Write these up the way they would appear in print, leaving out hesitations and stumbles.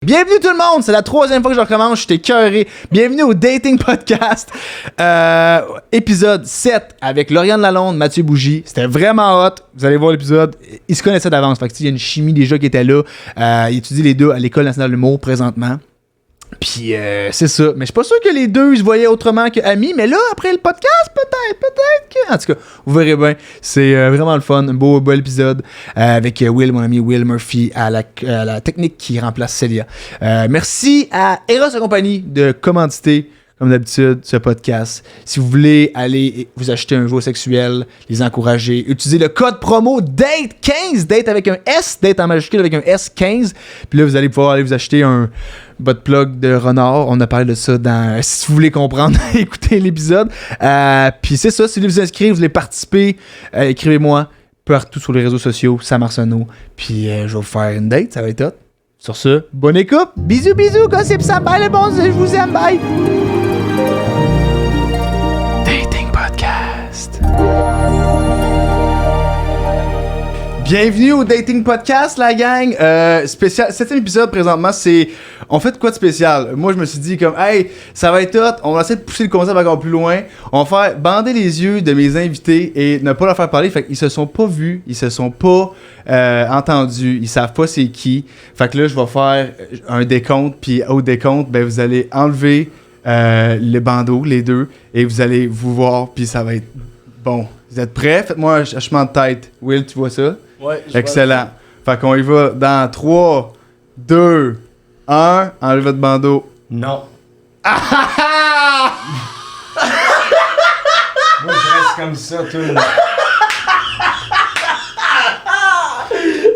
Bienvenue tout le monde, c'est la 3e fois que je recommence, je suis écœuré. Bienvenue au Dating Podcast, épisode 7 avec Lauriane Lalonde, Mathieu Bougie. C'était vraiment hot, vous allez voir l'épisode, ils se connaissaient d'avance, fait que il y a une chimie déjà qui était là. Ils étudient les deux à l'École nationale de l'humour présentement. Puis c'est ça, mais je suis pas sûr que les deux ils se voyaient autrement qu'amis, mais là après le podcast peut-être que, en tout cas vous verrez bien, c'est vraiment le fun, un beau épisode avec Will, mon ami Will Murphy à la technique qui remplace Célia. Merci à Eros et compagnie de commanditer comme d'habitude ce podcast. Si vous voulez aller vous acheter un jouet sexuel, les encourager, utilisez le code promo DATE15, DATE avec un S, DATE en majuscule avec un S15, puis là vous allez pouvoir aller vous acheter un bot plug de renard. On a parlé de ça dans... Si vous voulez comprendre, écoutez l'épisode. Puis c'est ça, si vous voulez vous inscrire, vous voulez participer, écrivez-moi partout sur les réseaux sociaux, Sam Arsenault, puis je vais vous faire une date, ça va être hot. Sur ce, bonne écoute, bisous, gossip, ça, bye les bons, je vous aime, bye! Dating Podcast. Bienvenue au Dating Podcast, la gang. Spécial, 7e épisode présentement, c'est... On fait de quoi de spécial? Moi, je me suis dit comme, hey, ça va être hot, on va essayer de pousser le concept encore plus loin. On va faire bander les yeux de mes invités et ne pas leur faire parler. Fait qu'ils se sont pas vus, ils se sont pas entendus, ils savent pas c'est qui. Fait que là, je vais faire un décompte, puis au décompte, ben vous allez enlever le bandeau, les deux, et vous allez vous voir, puis ça va être bon. Vous êtes prêts? Faites-moi un hochement de tête. Will, tu vois ça? Ouais, excellent. Fait qu'on y va dans 3, 2, 1. Enlevez votre bandeau. Non. Moi, je reste comme ça, tout le monde.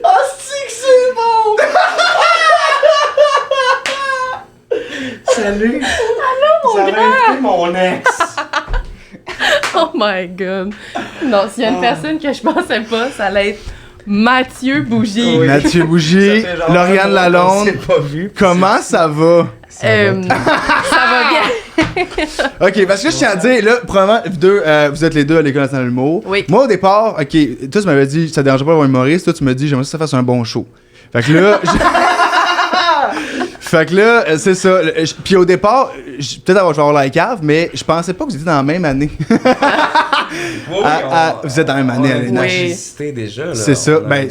Oh, c'est que c'est bon! Salut! Allô, mon Ça grand! va inviter mon ex! Oh my god! Non, s'il y a une personne que je pensais pas, ça allait être Mathieu Bougie. Oui. Mathieu Bougie, Lauriane Lalonde. Pas vu. Comment ça va? Ça va bien. Ok, parce que je tiens à dire, là, probablement, vous êtes les deux à l'École nationale de l'humour. Oui. Moi, au départ, ok, toi, tu m'avais dit, ça te dérangeait pas d'avoir un humoriste. Toi, tu m'as dit, j'aimerais que ça fasse un bon show. Fait que là, fait que là, c'est ça. Puis au départ, peut-être je vais avoir la cave, mais je pensais pas que vous étiez dans la même année. Vous êtes dans la même année à On l'ENA. a déjà, là. C'est ça. Ben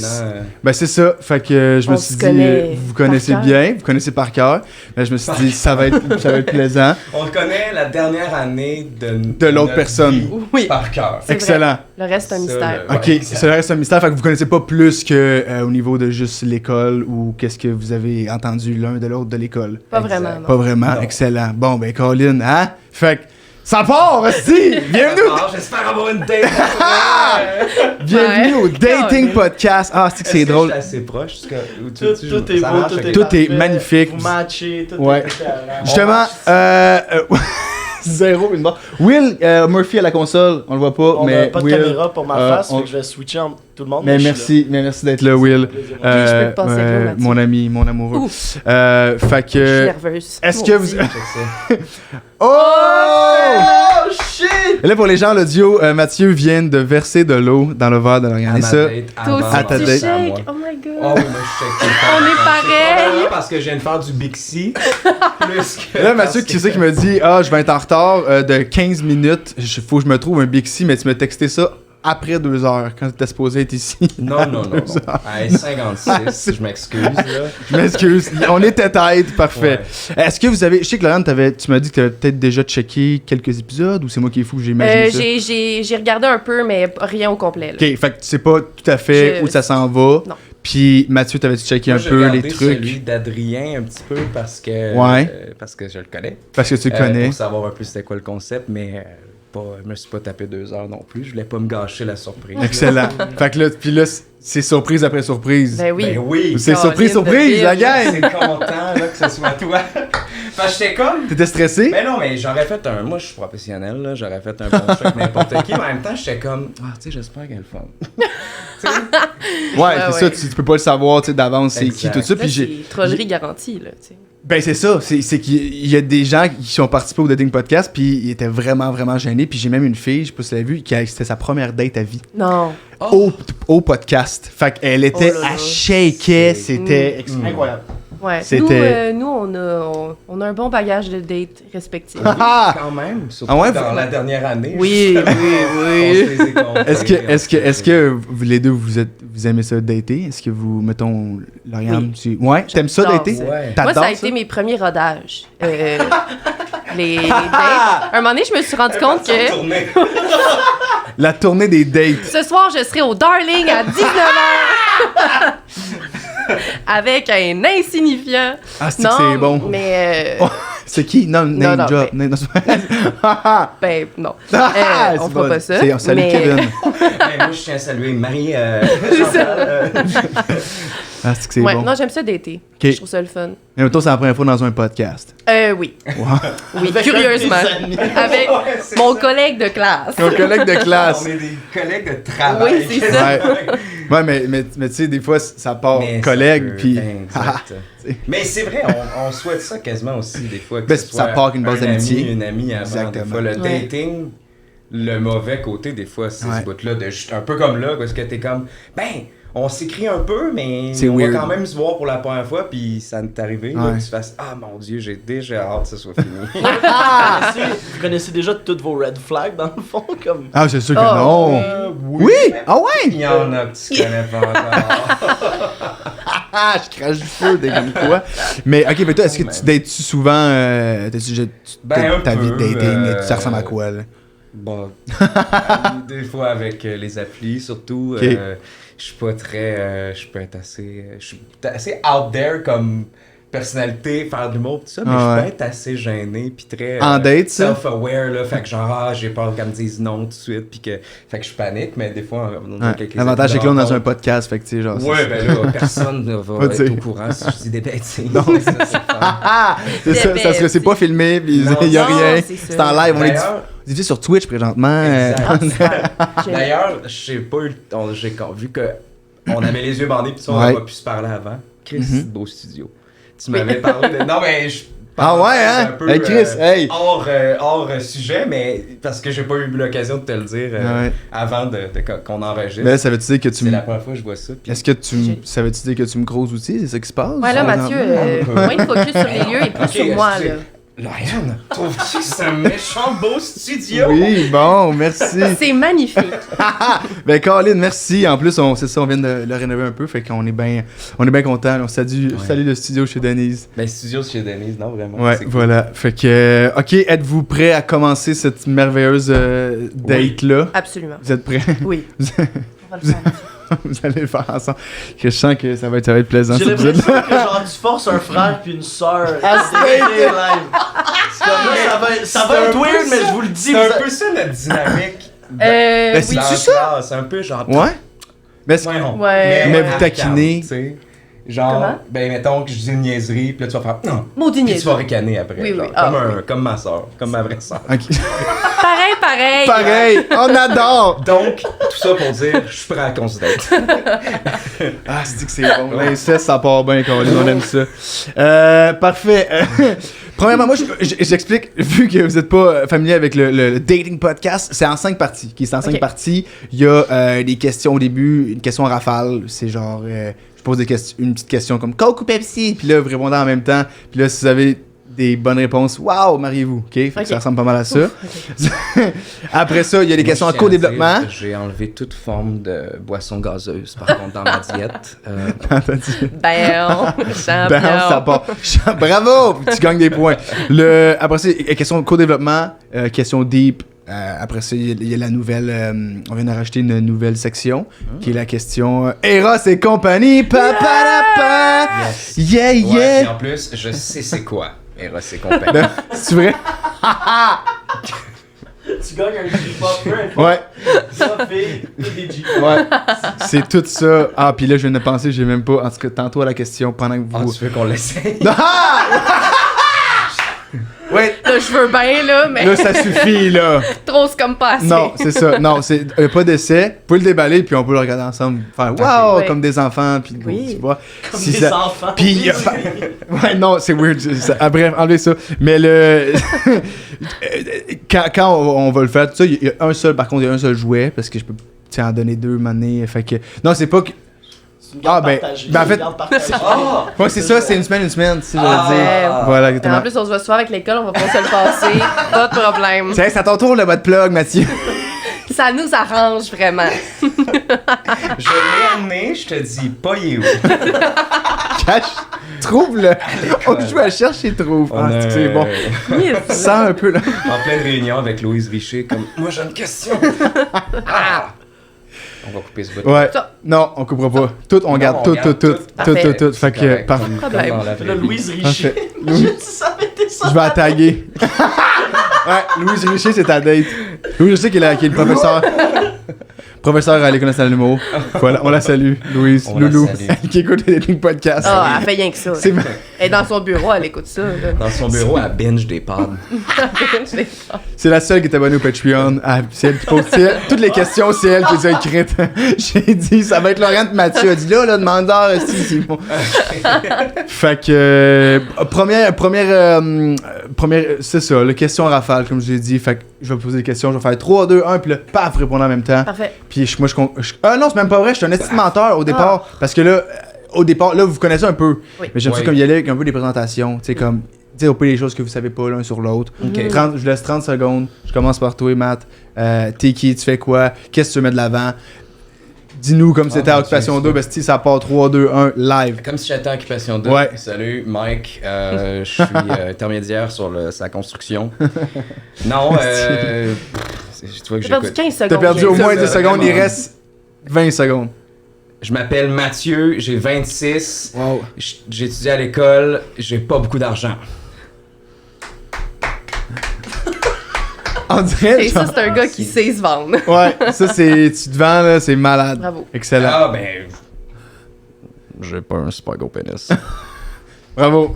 c'est ça. Fait que je me suis dit, vous vous connaissez bien, vous connaissez par cœur. Mais je me suis dit, ça va être plaisant. On connaît la dernière année De l'autre personne. Oui. Par cœur. C'est Excellent. Le reste, c'est un mystère. Ouais, Ok, exact. ça reste un mystère. Fait que vous connaissez pas plus que au niveau de juste l'école ou qu'est-ce que vous avez entendu l'un de l'autre de l'école. Pas Exact. vraiment, non. Pas vraiment. Non. Excellent. Bon, ben, Colin, hein? Fait que ça part, aussi! Bienvenue! J'espère avoir une date. Bienvenue au Dating Ouais. Podcast. Ah, c'est que c'est drôle. Je suis assez proche. Tout est beau, Tout est magnifique. Vous matchez, tout Ouais. est différent. Justement, zéro, une barre. Will Murphy à la console, on le voit pas, On mais n'a pas de Will, caméra pour ma face, on- fait que je vais switcher entre tout le monde. mais je suis merci d'être là, Will. là. je peux te passer avec vous, Mathieu. Mon ami, mon amoureux. Ouh. Fait Je suis que. nerveuse. Est-ce Moi que vous. aussi. Oh! Oh shit! Et là, pour les gens, l'audio, Mathieu vient de verser de l'eau dans le verre de Lauriane. Et ça, Toi aussi, À ta tu date. shakes. Oh my god. Oh oui, moi je shake. On est pareil. Probablement parce que je viens de faire du Bixi. Plus que. là, Mathieu, qui c'est qui me dit, ah, je vais être en retard de 15 minutes, faut que je me trouve un Bixi, mais tu m'as texté ça après 2 heures, quand tu étais supposé être ici. Non. Allez, 56, je m'excuse, là. Je m'excuse. On était tête, parfait. Est-ce que vous avez. Je sais que Laurent, tu m'as dit que tu avais peut-être déjà checké quelques épisodes ou c'est moi qui est fou, j'imagine. Ça? J'ai regardé un peu, mais rien au complet. Là. Ok, fait que tu sais pas tout à fait où ça s'en va. Non. Puis Mathieu, t'avais-tu checké Moi, un j'ai peu regardé les trucs? celui d'Adrien un petit peu parce que. Ouais. Parce que je le connais. Parce que tu le connais. Pour savoir un peu c'était quoi le concept, mais. Je me suis pas tapé 2 heures non plus. Je voulais pas me gâcher la surprise. Excellent. Fait que là, puis là, c'est surprise après surprise. Ben oui. Ben oui! C'est Caroline surprise, de la Ville. gang! C'est content là, que ce soit toi. Fait que j'étais comme. T'étais stressé? Mais non, mais j'aurais fait un. Moi, je suis professionnel, là. J'aurais fait un bon show avec n'importe qui. Mais en même temps, j'étais comme. Ah, tu sais, j'espère qu'elle est fun. Tu sais? Ouais, c'est ça, tu peux pas le savoir, tu sais, d'avance, c'est qui, Exact. tout ça. Là, Puis j'ai. c'est trollerie garantie, là, tu sais. Ben, c'est ça, c'est qu'il y a des gens qui sont participés au Dating Podcast, puis ils étaient vraiment gênés. Puis j'ai même une fille, je sais pas si tu l'as vu, c'était sa première date à vie. Non. Au podcast. Fait qu'elle était Oh là là. à shaker, c'était incroyable. Ouais. C'était- Nous, on a un bon bagage de dates respectifs. Ah! Quand même, surtout Ah ouais, dans la dernière année. Oui, justement, oui, on oui. se les est comptés, Est-ce que vous, les deux, vous aimez ça dater? Est-ce que vous, mettons, Lauriane, ouais, t'aimes ça J'adore dater? ça. Ouais. Moi, ça T'adores a été mes premiers rodages. Les dates. Un moment donné, je me suis rendu compte que Tournée. La tournée des dates. ce soir, je serai au Darling à 19h. Avec un insignifiant. Ah, c'est que c'est bon. Mais. Oh, c'est qui? Non, name non, drop. mais- Non, c'est pas- Ben, non. Ah, On c'est fera bon. pas ça. C'est- Salut mais- Kevin. Ben, moi, je tiens à saluer Marie. C'est ça. Ah, c'est que c'est Ouais, bon. non, j'aime ça dater. Ok. Je trouve ça le fun. Mais mettons, c'est la première fois dans un podcast. Oui. Wow. Oui, Avec curieusement. un de tes amis. Avec Ouais, c'est mon ça. collègue de classe. Mon collègue de classe. On est des collègues de travail. Oui, c'est ça. Ouais, mais tu sais, des fois, ça part Mais ça collègue, peut- puis... Exact. Mais c'est vrai, on souhaite ça quasiment aussi des fois. Que Ben, ce ça soit part qu'une base un d'amitié. ami, une amie avant. Exactement. Des fois, le Ouais. dating, le mauvais côté, des fois, c'est Ouais. ce bout-là, de juste un peu comme là, parce que t'es comme, ben, on s'écrit un peu, mais C'est on weird. va quand même se voir pour la première fois, puis ça m'est arrivé, là, Ouais. que tu fasses, ah mon dieu, j'ai déjà hâte que ce soit fini. Vous connaissez déjà toutes vos red flags dans le fond comme. Ah, c'est sûr que Oh, non. Oui! Ah ouais! Il y en a que tu connais pas encore. Ah, je crache du feu, des comme quoi. Mais, ok, mais toi, est-ce que tu dates-tu souvent... Ben, ta un vie de peu, dating, ça ressemble à quoi, là? Bon, des fois avec les applis, surtout, Ok. je suis pas très, je peux être assez, je suis assez out there comme personnalité, faire de l'humour tout ça, mais Ah je ouais. peux être assez gêné puis très En date, ça? self-aware là, fait que genre j'ai peur qu'elle me dise non tout de suite puis que fait que je panique, mais des fois on Ouais. quelques L'avantage, c'est que là, on est dans un rencontres. podcast, fait que, tu sais, genre... Ouais, ben là, personne ne Pas va dire. être au courant si je dis des bêtises. Non. Ça, c'est fun. Ah! C'est ça, Des ça serait- c'est pas filmé, pis Non, il y a non, rien. c'est ça. C'est en live, on est D'ailleurs, diffusé sur Twitch présentement. Exact. Ah, super. J'aime. D'ailleurs, j'ai pas eu le temps, j'ai vu que on avait les yeux bandés puis ça, on Ouais. n'a pas pu se parler avant. Chris, Mhm. beau studio. Tu m'avais parlé de... Non, mais je... Ah ouais, hein? un peu, Hey, Chris, hey! hors sujet, mais parce que j'ai pas eu l'occasion de te le dire Ouais. avant qu'on enregistre. Mais là, ça veut-tu dire que tu C'est me... la première fois que je vois ça. Puis... Est-ce que ça veut-tu dire que tu me grosses aussi? C'est ça qui se passe? Ouais, là, présentement? Mathieu, moins de focus sur les lieux et plus Ok, sur moi, excusez. là. Lauriane, trouves-tu que c'est un méchant beau studio? Oui, bon, merci. C'est magnifique. Ben, Colin, merci. En plus, c'est ça, on vient de le rénover un peu, fait qu'on est bien contents. On salue le studio chez Denise. Ben, studio chez Denise, non, vraiment. Ouais, c'est cool. voilà. Fait que, ok, êtes-vous prêts à commencer cette merveilleuse date-là? Absolument. Vous êtes prêts? Oui. Vous- On va le faire. Vous allez le faire ensemble. Que je sens que ça va être plaisant, J'ai cet l'impression épisode. que genre tu forces un frère puis une sœur. Ah, C'est live. C'est comme là, ça va être weird, mais je vous le dis. C'est un peu ça notre dynamique. Ben, Oui. c'est-tu Dans ça? la classe, un peu genre... Ouais? Mais est-ce que- Ouais. Mais vous arcade, taquinez. tu sais. Genre, Comment? ben mettons que je dis une niaiserie, puis là tu vas faire non. Maudit Puis tu vas niaiseux. ricaner après. Oui, genre, oui. Ah, comme ma soeur, comme ma vraie soeur. Ok. Pareil. Pareil, on adore! Donc, tout ça pour dire, je suis prêt à considérer. Ah, c'est que c'est bon. L'inceste, ça part bien, Colin, on aime ça. Parfait. Premièrement, moi, j'explique, vu que vous n'êtes pas familier avec le dating podcast, c'est en 5 parties. C'est en 5 Ok. parties. Il y a des questions au début, une question en rafale. C'est genre, je pose une petite question comme Coke ou Pepsi? Puis là, vous répondez en même temps. Puis là, si vous avez des bonnes réponses, waouh, mariez-vous. OK? Fait que Ok. ça ressemble pas mal à ça. Ok. Après ça, il y a des questions en co-développement. J'ai enlevé toute forme de boisson gazeuse, par contre, dans ma diète. T'as dit- Ben, champion. Ben, ça part. Bravo! Tu gagnes des points. Après ça, question co-développement, question deep. Après ça, il y a la nouvelle. On vient de rajouter une nouvelle section qui est la question Eros et compagnie. Pa. Yes. Yeah, Ouais, yeah! puis en plus, je sais c'est quoi. Eros et compagnie. Ben, c'est vrai? Tu gagnes un J-pop, peu importe. Ouais, Ça fait des J-pop. ouais. C'est tout ça. Ah, puis là, je viens de penser, j'ai même pas. En tout cas, tantôt à la question, pendant que Ah, vous. tu veux qu'on l'essaye? Ah! Ouais, Là, je veux bien, là, mais là, ça suffit, là. trop, c'est comme pas assez. Non, c'est ça. Non, c'est pas d'essai. Vous pouvez le déballer, puis on peut le regarder ensemble. Faire wow, Ouais. comme des enfants, puis Oui. tu vois. Comme Si des ça- enfants. Puis, ouais, non, c'est weird. Bref, enlevez ça. Mais le. quand on va le faire, tout ça, il y a un seul, par contre, il y a un seul jouet, parce que je peux en donner 2 manées. Fait que. Non, c'est pas que. C'est une garde ben, partagée. ben, en C'est fait- une garde partagée. Ah! Ouais, c'est ça, c'est une semaine, c'est ça, je veux Ah. dire. Voilà, En exactement. plus, on se voit souvent avec l'école, on va pas se le passer. Pas de problème. C'est à ton tour, le bot plug, Mathieu. Ça nous arrange vraiment. Je l'ai amené, je te dis pas il est où. Cache. Trouve-le. On joue à chercher et trouve. Ah, c'est bon. Yes. Sens un peu, là. En pleine réunion avec Louise Richer, comme moi j'ai une question. Ah! On va couper ce bout. Ouais. Ça. Non, on coupera pas. Tout, on Non, garde on tout, garde tout, tout. tout. Tout, Parfait. tout, tout. Fait C'est que, correct, parfait. comme Problème. dans la Là, vraie vie. Louise Richer. Parfait. Ça avait été ça. Je vais la taguer. Ouais, Louise Richer, c'est ta date. Louise Richer, qui est le professeur. Professeur à l'École nationale de l'humour. Voilà, on la salue, Louise. On la Loulou, salue. elle qui écoute les Dating Podcasts. Ah, elle fait rien que ça. C'est Elle est dans son bureau, elle écoute ça. Là. Dans son bureau, elle binge des pods. C'est la seule qui est abonnée au Patreon. Ah, c'est elle qui pose. Toutes les questions, c'est elle qui les a écrites. J'ai dit, ça va être Laurent de Mathieu. Elle dit là, demandeur, si, c'est bon. Fait que. Première. C'est ça, la question rafale, comme je l'ai dit. Fait que je vais poser des questions, je vais faire 3, 2, 1, puis là, paf, répondre en même temps. Parfait. Puis non, c'est même pas vrai, je suis un estimateur au départ. Parce que là, au départ, là, vous connaissez un peu. Oui. Mais j'aime ça Oui. comme y aller avec un peu des présentations. Tu sais, comme. Tu sais, au peu les choses que vous savez pas l'un sur l'autre. Ok. 30, je laisse 30 secondes. Je commence par toi, Matt. T'es qui? Tu fais quoi? Qu'est-ce que tu veux mettre de l'avant? Dis-nous comme c'était à mon Occupation Dieu, 2. Ben, si ça part 3, 2, 1, live. Comme si j'étais en occupation 2. Ouais. Salut, Mike. Je suis intermédiaire sur sa construction. Non, tu vois que J'ai perdu j'écoute. 15 secondes. T'as perdu au ça, moins ça, 10 secondes, il vraiment. reste 20 secondes. Je m'appelle Mathieu, j'ai 26. Wow. J'étudie à l'école, j'ai pas beaucoup d'argent. On dirait. Et ça, genre- c'est un gars qui sait se vendre. Ouais, ça, c'est. Tu te vends, là, c'est malade. Bravo. Excellent. Ah ben. J'ai pas un super gros pénis. Bravo.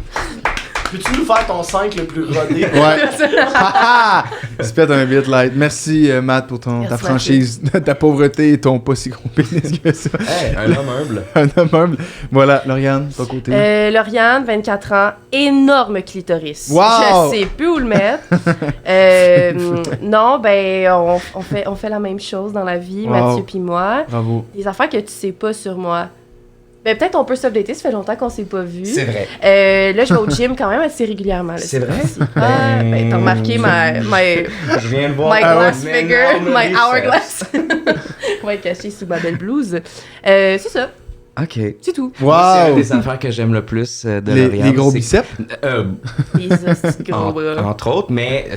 Peux-tu nous faire ton 5 le plus rodé? Ouais. Spète un bit light. Merci, Matt, pour ta Merci, franchise, ta pauvreté et ton pas si gros pénis que ça. Hey, un homme humble. Un homme humble. Voilà, Lauriane, ton côté. Lauriane, 24 ans, énorme clitoris. Wow! Je sais plus où le mettre. Non, ben, on fait la même chose dans la vie, Wow. Mathieu puis moi. Bravo. Des affaires que tu sais pas sur moi. Ben, peut-être on peut s'updater, ça fait longtemps qu'on s'est pas vu. C'est vrai. Là, je vais au gym quand même assez régulièrement. Là, C'est vrai? Ah, ben, t'as remarqué Je viens de voir. my Ah ouais. glass figure, my hourglass. Ouais, caché sous ma belle blouse. C'est ça, Ok. c'est tout. Moi, c'est une Wow! des affaires que j'aime le plus de Les Lauriane. gros c'est- biceps? Les hosties de gros bras. Entre autres, mais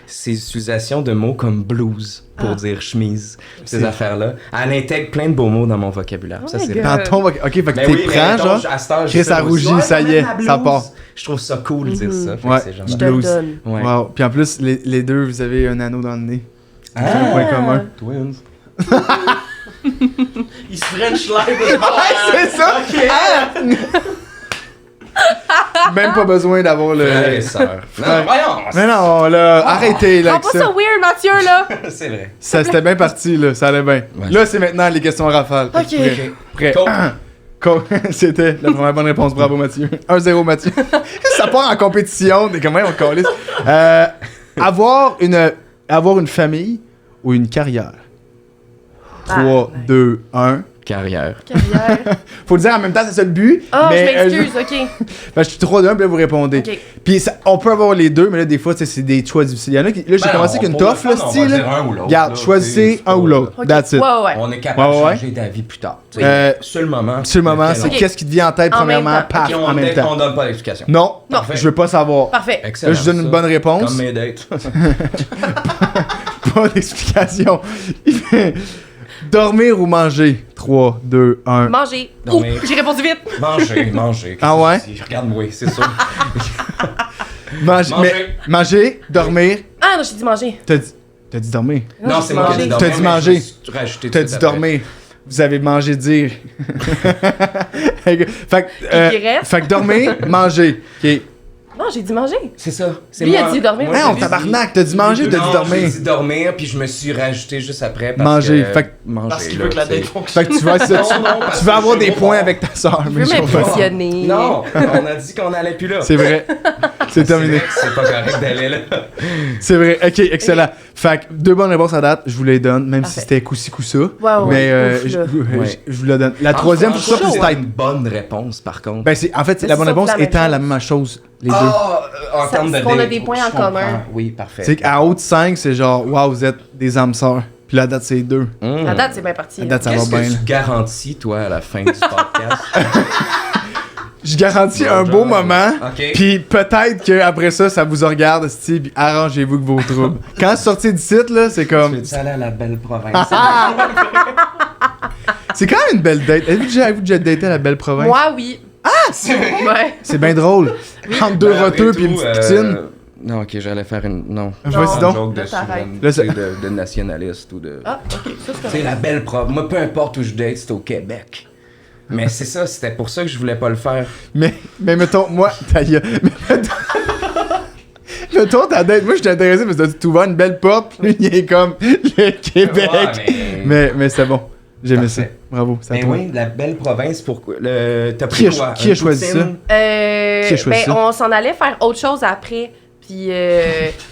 ces utilisations de mots comme blues pour Ah. dire chemise, ces C'est- affaires-là, elle intègre plein de beaux mots dans mon vocabulaire. Oh ça, my c'est God. vrai. Dans ton. Ok, fait que Mais t'es oui, mais prends, mettons, genre. à cette heure, Chris, je ça fais rougit, aussi, ça y ouais, est, ma ça blouse. part. Je trouve ça cool de dire Mhm. ça. Fait que Ouais. c'est genre- Je te Blues. le donne. Ouais. Wow. Puis en plus, les deux, vous avez un anneau dans le nez. Ah, C'est un point commun. Twins. Il se French live. C'est ça! Même pas besoin d'avoir le. Frères et sœurs. Non, Ouais. voyons! Mais non, là, arrêtez, là, Prends avec pas ça. ça weird, Mathieu, là! C'est vrai. Ça, c'était bien parti, là, ça allait bien. Ouais. Là, c'est maintenant les questions rafales. Ok. Prêt. Cool. C'était la première bonne réponse. Bravo, Mathieu. 1-0, Mathieu. Ça part en compétition. Mais comment on calisse? Avoir une famille ou une carrière? 3, Ah, 2, 1. Carrière. Carrière. Faut le dire en même temps, c'est ça le but. Oh, je mais, m'excuse, ok. je suis 3, 2, 1, puis là, vous répondez. Ok. Puis on peut avoir les deux, mais là, des fois, tu sais, c'est des choix difficiles. Il y en a qui. Là, j'ai Ben, commencé avec une pour le toffe, là, fun, on style. va là. dire un ou l'autre, Regarde, là, choisissez c'est un ou pas- l'autre. Ok. That's it. Ouais, ouais. On est capable Ouais, de ouais. changer d'avis plus tard. Tu sais, sur le moment. Sur le moment, lequel c'est on- qu'est-ce qui te vient en tête, En premièrement, même temps. paf, Ok, en même temps. on donne pas d'explication. Non, Parfait. je veux pas savoir. Parfait. Excellent. Là, je donne une ça. bonne réponse. Comme mes dates. Pas d'explication. Dormir ou manger? 3, 2, 1. Manger. Dormir. Ouh, j'ai répondu vite. Manger. Ah ouais? Regarde-moi, c'est sûr. Manger. Mais manger, dormir. Ah non, j'ai dit manger. T'as dit dormir. Non, j'ai c'est moi qui ai dit mangé. dormir. T'as dit mais manger. je me suis rajouté T'as tout de dit suite après. dormir. Vous avez mangé dire. fait que dormir, manger. Ok. Non, j'ai dit manger. C'est ça. C'est Lui, il a moi. dit dormir. Moi, Hey, j'ai on dit- tabarnak, t'as dit manger ou t'as dit Non, dormir? J'ai dit dormir, puis je me suis rajouté juste après. Parce Manger. Que, Fait que- manger. Parce qu'il là, veut que la c'est- date fonctionne. Fait que tu vas, Non, parce tu vas que avoir je des veux points voir. avec ta soeur. Je veux je comprends. m'impressionner. Non, on a dit qu'on allait plus là. C'est vrai. C'est terminé. vrai que c'est pas correct d'aller là. C'est vrai. Ok, excellent. Fait que 2 bonnes réponses à date, je vous les donne, même si Parfait. c'était coup-ci coup-ça. Ouais, Mais ouf, là. je vous la donne. La troisième, Franchement, pour ça, c'est c'est une bonne réponse, par contre. Ben, en fait, Mais la c'est bonne sauf réponse la même étant chose. la même chose, les deux. En termes de Parce qu'on a date, des points je en comprends. commun. Oui, parfait. C'est qu'à haut de 5, c'est genre, waouh, vous êtes des âmes sœurs. Puis la date, c'est 2. La date, c'est bien parti. La date, ça va Qu'est-ce bien. que là. tu garantis, toi, à la fin du podcast? Je garantis un beau moment. OK. Puis peut-être qu'après ça, ça vous regarde, puis arrangez-vous que vos troubles. Quand sortez du site, là, c'est Tu comme. veux-tu aller à la belle province? C'est quand même une belle date. Avez-vous déjà daté à la belle province? Moi, oui. C'est vrai? Ouais. C'est bien drôle. Entre deux Ben, roteux après puis une tout, petite poutine. Non, ok, j'allais faire une. Non. Vas-y Une donc. joke de Là, t'arrêtes. souveraineté, Là, ça- de nationaliste ou de. Ah, ok. Ça, c'est Tu sais, correct. la belle province. Moi, peu importe où je date, c'est au Québec. Mais c'est ça, c'était pour ça que je voulais pas le faire. Mais mettons, moi, ta gueule. Mais mettons ta date. Moi, je suis intéressé parce que tu ouvert une belle porte, puis il est comme le Québec. Ouais, Mais c'était bon. J'aimais ça. Parfait. Bravo. C'est à Mais toi. oui, la belle province, pourquoi? T'as Qui pris a- quoi? qui a Un choisi poutine? Qui a choisi ça? On s'en allait faire autre chose après. Puis,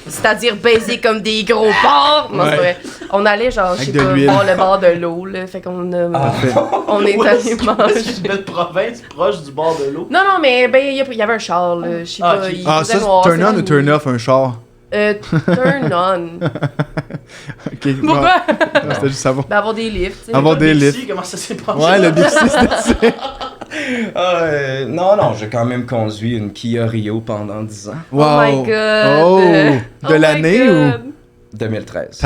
c'est-à-dire baiser comme des gros porcs. Non, Ouais. c'est vrai. On allait, genre, je Avec sais de pas, l'huile. voir le bord de l'eau, là. Fait qu'on a. Parfait. On est Ouais, allé c'est manger. une belle province proche du bord de l'eau. Non, non, mais ben, il y avait un char, là. Je sais Ah, pas. ok. Il Ah, faisait ça, noir, c'est turn c'est on la ou turn nuit. off un char? Turn on. Ok. bon. Pourquoi? Non, c'était juste savoir. Ben, avoir des lifts, tu sais. Avoir des Bixi, lifts. Comment ça s'est passé? Ouais, le Bixi, c'était ça. Non, j'ai quand même conduit une Kia Rio pendant 10 ans. Oh my Wow. god. Oh! Oh De my l'année ou? God. 2013.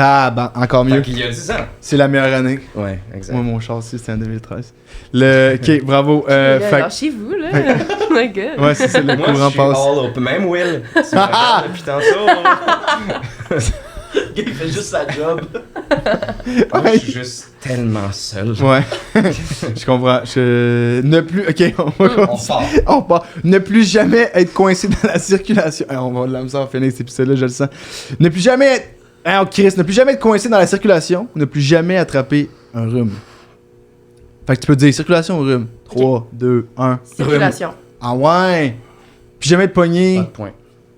Encore mieux. Il y a 10 ans. C'est la meilleure année. Ouais, exact. Moi, mon char aussi, c'était en 2013. Ok, bravo. Fait Chez vous, là. Ouais. Oh my god. ouais, c'est ça, le Moi, courant je suis passe. all open. Même Will, tu me regardes depuis tantôt. Le gars, il fait juste sa job. Moi, je suis juste tellement seul. Ouais. Je comprends. Ne plus. Ok, on va On continuer. part. On part. Ne plus jamais être coincé dans la circulation. On va de la misère à finir cet épisode-là, je le sens. Ne plus jamais être. Chris, ne plus jamais être coincé dans la circulation. Ne plus jamais attraper un rhume. Fait que tu peux dire circulation ou rhume. 3, 2, 1. Circulation. Ah ouais. Plus jamais être pogné. Pas de point.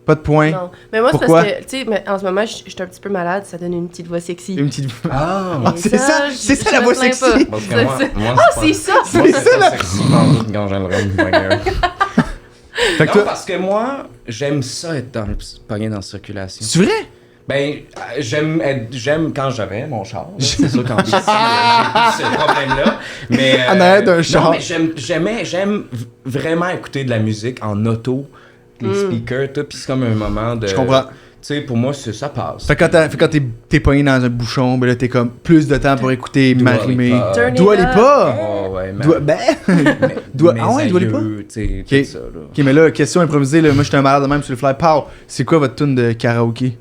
Pas de points. Non. Mais moi, c'est Pourquoi? parce que, tu sais, mais en ce moment, je suis un petit peu malade, ça donne une petite voix sexy. Une petite. Ah, Ah, c'est ça, c'est ça la me voix plains sexy. pas. parce que C'est- moi, c'est- moi, Ah, pas- c'est ça! Moi, C'est c'est ça, pas la- sexy quand j'ai le rhum, ma gueule. Fait que Non, toi. parce que moi, j'aime ça être pogné dans la circulation. C'est vrai? Ben, j'aime quand j'avais mon char. là. C'est sûr qu'en Bixi, j'ai ce problème-là. Mais, En arrière d'un char. Non, mais j'aime vraiment écouter de la musique en auto, les speakers, tout. Puis c'est comme un moment de. Je comprends. Tu sais, pour moi, ça passe. Fait que quand t'es pogné dans un bouchon, ben là t'es comme plus de temps pour écouter Dua Marimé. Lipa. Turn it Dua up. Lipa! Oh, ouais, mais. Ben! Mes Ah ouais, Dua Lipa? aïeux, tu sais, Ok. tout ça, là. Ok, mais là, question improvisée, là, moi j'étais un malade de même sur le fly. Pow! C'est quoi votre tune de karaoké?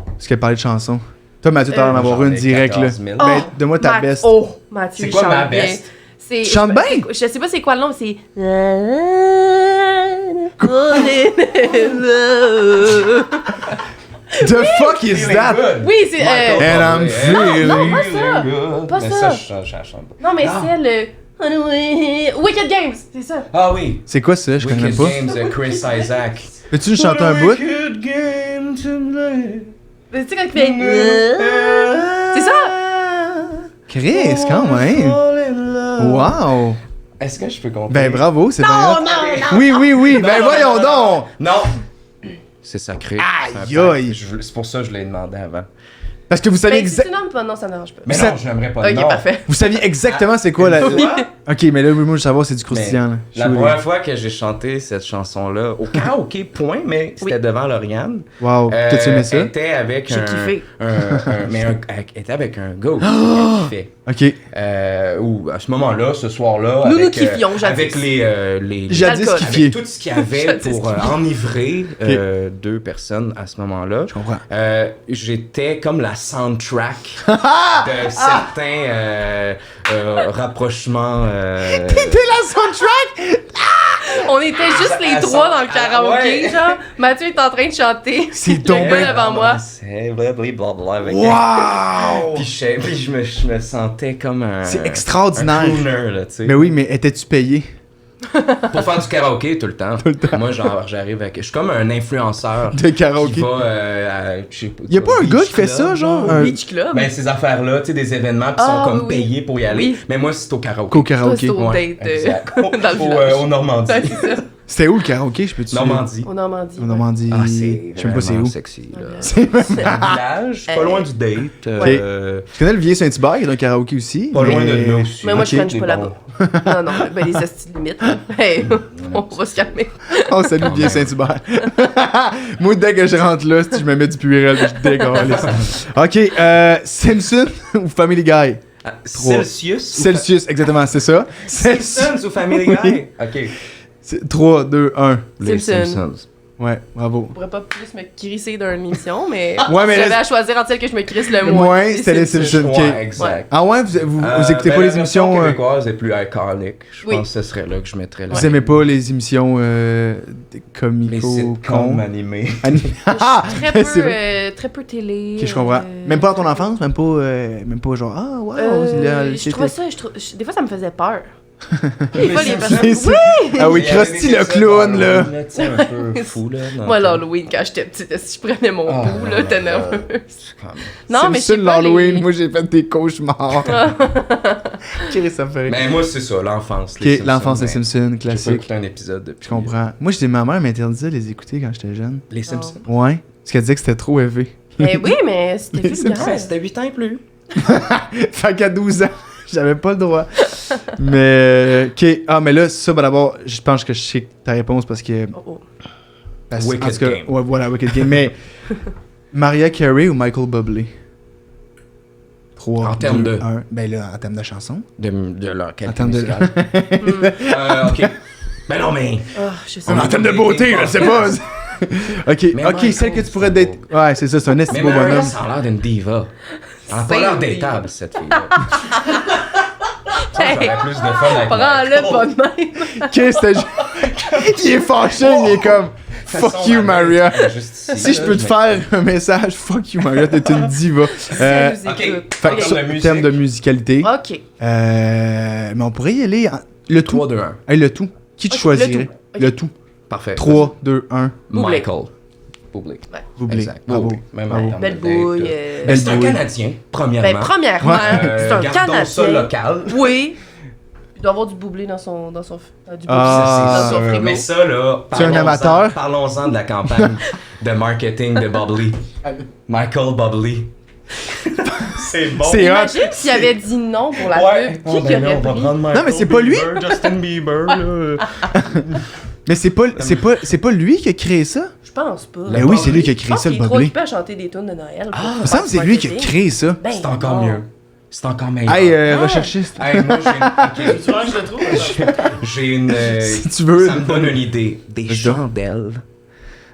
Parce qu'elle parlait de chansons. Toi, Mathieu, t'as en avoir J'en une ai direct, là. 14 000. Ben, donne-moi ta best. Oh, Mathieu, C'est quoi chante ma bien. best? C'est, Tu chantes bien? Je sais pas c'est quoi le nom, mais c'est. The fuck is Feeling that? good. Oui, c'est. Michael And I'm Bublé. feeling- non, pas ça. good. Pas Mais ça. je chante pas. Non, mais Ah. c'est le. Wicked Games, c'est ça. Ah oui. C'est quoi ça? Je connais Wicked pas. James de Chris Isaac. Peux-tu nous chanter un bout? Wicked game to play. Mais tu sais quand il fait. C'est ça? Chris, quand même! Wow! Est-ce que je peux compter? Ben bravo, c'est bien. Non, hot. non, non! Oui, oui, oui! Non, Ben non, voyons non, donc! Non! C'est sacré. Aïe, C'est un aïe. pacte. C'est pour ça que je l'ai demandé avant. Parce que vous saviez, Ben, si tu nommes pas, non, ça ne dérange pas. Mais Ça- non, je n'aimerais pas. Ok, non. parfait. vous saviez exactement c'est quoi la. Toi, Ok, mais là, oui, moi, je veux savoir, c'est du croustillant. là. Je la suis première fois que j'ai chanté cette chanson-là, au karaoké, point, mais c'était Oui. devant Lauriane. Wow, t'as-tu aimé ça? Était avec J'ai kiffé. était avec un gars aussi qui kiffait. Ok. Ou à ce moment-là, ce soir-là, Nous avec, nous kiffions, jadis. avec les Jadis Alcool. kiffier. avec tout ce qu'il y avait Jadis pour kiffier. enivrer deux personnes à ce moment-là. Je comprends. J'étais comme la soundtrack de certains rapprochements. T'es la soundtrack! On était juste les Ah, trois ça- dans le karaoké, ouais. genre. Mathieu est en train de chanter. C'est Il tombé. est devant moi. C'est blablabla avec Wow! Puis je me sentais comme un. C'est extraordinaire. Un crooner, là, tu sais. Mais oui, mais étais-tu payé? Pour faire du karaoké tout le temps. Moi, genre, j'arrive avec... Je suis comme un influenceur. De karaoké. Qui va je sais pas, Y a pas un gars qui fait ça, genre? Un... Beach Club. Ben, ces affaires-là, tu sais, des événements qui sont comme payés pour y aller. Oui. Mais moi, c'est au karaoké. Qu'au karaoké. Toi, c'est au Ouais, date exact. dans le village. Au Normandie. Ouais, c'est ça. C'était où le karaoké, je peux-tu... Normandie. Au Normandie. En Normandie. Ah, c'est Je sais même pas c'est vraiment où. sexy, là. C'est même... C'est un village, pas loin du date. Tu connais le Vieux Saint-Hubert, il y a un karaoké aussi. Pas loin mais- de là aussi. Mais moi, je Ok. crunch pas là-bas. Non, non, ben les astuces limites. Hey, on va se calmer. Oh, salut, Vieux Saint-Hubert. Moi, dès que je rentre là, si je me mets du puérel, je dégueulasse. Ok, Simpson ou Family Guy? Celsius. Celsius, exactement, c'est ça. Simpsons ou Family Guy? Oui. Ok. 3, 2, 1. Les Simpsons. Simpsons. Ouais, bravo. Je pourrais pas plus me crisser d'une émission, mais Ouais, mais si j'avais là- à choisir entre celles que je me crisse le Le moins. moins, c'était les Simpsons. Ok. Ouais, exact. Ah ouais, vous écoutez Ben, pas la les émissions... version québécoise est plus iconique. Je Oui. pense que ce serait là que je mettrais Vous aimez pas les émissions les comico-con? sitcoms animés. Ah! C'est Très peu télé. Ok, je comprends. Même pas dans ton enfance? Même pas genre, ah, wow, Je trouvais ça, des fois ça me faisait peur. Des fois les personnes. C'est- Ah oui, Il y avait Krusty des le épisodes clown, là. d'Halloween, tu sais, un peu fou, là. dans Moi, le- l'Halloween, quand j'étais petite, si je prenais mon Ah, pouls, là, t'es nerveuse. c'est comme- Non, mais je sais Simpson, pas. l'Halloween, les- moi j'ai fait des cauchemars. Ok, ça me fait rire. Mais moi, c'est ça, l'enfance. Ok, l'enfance des Simpsons, J'ai pas classique. écouté un épisode depuis. Je comprends. Moi, je dis, ma mère m'interdisait de les écouter quand j'étais jeune. Les Simpsons. Ouais. Parce qu'elle disait que c'était trop élevé. Mais oui, mais c'était Les vulgaire. Ouais, c'était 8 ans et plus. Fait qu'à 12 ans, j'avais pas le droit. Mais, ok. Ah, mais là, ça, bah, d'abord, je pense que je sais ta réponse parce que. Oh, oh. Wicked en tout cas, Game. Ouais, voilà, Wicked Game. Mais, Mariah Carey ou Michael Bublé? 3, En termes de- 1. Ben là, en termes de chanson. De leur qualité termes de- musicale. Ok. Ben non, mais. Oh, je sais En pas. termes de beauté, je sais pas. Ok, Mais ok, Michael, celle que tu pourrais c'est date. beau. Ouais, c'est ça, c'est un esti Mais beau Mariah, bonhomme. ça a l'air d'une diva. Elle a pas C'est l'air une diva. dateable, cette fille-là. Hey, J'aurais plus de fun avec prends-le Michael. pas de même. Ok, c'était. Il est fâché, il est comme. Fuck you, Maria. Si je peux te faire un message, fuck you, Maria, t'es une diva. Ça nous ok. écoute. Fait que En ça, termes de en termes de musicalité. Ok. Mais on pourrait y aller. Le tout. 3, 2, 1. Hey, le tout. Qui tu Ok, choisirais? le tout. Ok. Le tout. Parfait. 3, 2, 1. Bublé. Michael. Bublé. Vous oubliez. Exact. Bravo. Bublé. Même Bravo. en termes Belle de date, bouille. là. Belle C'est un bouille. Canadien, premièrement. Ben, premièrement, c'est un Gardons ça Canadien. local. Oui. Il doit avoir du boublé dans son du boublé. Ah, dans son frigo. Mais ça, là, Tu es un parlons-en- amateur? Parlons-en de la campagne de marketing de Bubbly. Michael Bubbly. C'est bon. C'est hot. Imagine s'il avait dit non pour la Ouais. pub. Qui aurait pris? Non, mais c'est pas lui. Justin Bieber, là. Mais c'est pas lui qui a créé ça? Je pense pas. Ben oui, c'est lui qui a Je créé pense ça, qu'il le est trop Bubbly. occupé à chanter des tunes de Noël. Il me semble que c'est lui qui a créé ça. Ben, C'est encore non. mieux. C'est encore meilleur. Hey, Ah. recherchiste. Hey, moi, j'ai Tu vois que je le trouve? j'ai une. Si tu veux. Ça me donne une idée. Des Vas-y. chandelles.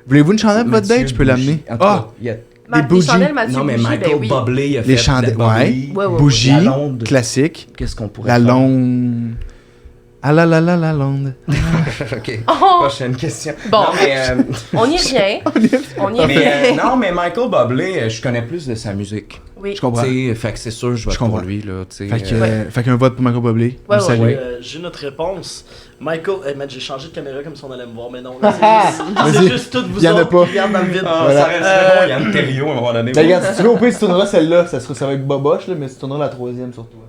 Voulez-vous une chandelle pour votre Mathieu date? Je peux l'amener. Bougie. En tout Ah! cas, il y a- Des bougies. chandelles Mathieu Non, mais Bougie, Michael ben oui. Bublé a fait Les chandelles, la Bubbly. Ouais, ouais, ouais. Bougie, La londe. classique. Qu'est-ce qu'on pourrait La faire? londe. Ah la la la la londe. Ok. Oh, Prochaine question. Bon. Non, mais, on y revient. On y mais, revient. non, mais Michael Bublé, je connais plus de sa musique. Oui. Je comprends. Tu sais, fait que c'est sûr, je vote Je comprends. pour lui, là. Tu sais, Fait que, Ouais. fait qu'un vote pour Michael Bublé. Ouais, Vous saluez. ouais. J'ai notre réponse. Michael, man, j'ai changé de caméra comme si on allait me voir, mais non. Vas-y. C'est juste toutes vous Y en a autres pas. qui regardent dans le vide. Ah, Voilà. ça resterait bon, Yann Terriot, à un moment donné. Ben, regarde, si tu veux, au pire, tu tourneras celle-là. Ça va avec Boboche, là, mais tu tourneras la troisième sur toi.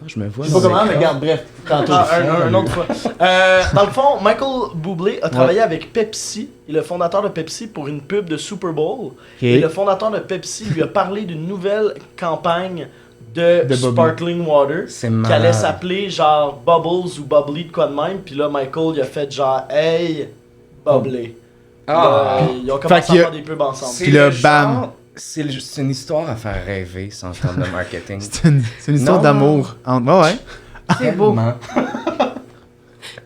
Ah, je me vois. Je sais pas dans comment, les mais regarde, bref. Tantôt. Ah, un autre fois. Dans le fond, Michael Bublé a travaillé avec Pepsi, et le fondateur de Pepsi, pour une pub de Super Bowl. Et le fondateur de Pepsi lui a parlé d'une nouvelle campagne de De Bubbly. Sparkling Water C'est qui malade. allait s'appeler genre Bubbles ou Bubbly de quoi de même. Puis là, Michael il a fait genre Hey, Bubbly. Ah. Puis ils ont commencé Fait qu'il y à a- faire des pubs ensemble. C'est Puis là, le bam. genre- C'est une histoire à faire rêver, sans terme de marketing. C'est une histoire Non. d'amour. Ouais, ouais. C'est beau. Tellement.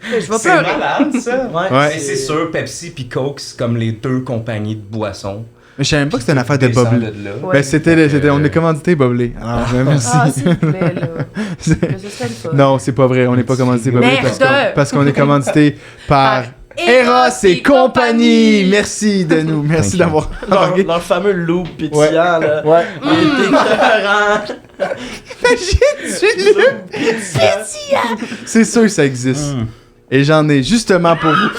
Je vais C'est pleurer. malade, ça. Ouais, Ouais. Mais c'est sûr, Pepsi puis Coke, c'est comme les deux compagnies de boissons. Mais je savais même pas que c'était une affaire de Descendent Bublé. de là. Ouais. Ben, c'était, on est commandité Bublé. Alors, merci. Ah, s'il vous plaît, là. Mais ce serait le fun. Non, c'est pas vrai, on n'est pas commandité Bublé Merde! parce qu'on est commandité par Eros et compagnie. Merci de nous, merci Thank you. d'avoir Leur, embarqué. leur fameux loup pétillant, Ouais. là. Ouais. Il était écœurant. C'est sûr que ça existe. Mm. Et j'en ai justement pour vous.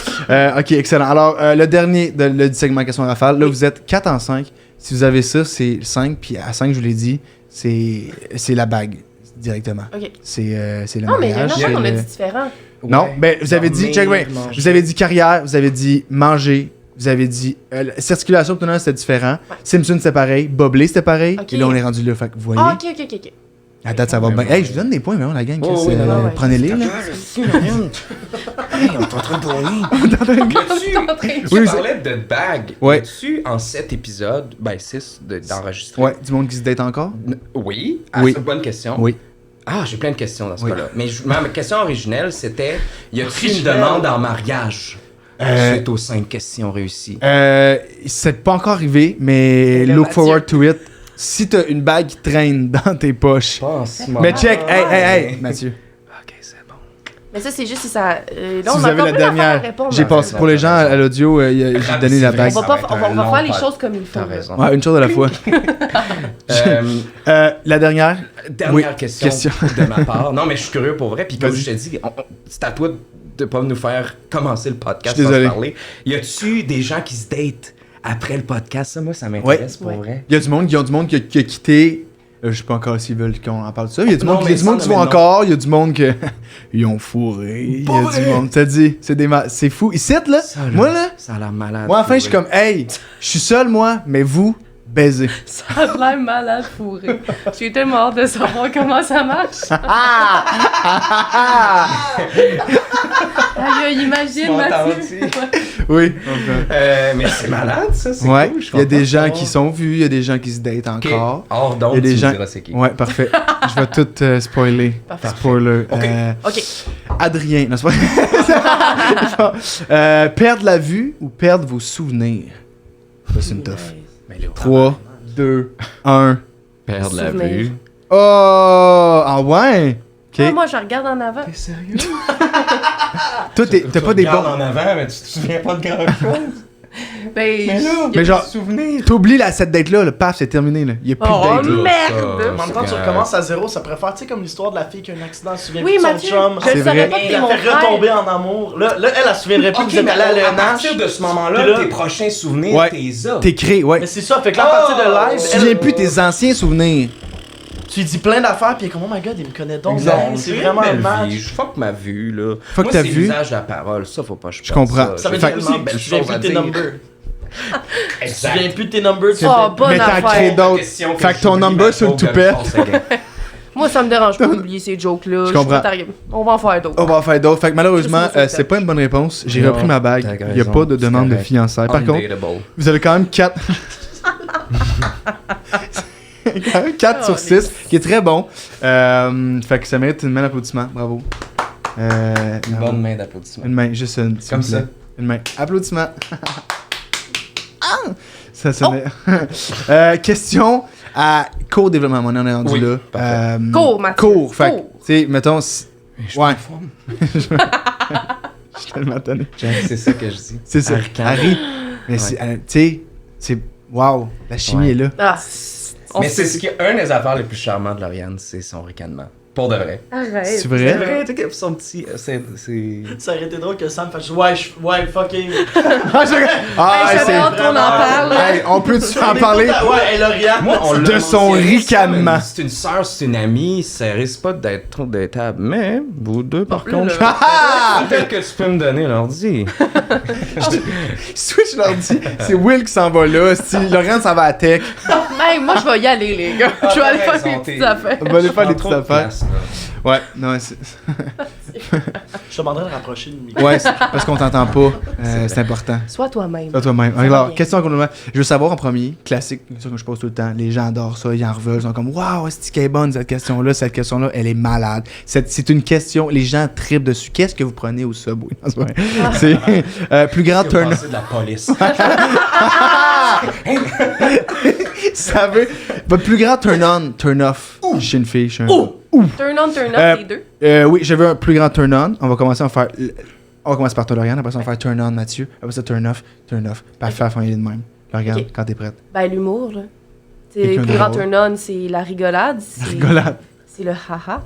Ok, excellent. Alors, le dernier du segment question rafale. Là, vous êtes 4 en 5. Si vous avez ça, c'est 5. Puis à 5, je vous l'ai dit, c'est la bague directement. Ok. C'est le Non, mais il y a une mariage. affaire qu'on a dit différent. Non, ben vous avez dit, check, ouais, vous avez dit carrière, vous avez dit manger, vous avez dit circulation autonome, c'était différent. Ouais. Simpson, c'était pareil. Boblé, c'était pareil. Ok. Et là, on est rendu là. Fait que vous voyez. Ah, ok. À date, ça va bien. Hey, je vous donne des points, mais on la gagne. Oh, oui, non, ouais. Prenez-les, là. Hey, on est en train de brûler. Tu Oui, parlais de bague. Ouais. Tu en 7 épisodes, ben 6 d'enregistrer. Ouais, du monde qui se date encore? Oui. Oui. C'est une bonne question. Oui. Ah, j'ai plein de questions dans ce Oui. cas-là. Mais ma question originelle, c'était y a-t-il une Originelle. demande en mariage suite aux 5 questions réussies? C'est pas encore arrivé, mais Mais là, look Mathieu. forward to it. Si t'as une bague qui traîne dans tes poches. Pas en ce moment. Mais check, hey, Mathieu. Ok, c'est bon. Mais ça, c'est juste si ça. Là, Si on vous a avez encore la plein d'affaires à dernière, répondre, j'ai là. passé pour les gens à l'audio, j'ai donné la bague. On va, Ça pas, va être on va un faire long les pod. choses comme il faut. T'as là. raison. Ouais, une chose à la fois. La dernière. Dernière Oui, question de ma part. Non, mais je suis curieux pour vrai. Puis comme Vas-y. je te dis, c'est à toi de pas nous faire commencer le podcast Je suis sans désolé. se parler. Y a-tu des gens qui se datent après le podcast? Ça, moi, ça m'intéresse pour Ouais. vrai. Il y a du monde qui a quitté. Je sais pas encore s'ils veulent qu'on en parle de ça. Il y a du Non, monde, mais il y a du monde sans qui vont nommer de encore. Il y a du monde que. Ils ont fourré. Il y a du monde. T'as dit, c'est fou. Ici, là, Ça, moi, là, ça a l'air malade. moi, enfin, je suis comme, hey, je suis seul, moi, mais vous, baisez. Ça a l'air malade fourré. J'ai tellement hâte de savoir comment ça marche. Aïe, imagine, Mathieu. Oui. Mais c'est malade, ça. C'est Ouais. cool. je Il y a des comprends gens ça. qui sont vus, il y a des gens qui se datent Ok. encore. Hors donc, Il y a des tu gens- me diras c'est qui. Ouais, parfait. Je vais tout spoiler. Parfait. Spoiler. Ok. Ok. Adrien, non, c'est pas. Perdre la vue ou perdre vos souvenirs? Ça, c'est une tough. Mais là, 3, 2, 1. perdre la Souvenir. vue. Oh! Ah ouais? Ok. Ah, moi, je regarde en avant. Sérieux? Toi, t'as pas des bons. en avant, mais tu te souviens pas de grand-chose. Ben, Mais genre, souvenir. t'oublies cette date-là, le paf, c'est terminé. Là. Il y a plus Oh, de date. Là. merde! En même temps, tu recommences à zéro, ça pourrait faire, tu sais, comme l'histoire de la fille qui a un accident, elle se souvient Oui, plus de son Mathieu, chum. je C'est ne savais vrai. pas que Il t'es la mon fait frère. retomber en amour. Là, elle se souviendrait plus que vous êtes allé à à partir l'ENH. de ce moment-là, Puis là- tes prochains souvenirs, Ouais. t'es ça. T'es créé, ouais. Mais c'est ça, fait que là, à partir de live, Tu te souviens plus tes anciens souvenirs. tu lui dis plein d'affaires, puis il est comme, oh my god, il me connaît donc. Exact. Non, c'est vraiment un match. Je fuck ma vue, là. Fuck Moi, ta c'est vue. l'usage de la parole. Ça, faut pas que je perde comprends. Ça veut J'ai dire aussi tellement que belles tu te souviens choses plus à de tes dire. numbers. Tu te Exact. souviens plus de tes numbers. tu Oh, fais- bonne Mais t'en affaire. crées d'autres. Question Fait que ton j'oublie number ma sur le joke de toupet. False Again. Moi, ça me dérange pas d'oublier ces jokes-là. Je comprends. On va en faire d'autres. On va en faire d'autres. Fait que malheureusement, Juste me c'est pas une bonne réponse. J'ai Non, repris ma bague. t'as Il n'y a raison, pas de c'est demande de correct. fiançailles. Par contre, Undateable. vous avez quand même 4. 4 sur 6, qui est très bon. Fait que ça mérite une main d'applaudissement. Bravo. Une bravo. bonne main d'applaudissement. Une main, juste une. s'il Comme vous plaît. ça. Une main. Applaudissement. Ça sonnait. Question à court développement. On en est rendu Oui, là. parfait. Cours, Mathieu. Court. Fait que, Cours. tu sais, mettons. Ouais. Je suis tellement tanné. C'est ça que je dis. C'est ça. Harry. Harry. Mais Ouais. c'est, tu sais, c'est. Waouh, la chimie Ouais. est là. Ah, Mais c'est ce qui est un des affaires les plus charmantes de Lauriane, c'est son ricanement. Pour de vrai. Arrête. C'est C'est vrai? vrai, tu sais, son petit. C'est. Ça aurait été drôle que Sam fasse ouais, fucking. Ah, Hey, j'avais c'est. hâte qu'on en parle. Hey, on peut-tu en parler? Ouais, et Lauriane. Moi, on De l'a son mentionné, ça, ricanement. mais C'est une sœur, c'est une amie, ça risque pas d'être trop d'étapes. Mais, vous deux, par Bon, contre, là, peut-être que tu peux me donner l'ordi. Switch leur dit, c'est Will qui s'en va là. Si Laurent s'en va à tech, Hey, moi, je vais y aller, les gars. Je vais aller faire mes petites affaires. on va aller faire des Trop petites de affaires. place, là. Ouais, non, c'est. Je te demanderais de rapprocher le micro. Ouais, c'est parce qu'on t'entend pas. C'est important. Sois toi-même. Toi, toi-même. va Alors, bien. question question complètement. Je veux savoir en premier, classique, ça que je pose tout le temps. Les gens adorent ça, ils en reveulent, ils sont comme waouh, est-ce qu'elle est bonne cette question-là, elle est malade. C'est une question, les gens trippent dessus. Qu'est-ce que vous prenez au Subway? Non, c'est vrai. C'est plus grand Vous turn. pensez de la police. Ça veut. Votre plus grand turn-on, turn-off chez une fille, chez un. Turn on, turn off, les deux. Oui, je veux un plus grand turn-on. On va commencer à faire. On va commencer par toi, Lauriane. Après ça, on va faire turn-on, Mathieu. Après ça, turn-off, turn-off. Parfait, à fin de même. Lauriane, Ok. quand t'es prête. Ben, l'humour, là. Quelqu'un Le plus grand drôle. turn on, c'est la rigolade. Rigolade. C'est le haha.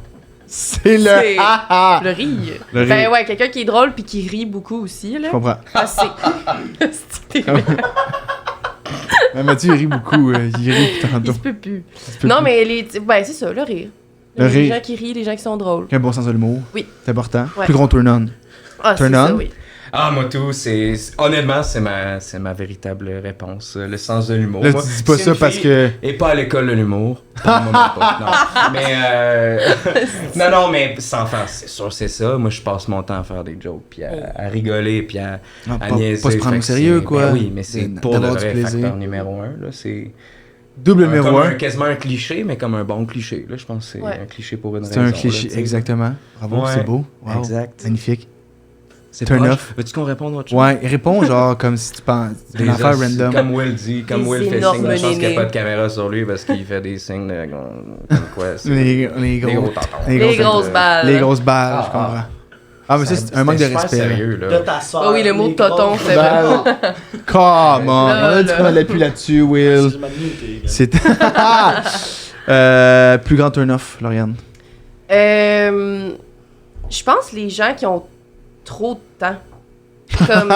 C'est le C'est- ha-ha. Le rire. Le Ben rire. ouais, quelqu'un qui est drôle puis qui rit beaucoup aussi, là. Je comprends. Ah, c'est... C'est- Mais Mathieu, il rit beaucoup. Il rit Il tantôt. se peut plus. Tu peux Non, plus. mais ben c'est ça, le rire. Le Les rire. gens qui rient, les gens qui sont drôles. Un bon sens de l'humour. Oui. C'est important. Ouais. Plus gros turn-on. Ah, c'est Turn ça, on? oui. Ah, moi tout, honnêtement, c'est ma véritable réponse. Le sens de l'humour. Là, Moi, tu dis pas si ça une parce fille que. est pas à l'école de l'humour. Parle-moi même pas. Non. Mais non, mais sans faire, c'est sûr, c'est ça. Moi, je passe mon temps à faire des jokes, puis à rigoler, puis à Pas niaiser. se prendre Fait au que sérieux, c'est- quoi. ben oui, mais c'est pour le D'avoir du vrai plaisir. facteur numéro 1. Là, c'est Double numéro comme 1. quasiment un cliché, mais comme un bon cliché. Là, je pense que c'est Ouais. un cliché pour une C'est raison. un cliché, là, tu sais. exactement. Bravo, Ouais. c'est beau. Wow. Exact. Magnifique. C'est Turn proche. off. Veux-tu qu'on réponde à autre chose? Ouais, réponds genre comme si tu penses. C'est une affaire random. Comme Will dit, comme Des Will fait énormes signe, je pense qu'il n'y a nénés. pas de caméra sur lui parce qu'il fait des signes de, comme quoi. C'est Les des gros gros. tontons. Les Les grosses balles. Les grosses balles, Ah, je comprends. Ah, mais ça, c'est un manque de C'était super respect. là. sérieux, De là. ta soeur. Ah oui, le mot les tonton, grosses c'est balles. vraiment- Come on. Là, On a dit là. qu'on allait plus là-dessus, Will. Excuse-moi de muter, gars. C'est. Plus grand turn-off, Lauriane. Je pense les gens qui ont trop de temps. Comme. Non,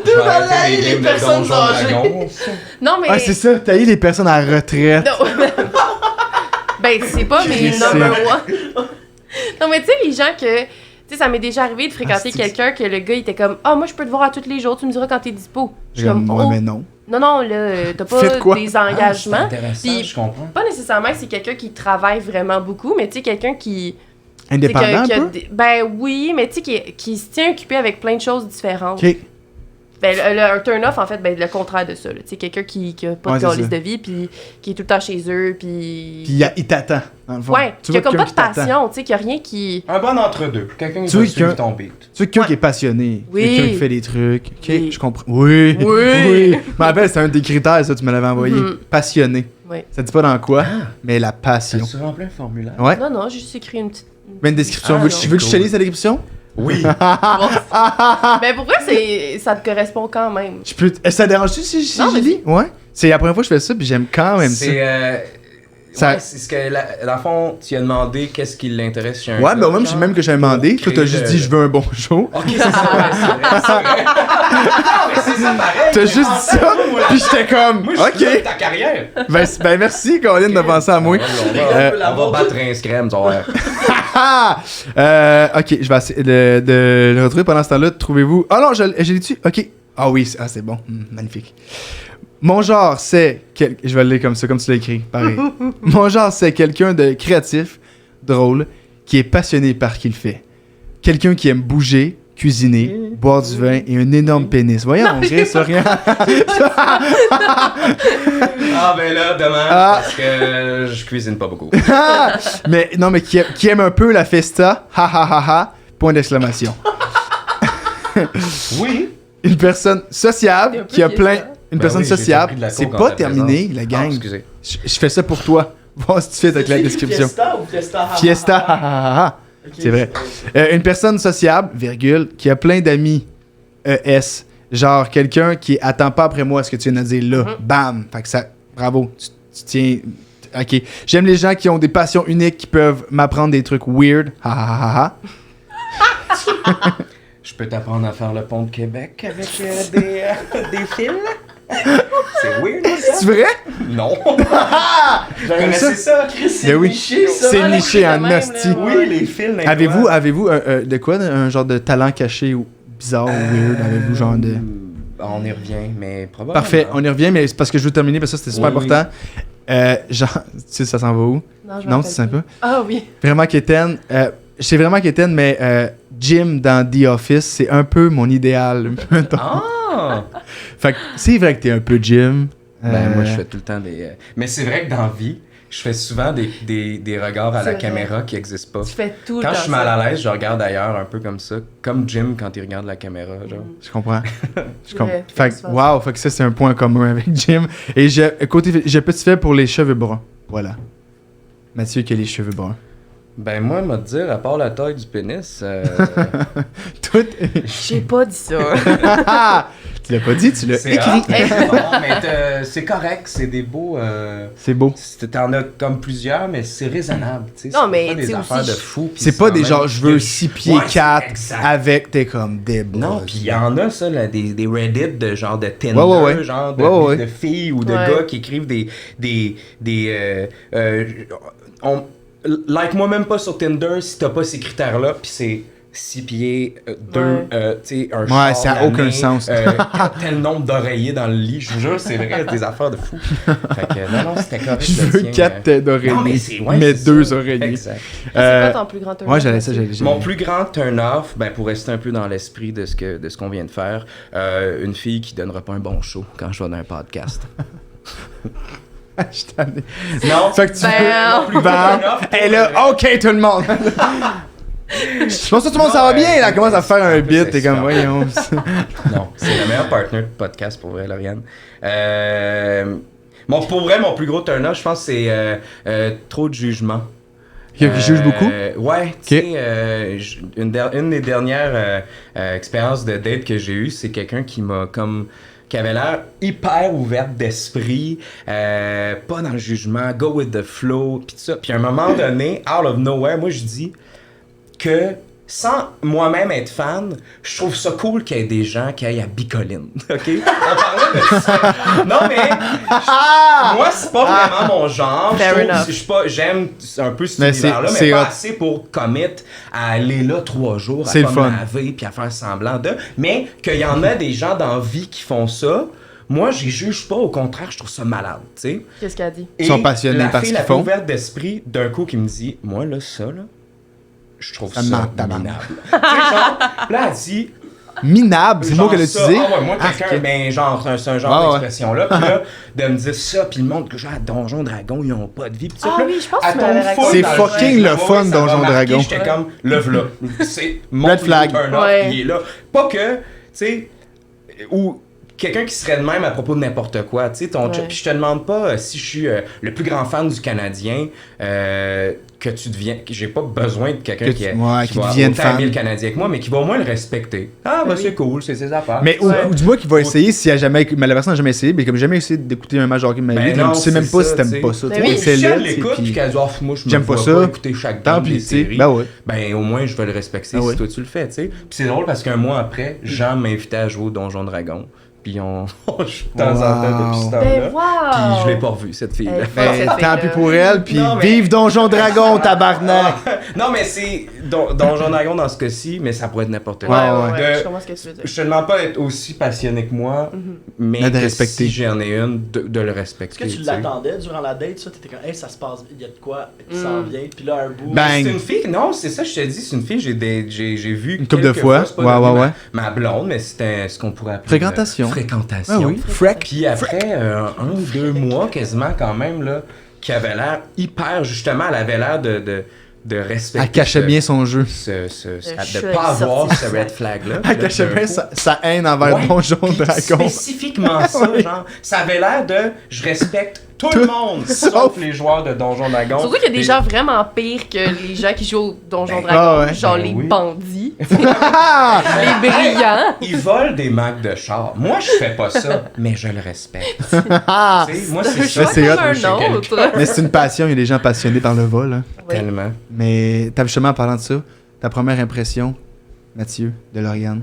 je vais arrêter les games de personnes Donjons âgées. Dragons. Non, mais. Ah, c'est ça, t'as eu les personnes à la retraite. Non. Ben, c'est pas mes Christ. number one. Non, mais tu sais, les gens que. Tu sais, ça m'est déjà arrivé de fréquenter Ah, c'est- quelqu'un que le gars il était comme ah, moi je peux te voir à tous les jours, tu me diras quand t'es dispo. Je suis comme ouais, oh, mais non. non, là, t'as pas Faites quoi? des C'est engagements. intéressant, Puis- je comprends. Pas nécessairement que c'est quelqu'un qui travaille vraiment beaucoup, mais tu sais, quelqu'un qui. tu sais, Indépendant qui a un peu? ben oui, mais tu sais, qui se tient occupé avec plein de choses différentes. Ok. Ben, un turn-off, en fait, ben, le contraire de ça. Tu sais, quelqu'un qui a pas Ouais, de c'est calice ça. de vie, puis qui est tout le temps chez eux, puis. Puis il t'attend, dans le fond. Ouais, Tu qui a vois comme pas de quelqu'un qui t'attend. passion, tu sais, qu'il y a rien qui. Un bon entre-deux. Quelqu'un qui Tu va veux suivre qu'un- ton beat. Tu veux quelqu'un Ouais. qui est passionné. Oui. Quelqu'un qui fait des trucs. Ok, Oui. je comprends. Oui. Oui. Oui. Je me rappelle, c'était un des critères, ça, tu me l'avais envoyé. Mhm. Passionné. Oui. Ça dit pas dans quoi, mais la passion. As-tu rempli un formulaire? Ouais. Non, non, j'ai juste écrit une petite. Mais une description. Ah, veux non. tu veux que je te lise la description? Oui. Mais pourquoi ça te correspond quand même? Je peux. Ça te dérange-tu si Non, je lis? Ouais. C'est la première fois que je fais ça, puis j'aime quand même ça. C'est Ça- ouais, c'est ce que dans le fond, tu as demandé qu'est-ce qui l'intéresse chez un Ouais, gars, mais même, genre. même que j'ai demandé. Toi, t'as juste dit je veux un bon show. Ok, c'est ça, ouais, c'est vrai, c'est vrai. Non, mais c'est ça pareil. T'as juste dit ça, puis j'étais comme, Moi, je suis ok. ta carrière. Ben merci, Colin, de penser à moi. On va battre un scram, tu vas voir. Ok, je vais essayer de le retrouver pendant ce temps-là. Trouvez-vous. Ah non, j'ai dit dessus. Ok. Ah oui, c'est bon. Magnifique. Mon genre, c'est. Je vais le lire comme ça, comme tu l'as écrit. Pareil. Mon genre, c'est quelqu'un de créatif, drôle, qui est passionné par ce qu'il fait. Quelqu'un qui aime bouger, cuisiner, boire du vin et un énorme pénis. Voyons, on rit sur rien. Ah, ben là, dommage, Ah. parce que je cuisine pas beaucoup. Mais non, mais qui aime un peu la festa. Ha ha ha ha. Point d'exclamation. Oui. Une personne T'es sociable un peu qui a plein. vieillissant. Une Ben personne oui, j'ai déjà sociable. pris de la C'est coke en pas ta terminé, présence. la Ah, gang. excusez. Je fais ça pour toi. Voir si tu fais avec la description. Fiesta ou Fiesta? Fiesta. Ha, ha, ha, ha. Ok, C'est vrai. Une personne sociable, virgule, qui a plein d'amis. ES. Genre quelqu'un qui attend pas après moi ce que tu viens de dire là. Bam. Fait que ça. Bravo. Tu tiens. Ok. J'aime les gens qui ont des passions uniques qui peuvent m'apprendre des trucs weird. Ha ha ha ha. Je peux t'apprendre à faire le pont de Québec avec des fils? C'est weird, ça? C'est vrai? Non. Comme Connaissez ça? Chris, c'est Ben oui. niché, ça. C'est niché en de même, hostie. là. Oui, les fils. Avez-vous de quoi? Un genre de talent caché ou bizarre ou weird? Avez-vous genre de. On y revient, mais probablement. Parfait, on y revient, mais c'est parce que je veux terminer parce que ça c'était super Oui, important. Genre, tu sais, ça s'en va où? Non, je me Non, rappelle c'est sympa. pas. Ah oui. Vraiment quétaine. Je sais vraiment quétaine, mais Jim dans The Office, c'est un peu mon idéal. mettons. Ah! Fait que c'est vrai que t'es un peu Jim. Ben, moi, je fais tout le temps des. Mais c'est vrai que dans la vie, je fais souvent des regards à C'est la vrai. caméra qui n'existent pas. Tu fais tout le Quand temps. je suis mal ça. à l'aise, je regarde ailleurs un peu comme ça. Comme Jim quand il regarde la caméra, genre. Je comprends. Je comprends. Ouais, Fait que, wow, fait que ça c'est un point commun avec Jim. Et j'ai petit fait pour les cheveux bruns. Voilà. Mathieu qui a les cheveux bruns. Ben, moi, me dire, à part la taille du pénis, Tout. J'ai pas dit ça. Tu l'as pas dit, tu l'as C'est écrit. non, mais c'est correct, c'est des beaux. C'est beau. T'en as comme plusieurs, mais c'est raisonnable. Tu sais, Non, c'est mais pas tu des sais affaires aussi, de fou. puis C'est pas des quand genre, même- je veux 6 pieds Ouais, 4 exact. avec, t'es comme des bras. Non, puis il y en a ça, là, des Reddit de genre de Tinder, Ouais. genre Ouais. de filles ou de Ouais. gars qui écrivent like-moi même pas sur Tinder si t'as pas ces critères-là, puis c'est 6 pieds, 2, Ouais. tu sais, un Ouais, char ça a aucun l'année, sens. tel nombre d'oreillers dans le lit, je vous jure, c'est vrai, des affaires de fou. Fait que non, c'était correct. Je le veux tien, 4 d'oreillers, non, mais c'est mais c'est 2 ça. oreillers. Exact. C'est quoi ton plus grand turn-off? Ouais, j'allais ça, j'allais. Mon plus grand turn-off, ben, pour rester un peu dans l'esprit de ce qu'on vient de faire, une fille qui donnera pas un bon show quand je vais dans un podcast. Je t'en ai. Non, Fait que tu Ben, veux. Ben, et là, ok, tout le monde. Je pense que tout le monde, ça va bien. Là, elle commence à faire un beat. T'es comme, voyons. non, c'est le meilleur partner de podcast pour vrai, Lauriane. Pour vrai, mon plus gros turn-off, je pense, c'est trop de jugement. Qui juge beaucoup. Ouais, tu sais, une des dernières expériences de date que j'ai eues, c'est quelqu'un qui avait l'air hyper ouverte d'esprit, pas dans le jugement, go with the flow, pis tout ça. Puis à un moment donné, out of nowhere, moi je dis que sans moi-même être fan, je trouve ça cool qu'il y ait des gens qui aillent à Bicoline, ok? On parlait de ça. Non mais, moi c'est pas vraiment mon genre. Fair Je trouve- enough. je suis pas, j'aime un peu cet Mais univers-là, c'est mais pas hot. assez pour commit à aller là 3 jours, à C'est pas le me fun. laver puis à faire semblant de. Mais qu'il y en a des gens dans la vie qui font ça, moi je juge pas, au contraire, je trouve ça malade, tu sais. Qu'est-ce qu'elle a dit? Ils sont passionnés la par fille ce la qu'ils plus font. ouverte d'esprit, d'un coup, qui me dit, moi là, ça là, je trouve Ça ça, me ment, tabarnak. minable. Tu sais, genre, là elle dit, Minable, c'est le mot genre qu'elle a ça, utilisé. ah ouais, moi, Ah, quelqu'un, ok. ben, genre, c'est un genre Ah ouais. d'expression-là. Puis là, de me dire ça, puis le monde que genre, Donjon Dragon, ils ont pas de vie. Puis ça, Ah puis là, oui, je pense que elle tu m'avais tombe raconté. full C'est dans fucking jeu. le Ouais, fun, ça m'a Donjon marqué, Dragon. J'étais comme, lève là. C'est mon Red plus flag. gros turn-off, Ouais. il est là. Pas que, tu sais, ou quelqu'un qui serait de même à propos de n'importe quoi, tu sais, Ouais. puis je te demande pas si je suis le plus grand fan du Canadien, que tu deviens, que j'ai pas besoin de quelqu'un Que qui va devienne autant fan. aimer le Canadien que moi, mais qui va au moins le respecter. Ah, bah Oui. c'est cool, c'est ses affaires. Mais Ouais. ou dis-moi qu'il va essayer si mais la personne n'a jamais essayé, mais comme j'ai jamais essayé d'écouter un match de hockey de ma Ben vie, non, tu sais même c'est pas ça, si t'aimes tu sais. pas ça. Ben tu oui. sais, si c'est elle là, l'écoute puis puis qu'elle dit oh, moi je me j'aime vois pas pas ça. écouter chaque tant game pis, des tu sais, séries, ben ouais. ben au moins je vais le respecter Ah si ouais. toi tu le fais, tu sais. Puis c'est drôle parce qu'un mois après, Jean m'invitait à jouer au Donjon Dragon. Puis on joue de temps en temps depuis ce temps-là. Ben, wow! Puis je l'ai pas revu cette fille-là. Elle est Ben, cette tant fille-là. pis pour elle, puis Non, mais- vive Donjon Dragon, tabarnak! Non mais c'est Donjon Dragon dans ce cas-ci, mais ça pourrait être n'importe Ouais, quoi. ouais, ouais, De- je comprends ce que tu veux dire. Je te demande pas d'être aussi passionné que moi, mais Mais de que respecter. si j'en ai une, de le Est-ce respecter. que tu tu sais. l'attendais durant la date, ça? T'étais comme, hey, ça se passe, il y a de quoi qui s'en vient, puis là, un bout. Ben, C'est une fille, non, c'est ça, je te dis, c'est une fille, j'ai vu Une couple de quelques fois. c'est pas Ouais, devenu ouais, ouais. ma blonde, mais c'était ce qu'on pourrait appeler Fréquentation. fréquentation. Ah oui, freak. Puis après 1 ou 2 mois quasiment quand même là, qui avait l'air hyper justement, elle avait l'air de respecter. Elle cachait ce- bien son jeu. de chat pas est avoir sorti. ce red flag là. Elle cachait bien sa haine envers Ouais, Donjon puis Dragon. spécifiquement ça, Oui. genre, ça avait l'air de je respecte tout le monde, sauf les joueurs de Donjon Dragon. Surtout qu'il y a des Et- gens vraiment pires que les gens qui jouent au Donjon Ben, Dragon, ah ouais. genre Ben les oui. bandits, Ah! les brillants. Ils volent des marques de char. Moi, je fais pas ça, mais je le respecte. Ah! Tu sais, moi, C'est c'est un ça. choix c'est comme hot. un Chez quelqu'un. autre. Mais c'est une passion, il y a des gens passionnés par le vol. Hein. Oui. Tellement. Mais t'as justement en parlant de ça, ta première impression, Mathieu, de Lauriane.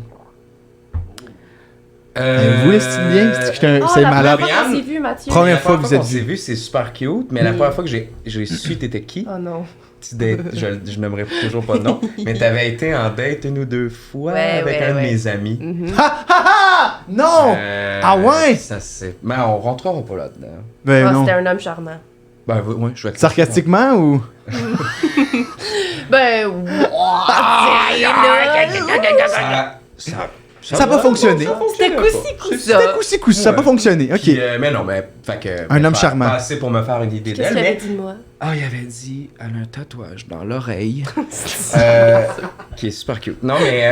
Vous les styles bien? Oh, C'est la malade. première fois qu'on s'est vu, Mathieu. Première La fois que vous êtes qu'on s'est vus. vu, c'est super cute, mais la première fois que j'ai su t'étais qui, Oh non. je n'aimerais toujours pas de nom, mais t'avais été en date 1 ou 2 fois Ouais, avec ouais, un de ouais. mes amis. Mhm. Non! Ah ouais? Ça c'est. Mais on rentrera pas là-dedans. Ben Ah, non. c'était un homme charmant. Ben oui, je vais. Sarcastiquement ou? Ben, wow, Ça a pas fonctionné. C'était coussi C'était coussi, ça a pas fonctionné. Ok. Puis, mais non, mais. Fait que. Un mais homme pas- charmant. Pas assez pour me faire une idée Qu'est-ce d'elle, qu'il avait mais. dit de moi? Ah, il avait dit, elle a un tatouage dans l'oreille. Qui est super cute. Non, mais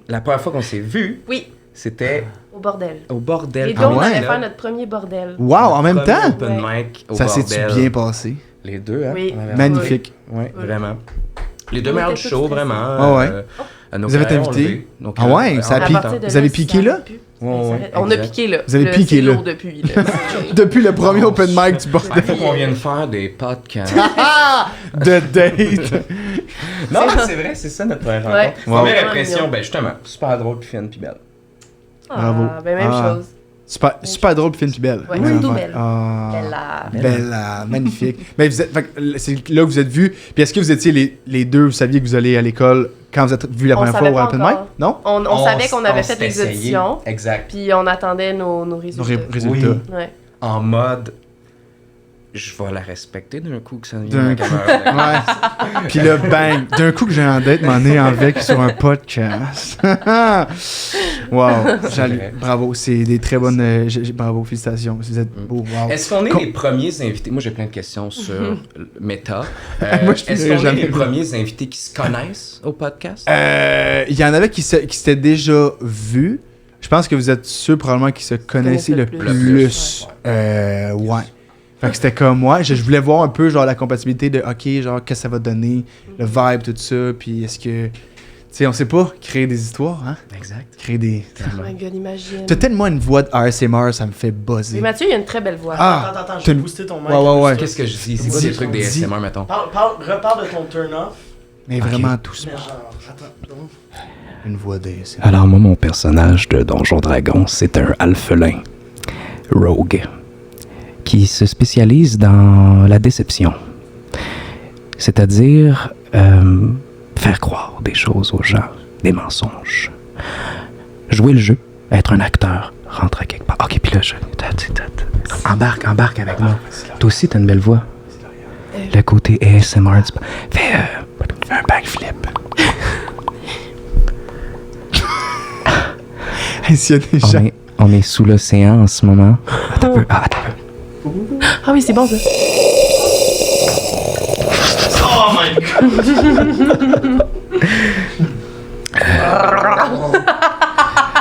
la première fois qu'on s'est vu, Oui, c'était au bordel. au bordel. Les deux, Ah on ouais? allait faire notre premier bordel. Wow, en même Premier temps? Open Ouais. mic au Ça bordel. s'est-tu bien passé? Les deux, hein? Oui. on avait- Magnifique. Ouais, Oui. vraiment. Les deux On meilleurs était tous shows, stressés. vraiment. Ah ouais. Nos Vous avez été carrières ont invité? levé. Donc, Ah ouais, ça a À piqué. partir de Vous avez là, piqué ça là? a pu. Ouais, On a exact. piqué là. Vous avez Là, piqué c'est là. lourd depuis. Là. Depuis le premier open mic, tu portes Il faut qu'on vienne faire des podcasts. de date. Non, mais c'est vrai, c'est ça notre première rencontre. Ouais. Wow. Première Vraiment impression, mignon. ben justement, super drôle, puis fine, puis belle. Bravo. Ah, ben même Ah. chose. Super drôle, fine puis belle. Ouais, Ouais, surtout ouais. belle. Ah. Bella. Bella, magnifique. Ben, vous êtes, fait que c'est là que vous êtes vus. Puis est-ce que vous étiez les deux, vous saviez que vous allez à l'école quand vous êtes vus la On première fois savait au pas open mic? encore. Non? On savait qu'on avait on fait s'était des essayé. auditions, Exact. puis on attendait nos résultats. Résultats. Oui. Ouais. En mode, je vais la respecter d'un coup que ça devient D'un ma coup. caméra. Ouais. Puis là, bang, d'un coup que j'ai en date, m'en est avec sur un podcast. Wow, vrai. bravo, c'est des très bonnes. Bravo, félicitations. Vous êtes beaux. Wow. Est-ce qu'on est Com- les premiers invités? Moi, j'ai plein de questions sur Meta. Moi, je Est-ce finirai qu'on est jamais. les premiers invités qui se connaissent au podcast? Il y en avait qui s'étaient déjà vus. Je pense que vous êtes ceux probablement qui se connaissaient le le plus. plus. Ouais. Fait que c'était comme moi. Je voulais voir un peu genre la compatibilité de OK, genre qu'est-ce que ça va donner, le vibe, tout ça. Puis est-ce que. Tu sais, on sait pas, créer des histoires, hein? Exact. Créer des. Oh my god, imagine. T'as tellement une voix de ASMR, ça me fait buzzer. Mais Mathieu, il a une très belle voix. Ah, Attends, je t'as vais une- booster ton mic. Ouais. Qu'est-ce que je dis? C'est quoi Dis- des trucs des dis- ASMR, mettons? Reparle de ton turn-off. Mais vraiment tous. Mais genre, attends. donc. Une voix d'ASMR. Alors moi, mon personnage de Donjon Dragon, c'est un alphelin, rogue, qui se spécialise dans la déception. C'est-à-dire faire croire des choses aux gens, des mensonges. Jouer le jeu, être un acteur, rentrer quelque part. Ok, puis là, embarque avec moi. Toi aussi, t'as une belle voix. Le côté ASMR, fais un backflip. Hey, s'il y a des gens. On est sous l'océan en ce moment. Attends un peu. Attends un peu. Ah oui, c'est bon ça. Oh my god!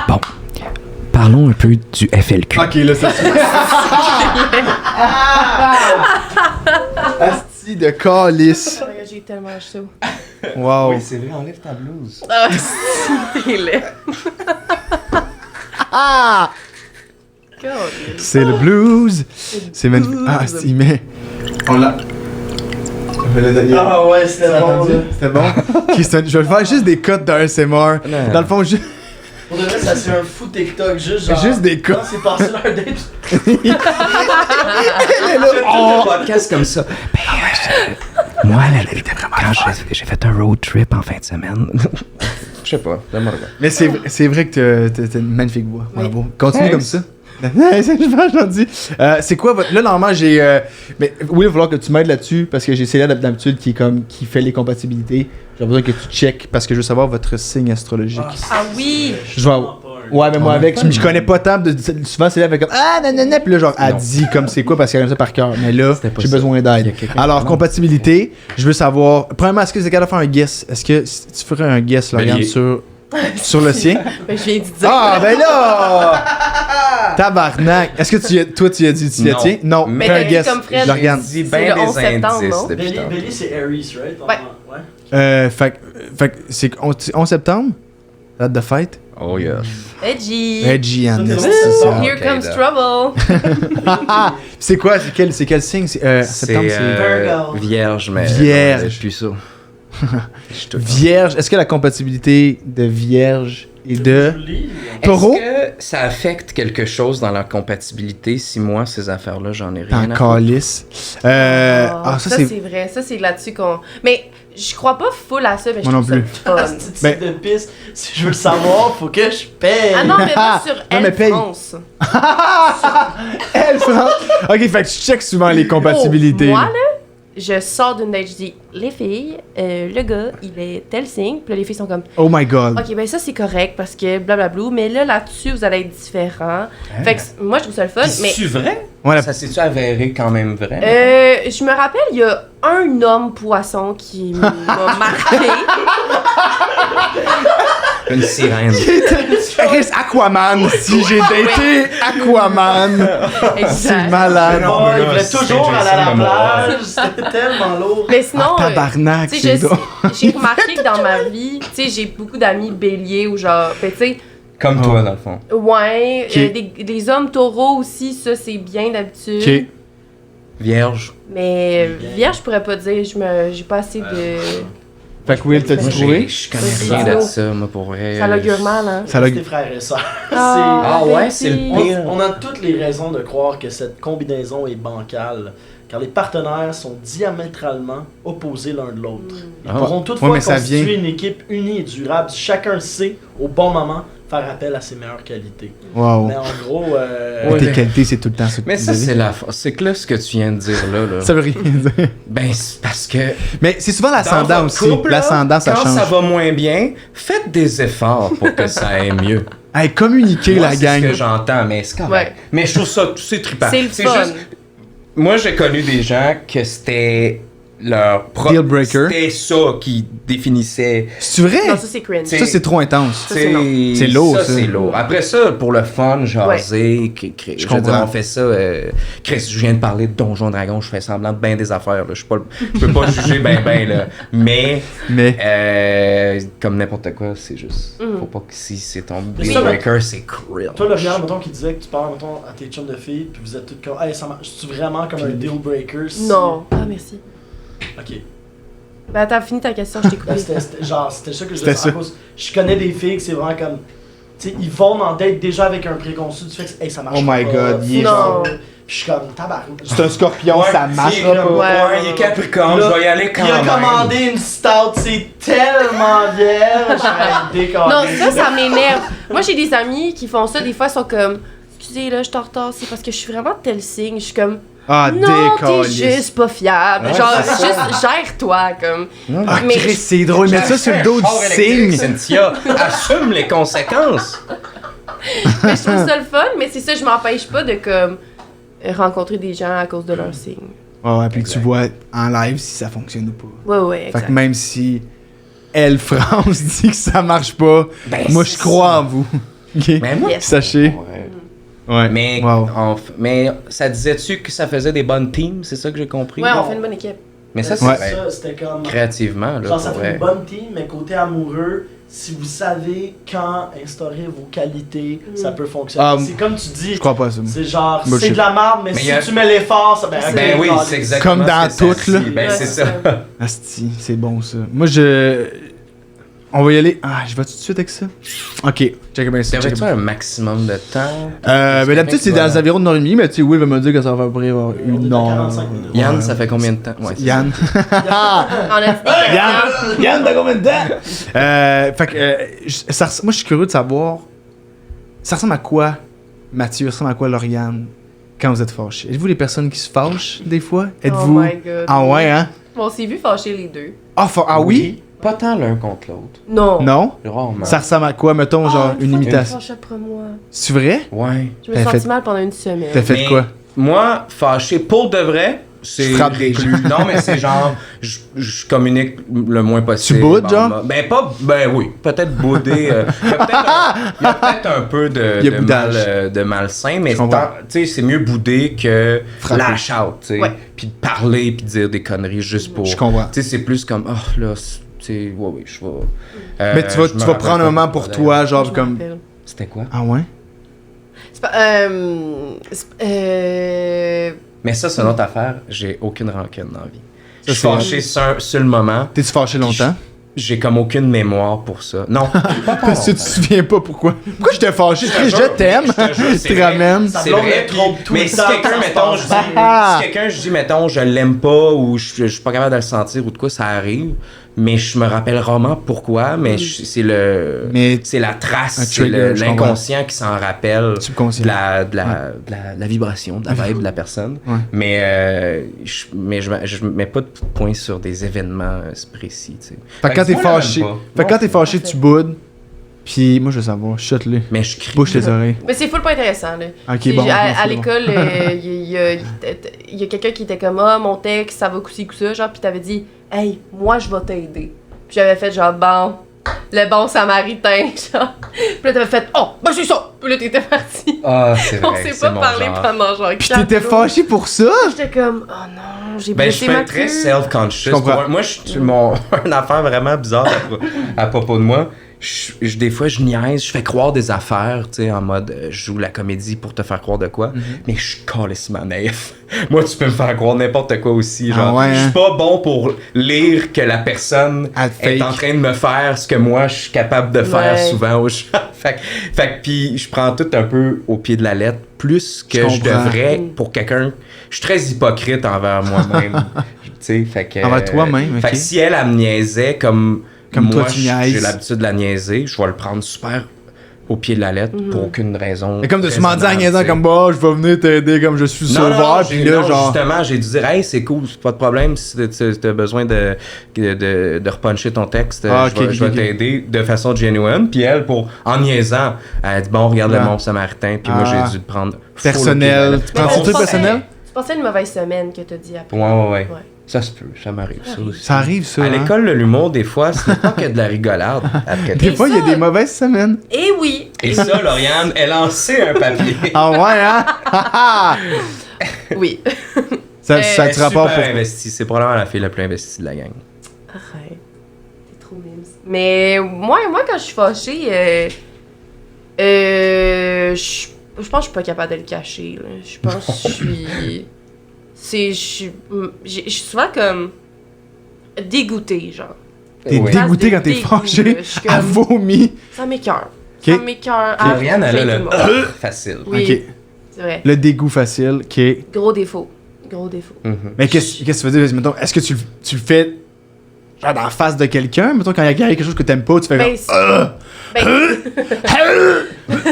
Bon. Parlons un peu du FLQ. Ok, là, ça se Asti de calice. Oh my god, j'ai tellement chaud. Wow. c'est vrai, enlève ta blouse. Ah, c'est laid. God. C'est le blues. C'est magnifique. Ah, c'est mais. On l'a. Ah ouais, c'était bon. là. C'était bon? Ok, je vais faire juste des cuts d'ASMR. Non. Dans le fond, juste. Pour de vrai, ça c'est un fou TikTok, juste genre. Juste des Quand cas. c'est passé leur date. Un podcast comme ça. Moi, quand j'ai fait un road trip en fin de semaine. Je sais pas, donne-moi le gars. Mais c'est vrai que t'as une magnifique voix. Bravo. Continue Thanks. comme ça. C'est super gentil. C'est quoi votre. Là, normalement, j'ai. Mais oui, il va falloir que tu m'aides là-dessus parce que j'ai Célia d'habitude qui fait les compatibilités. J'ai besoin que tu checkes parce que je veux savoir votre signe astrologique. Ah oui! Je vais. Ouais, mais moi avec, je connais pas tant. Souvent, Célia fait comme Ah, nanana. Puis là, genre, elle Non. dit comme c'est quoi parce qu'elle aime ça par cœur. Mais là, C'était pas j'ai ça. besoin Il y a d'aide. quelqu'un Alors, qui- compatibilité, je veux savoir. Premièrement, est-ce que c'est capable de faire un guess? Est-ce que tu ferais un guess, Lauriane, Bélier. sur le sien? Ben, je viens de dire. Ah, ben là! Tabarnak! Est-ce que toi, tu as dit tu le Non. tiens? Non, Mais fais t'as un dit guess. comme Fred. Je regarde. Dis C'est bien le 11 des septembre, indices non? depuis Belly, tantôt. Belly c'est Aries, right? Ouais. Fait que c'est 11 septembre? Date de fête? Oh yes. Edgy! Edgy en Ça, esti, c'est c'est bon. ça. Here Ok, comes là. trouble! C'est quoi? C'est quel signe? Septembre, c'est... Virgo. Vierge, mais. Vierge. Non, je suis plus ça. Je suis tout le temps. Vierge. Est-ce que la compatibilité de Vierge et de... Julie, Taureau? Est-ce que ça affecte quelque chose dans la compatibilité si moi, ces affaires-là, j'en ai rien En à foutre? calice. Ça, ça, c'est... vrai. Ça, c'est là-dessus qu'on. Mais je crois pas full à ça, mais je Moi trouve non ça plus. fun. c'est Ben- de piste. Si je veux le savoir, faut que je paye. Ah non, mais pas sur Non, Elle mais paye. France. Elle, France. Ok, fait que tu checkes souvent les compatibilités. Oh, moi, là, je sors d'une date, je dis, les filles, le gars, il est tel signe. Puis là, les filles sont comme, Oh my god. ok, ben ça, c'est correct parce que blablabla. Mais là-dessus, vous allez être différents. Fait que moi, je trouve ça le fun. Mais C'est vrai? Ouais, la- Ça s'est-tu avéré quand même vrai? je me rappelle, il y a un homme poisson qui m'a marqué. Une sirène. Chris, Aquaman, si j'ai daté Aquaman. C'est Exact. malade. Non, Oh, mais il là, voulait c'est toujours Jason aller à la Momoa. plage. C'était tellement lourd. Mais sinon, Tabarnak, tu c'est sais, drôle. j'ai remarqué que dans ma vie, tu sais, j'ai beaucoup d'amis béliers ou genre, ben tu sais, Comme toi, dans le fond. ouais, Ok. des hommes taureaux aussi, ça c'est bien d'habitude. Ok. Vierge. Mais vierge, je pourrais pas dire, j'ai pas assez de. Fait que Will, t'as-tu Moi, trouvé? Je connais C'est rien de zéro. ça, moi, pour vrai. Ça l'augure mal, hein. Ça C'est l'a- tes frères et sœurs. Ah ouais, c'est le petit. pire. On a toutes les raisons de croire que cette combinaison est bancale, car les partenaires sont diamétralement opposés l'un de l'autre. Ils Ah. pourront toutefois Ouais, mais ça constituer vient- une équipe unie et durable si chacun sait, au bon moment, faire appel à ses meilleures qualités. Wow. Mais en gros, Ouais. Tes qualités, c'est tout le temps ça. que Mais tu ça, disais. c'est c'est que là, ce que tu viens de dire là. Ça veut rien dire. Ben, c'est parce que. Mais c'est souvent dans l'ascendant votre aussi. couple, là, L'ascendant, ça quand change. ça va moins bien, faites des efforts pour que ça aille mieux. Hey, communiquer Moi, la c'est gang. ce que j'entends, mais c'est correct. Ouais. Mais je trouve ça, c'est trippant. C'est le fun. Moi, j'ai connu des gens que c'était leur Deal breaker. C'était ça qui définissait. C'est vrai? Non, ça c'est cringe. C'est- Ça, c'est trop intense. Ça, c'est non. C'est lourd, ça. C'est lourd. Après ça, pour le fun, jaser, je veux dire, comprends. on fait ça. Chris, je viens de parler de Donjon Dragon, je fais semblant de bien des affaires. Là. Je peux pas juger ben là. Mais comme n'importe quoi, c'est juste. Faut pas que si c'est ton Mais deal ça, breaker, c'est cringe. toi, Lauriane, mettons, qui disait que tu parles, mettons, à tes chums de filles, puis vous êtes toutes comme, hey, ça marche. C'est vraiment comme un deal breaker? si- Non. Ah, merci. Ok. Ben, t'as fini ta question, je t'ai coupé. Ben, c'était ça que je C'était disais. ça. À cause, je connais des filles que c'est vraiment comme. Tu sais, ils vont en date déjà avec un préconçu du fait que hey, ça marche Oh my pas. God, il est Non. genre. Puis je suis comme tabarnak. C'est un scorpion, ça marche pas. pas. Ouais. il est Capricorne, je vais y aller quand Il a même. commandé une stout, c'est tellement vierge. J'ai décollé. Non, ça m'énerve. Moi, j'ai des amis qui font ça, des fois, ils sont comme, excusez, là, je suis en retard, c'est parce que je suis vraiment de tel signe. Je suis comme, Ah, non, t'es décalisse. juste pas fiable. Ouais, Genre, c'est juste gère-toi, comme. Ah, Mais- Chris, c'est drôle. Mettre ça sur le dos Fort du électrique, signe. Cynthia, assume les conséquences. Mais je trouve ça le fun, mais c'est ça, je m'empêche pas de, comme, rencontrer des gens à cause de leur signe. Ouais, puis tu vois en live si ça fonctionne ou pas. Ouais, ouais, Fait exact. que même si elle, France, dit que ça marche pas, Ben, moi, c'est je crois en vous. OK? Mais moi, Yes. Sachez. ouais. Ouais. Mais, Wow. mais ça disait-tu que ça faisait des bonnes teams? C'est ça que j'ai compris? Ouais, on fait une bonne équipe. Mais ça, C'est c'est Ouais. ça, c'était comme. créativement. Là, Genre, ça pour fait une vrai. bonne team, mais côté amoureux, si vous savez quand instaurer vos qualités, ça peut fonctionner. Ah, c'est comme tu dis, Je crois pas à ça. moi. c'est genre, Bullshit. c'est de la merde, mais, Mais si y a- tu mets l'effort, ça ben, ok, Ben oui, calme. c'est exactement Comme dans ce que ça tout, là. dit. Ben, Ouais, c'est c'est ça. Asti, c'est bon ça. Moi, on va y aller. Ah, je vais tout de suite avec ça. Ok, check bien ça. check T'avais-tu bien. un maximum de temps? Ben d'habitude, c'est dans les environs d'une heure et demie, mais tu sais, Will va me dire que ça va à peu près avoir On est une à heure. 45 minutes. Yann, Ouais. ça fait combien de temps? Ouais, c'est Yann. On a dit Yann, t'as combien de temps? Fait que, moi, je suis curieux de savoir, ça ressemble à quoi, Mathieu, ça ressemble à quoi, Lauriane, quand vous êtes fâchés? Êtes-vous les personnes qui se fâchent, des fois? Êtes-vous... Oh my God. Ah ouais, hein? Bon, on s'est vu fâcher les deux. Ah oui? Pas tant l'un contre l'autre. Non. Non? Rarement. Ça ressemble à quoi, mettons, genre, une imitation? Fâché après moi. C'est vrai? Ouais. Je me T'as suis fait- senti mal pendant une semaine. T'as fait Mais quoi? Moi, fâché pour de vrai, c'est Tu frappes des réclu. Non, mais c'est genre, je communique le moins possible. Tu boudes, genre? Ben oui, peut-être bouder. Il y a peut-être un peu Il y a boudage. de malsain, mais Je comprends. tu sais, c'est mieux bouder que Frapper. lash out, tu sais. Ouais. Puis de parler, puis de dire des conneries juste pour. Je comprends. Tu sais, c'est plus comme, oh là, tu sais, ouais, je vais. Mais tu vas prendre un moment pour toi, genre, Je me comme... rappelle. C'était quoi? Ah ouais? C'est pas. Mais ça, c'est une autre affaire. J'ai aucune rancune dans la vie. Ça, Je suis fâché sur le moment. T'es-tu fâché longtemps? J'ai comme aucune mémoire pour ça. Non. Parce que tu te souviens pas pourquoi. Pourquoi je t'ai fâché? Je t'aime! Je te jure, c'est Tu te vrai. ramènes. Ça C'est blonde vrai. le trompe tout Mais le si temps, quelqu'un, ça se mettons, passe. je dis, mettons, je l'aime pas ou je suis pas capable de le sentir ou de quoi, ça arrive. Mais je me rappelle rarement pourquoi, mais Mais- c'est la Un trace, c'est trigger, je comprends. l'inconscient qui s'en rappelle. Subconscient. De la vibration, de la vibe de la personne. Ouais. Mais je mets pas de point sur des événements précis, tu sais. Fait que quand t'es moi, je l'aime fâché, pas. fait que quand t'es fâché, tu boudes. Puis moi, je veux savoir, shut-le. Mais je crie. Bouche les oreilles. Mais c'est full pas intéressant, là. Ok, J'ai- bon. à c'est bon. l'école, il y a quelqu'un qui était comme, ah, mon texte, ça va coup-ci, coup ça, genre, pis t'avais dit, hey, moi, je vais t'aider. Puis j'avais fait genre, bon, le bon samaritain, genre. Puis là, t'avais fait, oh, ben c'est ça! Puis là, t'étais parti. Ah, c'est vrai. On s'est c'est pas mon parlé genre. pendant genre Puis 4 t'étais jours. fâché pour ça? J'étais comme, oh non, j'ai Ben, je blessé suis ma très queue. self-conscious. Je comprends. Moi, une affaire vraiment bizarre à propos de moi. Des fois, je niaise, je fais croire des affaires, tu sais, en mode, je joue la comédie pour te faire croire de quoi, mais je suis calissement naïf. Moi, tu peux me faire croire n'importe quoi aussi, genre, ouais, je suis pas bon pour lire que la personne Elle est fake. en train de me faire ce que moi, je suis capable de faire Ouais. souvent aux gens. fait que, puis je prends tout un peu au pied de la lettre, plus que je comprends. devrais pour quelqu'un. Je suis très hypocrite envers moi-même, tu sais, fait que... Envers toi-même, Fait ok. que si elle me niaisait comme Comme toi, moi, tu niaises. j'ai l'habitude de la niaiser, je vais le prendre super au pied de la lettre pour aucune raison. Mais comme tu m'en dis en raisonnable, niaisant tu sais. comme bah je vais venir t'aider comme je suis sauveur puis là genre justement, j'ai dû dire, hey, c'est cool, c'est pas de problème si t'as besoin de repuncher ton texte, Ah, je vais ok. t'aider de façon genuine. Puis elle, en niaisant, elle a dit, bon, regarde le Ah. Mont Samaritain, puis moi, Ah. j'ai dû le prendre full au personnel. pied Tu de la prends lettre. ton truc personnel? Tu pensais à une mauvaise semaine que t'as dit après. Ouais. Ouais. Ça se peut, ça m'arrive, ça aussi. Ça arrive ça. À hein? l'école de l'humour, des fois, ce n'est pas que de la rigolade. Après Des Et fois il y a ça- des mauvaises semaines. Et oui! Et ça, Lauriane, elle a lancé un papier. Ah ouais hein? Oui. ça Elle ça Elle est te rapporte super pour investie. C'est probablement la fille la plus investie de la gang. Arrête. T'es trop mimes. Mais moi, quand je suis fâchée, je pense que je suis pas capable de le cacher. Là. Je pense que je suis... Je suis souvent comme dégoûtée, genre. T'es Oui. dégoûté quand t'es Dégoût, fâché, là. Je suis à comme- vomi. Ça m'écoeure. Ok. Ça m'écoeure. Ah, Lauriane, elle a j'ai le tout monde. facile. Oui, Ok. c'est vrai. Le dégoût facile, ok. Gros défaut. Gros défaut. Mhm. Mais qu'est-ce que tu veux dire? Vas-y, mettons, est-ce que tu le fais genre dans la face de quelqu'un? Mettons, quand il y a quelque chose que t'aimes pas, tu fais Ben, comme. c'est- ben,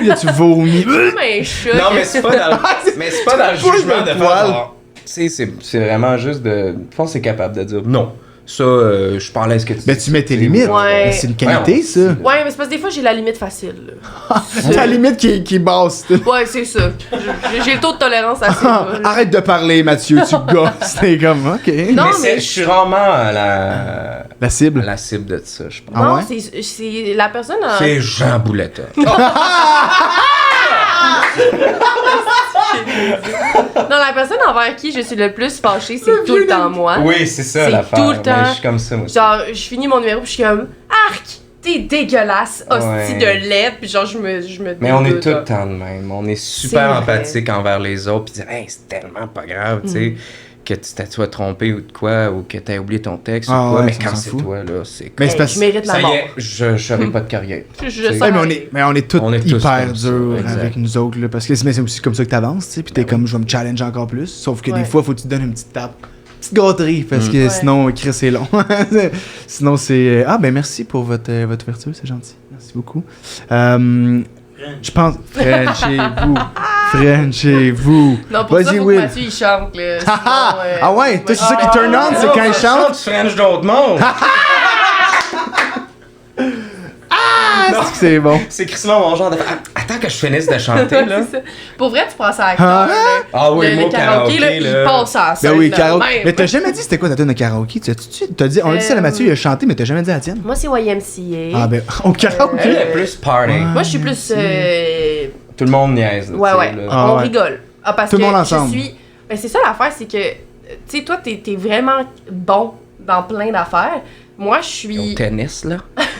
Là, tu vomis. comme un chat. Non, mais c'est pas dans le, mais c'est pas dans le Poule jugement de de poil. faire genre, tu sais, c'est vraiment juste de... Je pense que c'est capable de dire non. Ça, je suis pas à l'aise que tu... Ben, tu mets tes limites. Ouais. Ben, c'est une qualité, Ouais, ça. Ouais, mais c'est parce que des fois, j'ai la limite facile. là. Ta limite qui est basse. Ouais, c'est ça. J'ai le taux de tolérance assez bas. là. Arrête de parler, Mathieu, tu gosses. T'es comme, ok. Non, mais mais je suis rarement La cible. la cible de ça, je pense. Ah non, ouais? c'est la personne en... C'est Jean Bouletta. Non, la personne envers qui je suis le plus fâchée, c'est tout le temps moi. Oui, c'est ça C'est l'affaire. tout le temps. Mais je suis comme ça, moi. Genre, je finis mon numéro puis je suis comme arc, t'es dégueulasse, hostie Ouais. de laide, puis genre je me Mais on est dégoûte, tout là. le temps de même. On est super C'est vrai. empathique envers les autres. Puis dire, hey, c'est tellement pas grave, tu sais, que tu t'es soit trompé ou de quoi, ou que t'as oublié ton texte Ah ou quoi. ouais, Mais ça, quand on s'en c'est fout. toi, là, c'est Mais Hey, c'est parce je mérite la ça y mort. est, je n'aurai pas de carrière. Je C'est- sens- Mais on est tous On est tous hyper comme ça, durs exact. avec nous autres, là, parce que c'est aussi comme ça que t'avances, tu sais, puis t'es comme, je vais me challenge encore plus, sauf que Ouais. des fois, faut que tu te donnes une petite tape, une petite gâterie, parce que Ouais. sinon, Chris, c'est long. Sinon, c'est... Ah, ben merci pour votre ouverture, c'est gentil, merci beaucoup. Je pense... Frenchez-vous. Non, pour ça, Vas-y, faut Will. que Mathieu, il chante, là. Sinon, Ah ouais, toi, c'est ça qui turn on, c'est quand il chante? Tu French d'autres mondes. Ah, c'est bon. C'est Christophe mon genre de attends que je finisse de chanter, là. C'est ça. Pour vrai, tu prends ça à Ah. cœur, là. Ah oui, le moi, karaoké, là, karaoké, il là. passe à ça. Ben oui, karaoké. Mais t'as jamais dit c'était quoi ta tune de karaoké? T'as dit, on a dit ça à Mathieu, il a chanté, mais t'as jamais dit la tienne? Moi, c'est YMCA. Ah ben, au karaoké? Elle est plus party. Ouais. Moi, je suis plus... Tout le monde niaise. là, Ouais, tu sais, ouais. là. Ah, On ouais. rigole. Ah, parce Tout le que monde ensemble. je suis... Ben, c'est ça l'affaire, c'est que... Tu sais, toi, t'es vraiment bon dans plein d'affaires. Moi, je Au suis... tennis, là.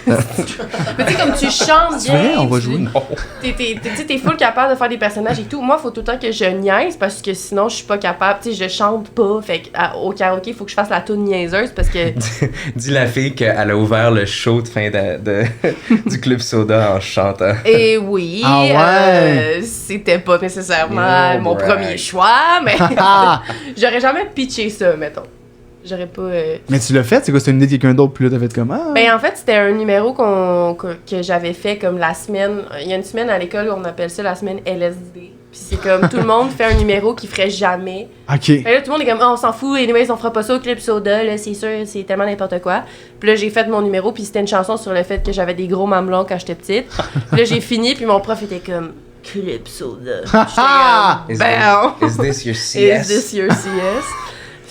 Mais tu sais, comme tu chantes C'est vrai, bien... on va tu- jouer. T'es full capable de faire des personnages et tout. Moi, faut tout le temps que je niaise parce que sinon, je suis pas capable. Tu sais, je chante pas. Fait que au karaoké, il faut que je fasse la toune niaiseuse parce que... Dis la fille qu'elle a ouvert le show de fin du Club Soda en chantant. Et oui, Ah ouais? c'était pas nécessairement No mon brag. premier choix, mais Ah! j'aurais jamais pitché ça, mettons. J'aurais pas... Mais tu l'as fait? C'est quoi? C'était une idée de quelqu'un d'autre, puis là, t'as fait comme, ah! Ben en fait, c'était un numéro que j'avais fait comme la semaine... Il y a une semaine à l'école où on appelle ça la semaine LSD. Puis c'est comme tout le monde fait un numéro qu'il ferait jamais. Ok. Fait là, tout le monde est comme, oh, on s'en fout, anyways, on fera pas ça au Club Soda, là, c'est sûr, c'est tellement n'importe quoi. Puis là, j'ai fait mon numéro, puis c'était une chanson sur le fait que j'avais des gros mamelons quand j'étais petite. Puis là, j'ai fini, puis mon prof était comme, Club Soda. J'étais comme, Is, bam! is this your Is CS? this your CS?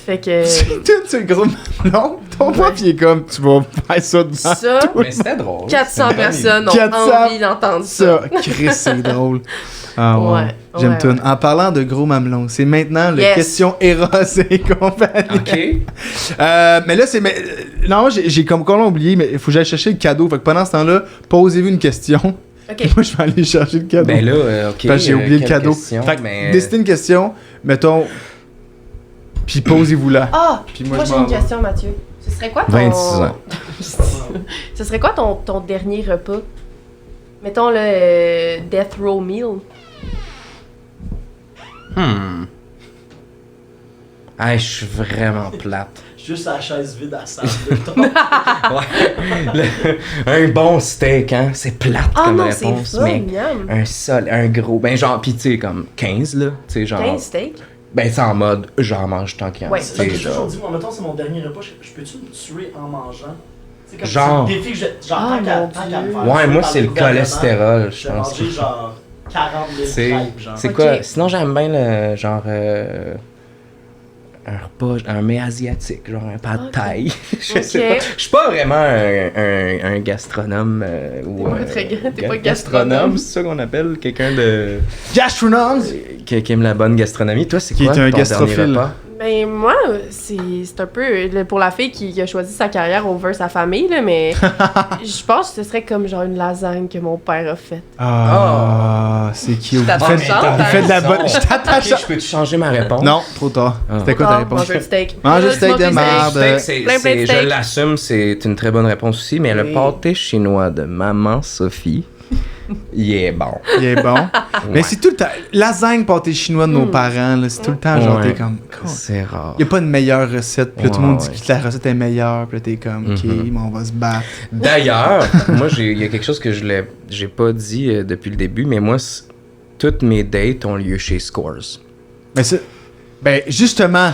Fait que. C'est un gros non, ton prof, il est comme, tu vas faire ça devant Ça, Mais c'était drôle. 400 C'était personnes ont 400 envie d'entendre ça. ça. Chris, c'est drôle. Ah ouais. Ouais, J'aime ouais, tout. ouais. En parlant de gros mamelons, c'est maintenant le Yes. question Eros et compagnie. Ok. Mais là, c'est. Non, j'ai comme oublié, mais il faut que j'aille chercher le cadeau. Fait que pendant ce temps-là, posez-vous une question. Ok. Moi, je vais aller chercher le cadeau. Ben là, ok. Parce que j'ai oublié le quelle cadeau. question, Fait que mais... décidez une question, mettons. Puis posez-vous là. Ah! Puis moi, Moi, je j'ai m'en une vais. question, Mathieu. Ce serait quoi ton. 26 ans. Ce serait quoi ton dernier repas? Mettons le Death Row Meal. Ah, je suis vraiment plate. Juste la chaise vide à salle. Un bon steak, hein. C'est plate Ah comme non, c'est réponse, fun, mais miam. un gros. Ben, genre, pis tu sais, comme 15, là. Tu sais, genre. 15 steaks. Ben, c'est en mode, j'en mange tant qu'il y en a. Ouais. tu C'est sais, ça que j'ai toujours genre. dit, moi, mettons, c'est mon dernier repas, je peux-tu me tuer en mangeant? C'est comme Genre. c'est le défi que j'ai. Genre, Ah, tant qu'à mon tant Dieu. qu'à me faire. Ouais, tuer moi, par c'est le le gouvernement, cholestérol, je Je vais pense. manger genre 40 000 C'est- crêpes, genre. C'est Ok. quoi? Sinon, j'aime bien le genre. Un repas, un mets asiatique, genre un pad Ok. thai. Je Ok. sais pas. Je suis pas vraiment un gastronome ou T'es pas gastronome. c'est ça qu'on appelle quelqu'un de Gastronome! qui aime la bonne gastronomie. Toi, c'est Qui quoi est un ton gastrophile. dernier repas? Ben, moi, c'est un peu pour la fille qui a choisi sa carrière over sa famille, là, mais je pense que ce serait comme genre une lasagne que mon père a faite. Ah, c'est cute. Je t'attends Il fait- ça, il fait de la raison. bonne. Je t'attends Ok, ça. je peux te changer ma réponse? Non, trop tard. Ah. C'était quoi ta réponse? Manger du steak. Manger du steak de Smoker marde. Steak, c'est- Plein de je steak. l'assume, c'est une très bonne réponse aussi, mais le Oui. pâté chinois de maman Sophie, il est bon. Il est bon. Mais Ouais. c'est tout le temps. Lasagne pâté chinois de nos parents, là, c'est tout le temps genre, Ouais. t'es comme. C'est rare. Il n'y a pas de meilleure recette. Puis là, tout le monde Ouais, dit que la recette est meilleure. Puis là, t'es comme, ok, Mhm. mais on va se battre. D'ailleurs, moi, il y a quelque chose que j'ai pas dit depuis le début, mais moi, toutes mes dates ont lieu chez Scores. Mais ça. Ben, justement,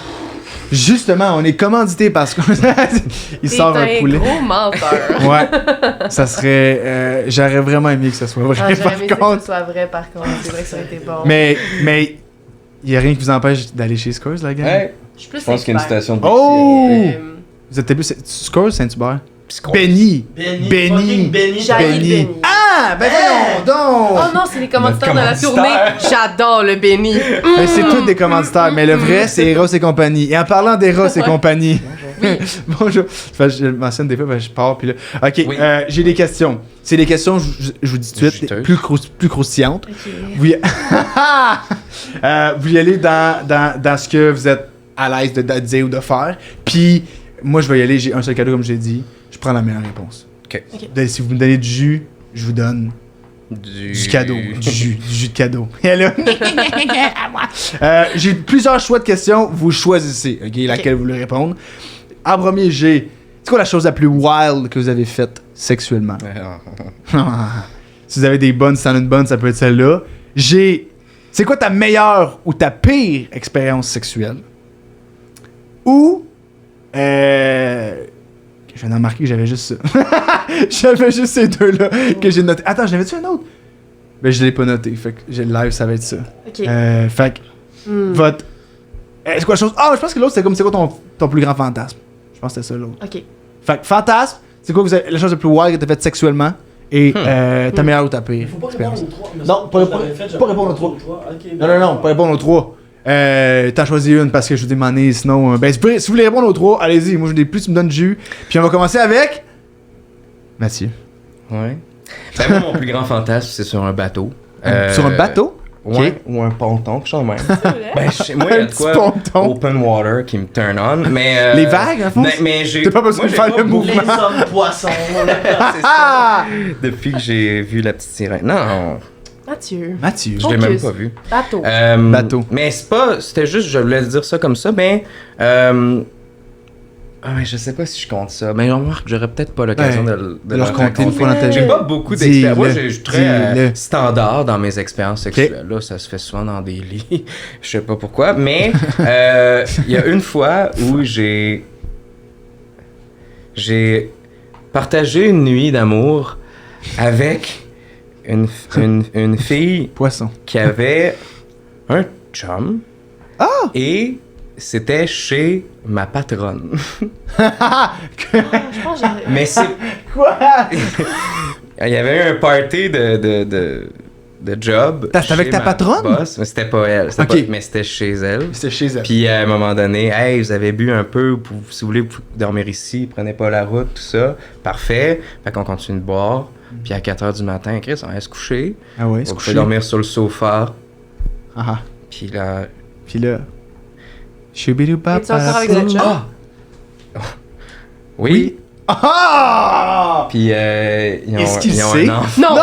on est commandité parce qu'il sort un poulet. T'es un gros menteur. Ouais. Ça serait. J'aurais vraiment aimé que ça soit vrai, Ah, j'aurais aimé par que contre. ce soit vrai, par contre. C'est vrai que ça aurait été bon. Mais il n'y a rien qui vous empêche d'aller chez Scores, la gang. Ouais, je suis plus je pense qu'il y a une expert. station de Oh! Euh, Vous êtes plus. Scores, Saint-Hubert? Scores. Benny! Benny. Benny. Fucking Benny. J'haïs Benny. Benny. Ah! Ben voyons donc! Oh non, c'est les commanditaires de la Notre tournée. J'adore le Benny. Mais c'est tous des commanditaires, mais le vrai, c'est Eros et compagnie. Et en parlant d'Eros et compagnie. Bonjour. Enfin, je le mentionne des fois, ben, je pars, puis là. Ok, Oui. j'ai des questions. C'est des questions, je vous dis tout de suite, Juteuses. plus croustillantes. Ok. Vous y allez dans ce que vous êtes à l'aise de dire ou de faire. Puis, moi, je vais y aller, j'ai un seul cadeau, comme j'ai dit. Je prends la meilleure réponse. Ok. Si vous me donnez du jus, je vous donne du cadeau. Du jus de cadeau. Et là, j'ai plusieurs choix de questions. Vous choisissez, ok, laquelle vous voulez répondre. En premier, j'ai. C'est quoi la chose la plus wild que vous avez faite sexuellement? Si vous avez des bonnes, si t'en as une bonne, ça peut être celle-là. C'est quoi ta meilleure ou ta pire expérience sexuelle? Ou. Je viens d'en marquer que j'avais juste ça. J'avais juste ces deux-là que j'ai noté. Attends, j'en avais-tu un autre? Ben, je l'ai pas noté. Fait que j'ai le live, ça va être ça. Ok. Fait que, Hmm. votre. C'est quoi la chose? Ah, je pense que l'autre, c'est comme c'est quoi ton plus grand fantasme? Je pense que c'était ça l'autre. Ok. Fait que, fantasme, c'est quoi la chose la plus wild que t'as faite sexuellement? Et ta meilleure ou ta pire Il faut pas expérience? répondre aux trois. mais Non, ça, pas je répondre- l'avais fait, pas j'avais répondre aux répondu trois. Ok, Non, non, non, pas répondre aux trois. T'en choisis une parce que je vous ai demandé, sinon. Ben, si vous voulez répondre aux trois, allez-y. Moi, je dis plus, tu me donnes du jus. Puis on va commencer avec. Mathieu. Ouais. Ben, moi, mon plus grand fantasme, c'est sur un bateau. Sur un bateau? Ouais, Ok. ou un ponton, quelque chose de même. C'est vrai? Ben, moi, il y Un a de petit quoi ponton. open water qui me turn on, mais... Les vagues, en fond? Mais j'ai... T'as pas besoin moi, de j'ai faire le beaucoup- Les mouvement. hommes poissons, là. C'est ça. Ah! Depuis que j'ai vu la petite sirène. Non, Mathieu. Mathieu. je l'ai même Focus. pas vu. Bateau. Bateau. Mais c'était juste, je voulais dire ça comme ça, mais... ouais, je sais pas si je compte ça. Mais remarque, j'aurais peut-être pas l'occasion Ouais, de de le raconter une fois dans ta vie. J'ai pas beaucoup Dis-le, d'expérience. Moi, je suis très dis-le. standard dans mes expériences sexuelles. Là, ça se fait souvent dans des lits. Je sais pas pourquoi. Mais il y a une fois où j'ai partagé une nuit d'amour avec une fille Poisson. qui avait un chum. Ah! Et c'était chez ma patronne. Je pense que j'ai... Mais c'est... Quoi? Il y avait eu un party de job. C'était avec chez ta ma patronne? boss, mais c'était pas elle. C'était Ok. pas- mais c'était chez elle. C'était chez elle. Puis à un moment donné, hey, vous avez bu un peu, si vous voulez dormir ici, prenez pas la route, tout ça. Parfait. Fait qu'on continue de boire. Puis à 4h du matin, Chris, on allait se coucher. Ah ouais, On c'est pouvait couché. dormir sur le sofa. Ah. Puis là. Puis là... Choubidou-bap. Es-tu encore avec le chum? Ah! Oui. Ah! Puis ils ont, Est-ce qu'il ils ont sait? un enfant. Non!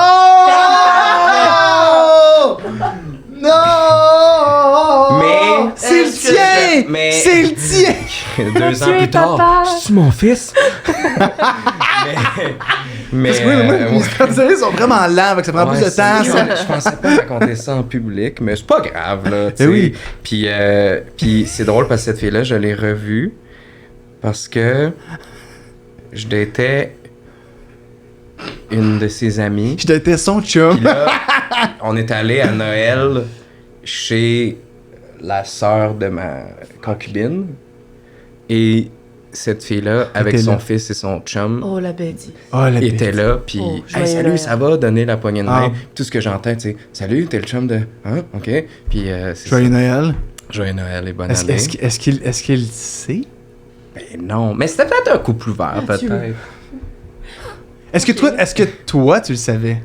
Non! Non! Mais- C'est le Est-ce que tien! mais- C'est le tien! 2 ans Tu es plus tard, papa. c'est mon fils. mais Parce que oui, moi, ouais. les sponsors sont vraiment lents, fait que ça prend plus de Ouais, temps. c'est Ça. Je pensais pas raconter ça en public, mais c'est pas grave, là, tu sais. oui. Puis c'est drôle parce que cette fille-là, je l'ai revue parce que je datais une de ses amies. Je déteste son chum. Puis là, on est allé à Noël chez la sœur de ma concubine. Et cette fille-là, avec était son là. fils et son chum, Oh, la bêtise. Oh, la était là, puis Oh, hey, joyeux salut, Noël. ça va, donner la poignée de main. Ah. Tout ce que j'entends, tu sais, salut, t'es le chum de. Hein, ok. Puis c'est Joyeux ça. Noël. Joyeux Noël et bonne Est-ce année. est-ce qu'il sait? Ben non, mais c'était peut-être un couple ouvert, Mathieu. peut-être. Est-ce que toi, tu le savais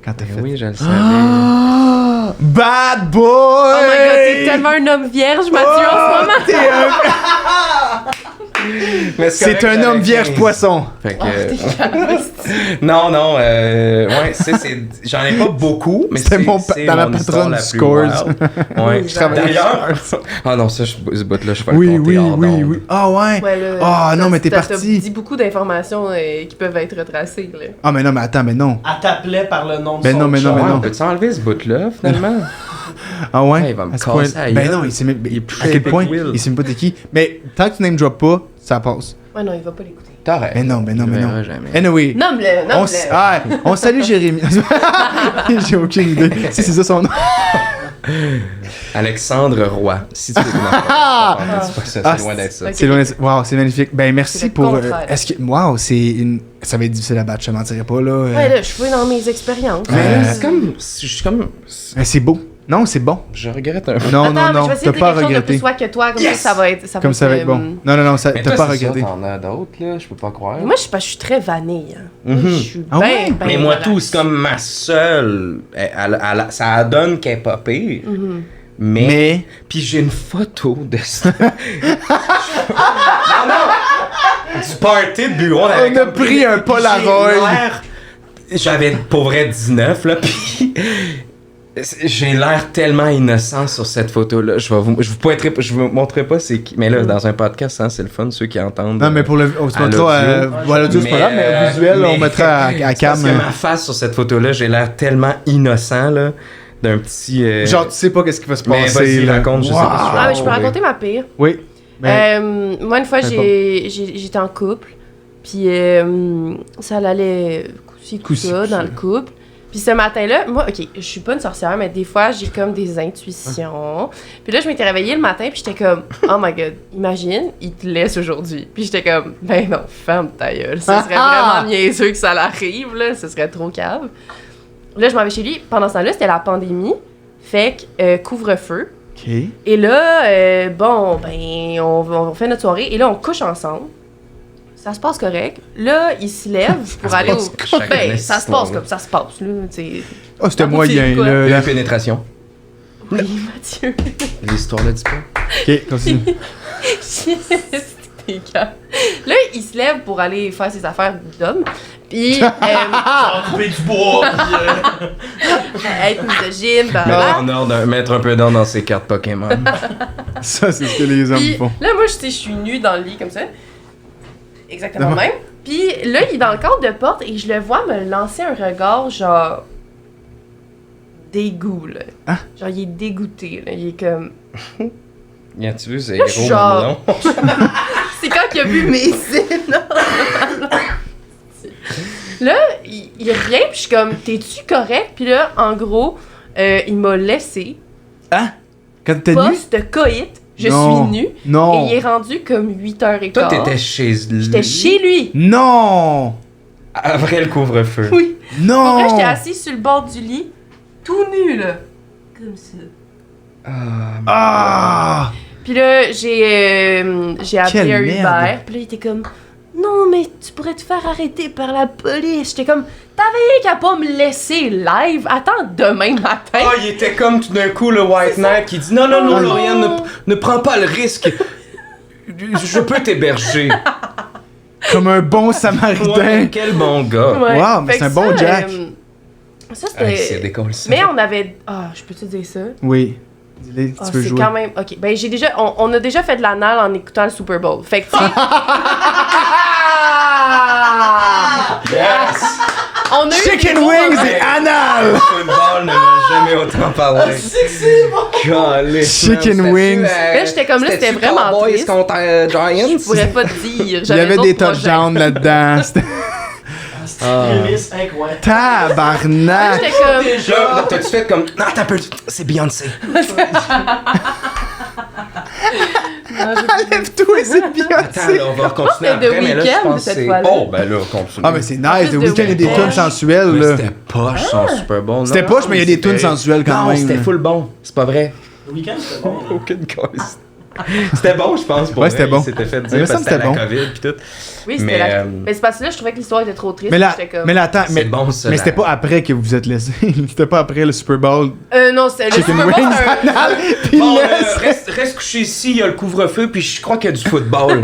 quand t'as Ben fait? oui, je le savais. Ah! Bad boy! Oh my god, t'es tellement un homme vierge, Mathieu, en ce moment. T'es un- Mais C'est correct, un j'avais homme vierge 15. poisson. Fait que. Oh, t'es calme. Non, ouais, j'en ai pas beaucoup, mais C'était c'est dans la mon patronne histoire la du plus Scores. wild. Ouais, Je travaillais d'ailleurs. Ah non, ça, ce bout-là, je vais le Oui, compter oui, hors oui, d'onde. oui. Ah ouais? Ouais, là, Ah non, mais t'es t'as parti. dit beaucoup d'informations qui peuvent être retracées, là. Ah mais non, mais attends, mais non. Elle t'appelait par le nom de Ben son non, mais non, chum. mais Ouais, non. on peut-tu enlever ce bout-là, finalement? Ah ouais? Ouais, il va me À ce point- casser la Ben gueule. non, il sait même. Il est plus à quel epic point? Will. Il sait même pas t'es qui. Mais tant que tu name drop pas, ça passe. Ouais, non, il va pas l'écouter. T'arrêtes. Mais non, mais non, Tu mais verras non. jamais. Anyway. Nomme-le, On, nomme-le. on salue Jérémy. J'ai aucune idée. Si c'est ça son nom. Alexandre Roy. Si tu veux. Non, c'est pas ça, Ah, c'est loin d'être ça. ok. C'est loin. Wow, c'est magnifique. Ben merci C'est le pour. contraire. Est-ce que. Wow, c'est une. Ça va être difficile à battre, je te mentirais pas là. Ouais, là, je suis dans mes expériences. Mais Euh, c'est comme. Je suis comme. Mais c'est beau. Non, c'est bon. Je regrette un peu. Non, Attends, non, mais non. je vais essayer T'as de pas à dire quelque chose de regretter. plus swag que toi, comme ça va être... Comme ça va être bon. Non, non, non, ça- Mais t'as toi, pas à c'est ça, regretter. t'en as d'autres, là. Je peux pas croire. Moi, je suis très vanille. Hein. Mhm. Je suis Ah ouais? ben Mais moi, relax. tout, c'est comme ma seule. Ça donne qu'elle est pas pire. Mhm. Mais. Puis j'ai une photo de ça. non! Du party de bureau. On a pris un Polaroid. J'avais pour vrai 19, là. Puis. J'ai l'air tellement innocent sur cette photo-là. Je vous montrerai pas c'est qui. Mais là, dans un podcast, hein, c'est le fun, ceux qui entendent. Non, mais pour le. On se à mettra. l'audio. Bon, l'audio, c'est pas grave, mais au visuel, on mais- mettra à c'est cam. Parce que ma face sur cette photo-là, j'ai l'air tellement innocent, là. D'un petit. Genre, tu sais pas qu'est-ce qui va se mais passer. vas-y, là. raconte, je sais Wow. pas si tu Ah, mais je peux oui. raconter ma pire. Oui. Ben, Moi, une fois, j'étais en couple. Puis ça allait ci, Coup-ci, ça dans coup-ci. le couple. Puis ce matin-là, moi, OK, je suis pas une sorcière, mais des fois, j'ai comme des intuitions. Puis là, je m'étais réveillée le matin, puis j'étais comme, oh my god, imagine, il te laisse aujourd'hui. Puis j'étais comme, ben non, ferme ta gueule. Ce serait vraiment niaiseux que ça l'arrive, là. Ce serait trop cave. Là, je m'en vais chez lui. Pendant ce temps-là, c'était la pandémie. Fait que couvre-feu. OK. Et là, bon, ben, on fait notre soirée. Et là, on couche ensemble. Ça se passe correct. Là, il se lève pour aller au... correct. Ben, ça se Histoire, passe là. comme ça se passe, là, tu sais. Oh, c'était Ah, moyen, c'est quoi? là. La pénétration. Oui, Mathieu. L'histoire le dit pas. Ok, continue. C'était calme. Là, il se lève pour aller faire ses affaires d'homme. Puis, Couper du bois. Puis, être misogyne, blablabla. En ordre, mettre un peu d'ordre dans ses cartes Pokémon. Ça, c'est ce que les hommes Puis font. là, moi, je suis nue dans le lit comme ça. Exactement Non. même. Puis là, il est dans le cadre de porte et je le vois me lancer un regard genre dégoût, là. Hein? Genre, il est dégoûté, là. Il est comme... Y a-tu vu, c'est Là, je suis gros genre- mamelon? C'est quand il a vu mes seins. Là, il revient, puis je suis comme, t'es-tu correct? Puis là, en gros, il m'a laissé Hein? Quand t'es nu? post-coït Je Non. suis nue. Non. Et il est rendu comme 8h15. Toi, t'étais chez lui. J'étais chez lui. Non. Après le couvre-feu. Oui. Non. Pour vrai, j'étais assise sur le bord du lit, tout nu, là. Comme ça. Ah. Puis là, j'ai appelé Quelle un merde. Uber. Puis là, il était comme... Non, mais tu pourrais te faire arrêter par la police. J'étais comme... T'avais qu'à pas me laisser live. Attends demain matin. Ah, il était comme tout d'un coup le White Knight qui dit non, Lauriane, ne prends pas le risque. Je peux t'héberger. Comme un bon samaritain. Ouais, quel bon gars. Ouais. Wow, mais Fait c'est un que bon Jack. Ça, Hey, c'est c'était... décolle ça. Mais on avait... Ah, je peux te dire ça? Oui. Dis-le, Ah, tu peux c'est jouer. quand même... OK, ben j'ai déjà... On a déjà fait de l'anal en écoutant le Super Bowl. Fait que, tu sais... Yes! On a eu Chicken des beaux wings moments. et anal. Le football ne m'a jamais autant parlé. C'est bon! Calisse, Chicken man, wings. Là, j'étais comme là, c'était vraiment Cowboys triste. contre Giants. Je pourrais pas te dire. Il y avait des touchdowns là-dedans. C'était C'est une prémisse incroyable. tabarnak. J'étais comme... Là, t'as-tu fait comme. Non, t'as peu. C'est Beyoncé. Enlève-toi, c'est Attends, Beyoncé. là, on va continuer c'était The après, mais là, je Weeknd, pense que cette c'est. fois-là. Oh, ben là, continue. Ah, mais c'est nice. plus The de Weeknd, il y a des Weeknd. tunes sensuelles, Mais là. c'était poche son Super Bowl. C'était non, poche, mais il y a des c'était- tunes sensuelles quand non, même. c'était full bon. C'est pas vrai. Le week-end, c'était bon. Aucune cause. C'était bon, je pense, pour Ouais, vrai. c'était bon. Il s'était fait Il dire me parce semble que c'était que la c'était COVID pis tout. Oui, c'était Mais, la... Mais c'est parce que là, je trouvais que l'histoire était trop triste. Mais là, J'étais comme... mais là, attends, C'est bon, ça. mais c'était pas après que vous vous êtes laissé. C'était pas après le Super Bowl. Non, c'est le Chicken Super Bowl, wings, c'est un- anal, puis Bon, laisse. reste couché ici, il y a le couvre-feu, puis je crois qu'il y a du football.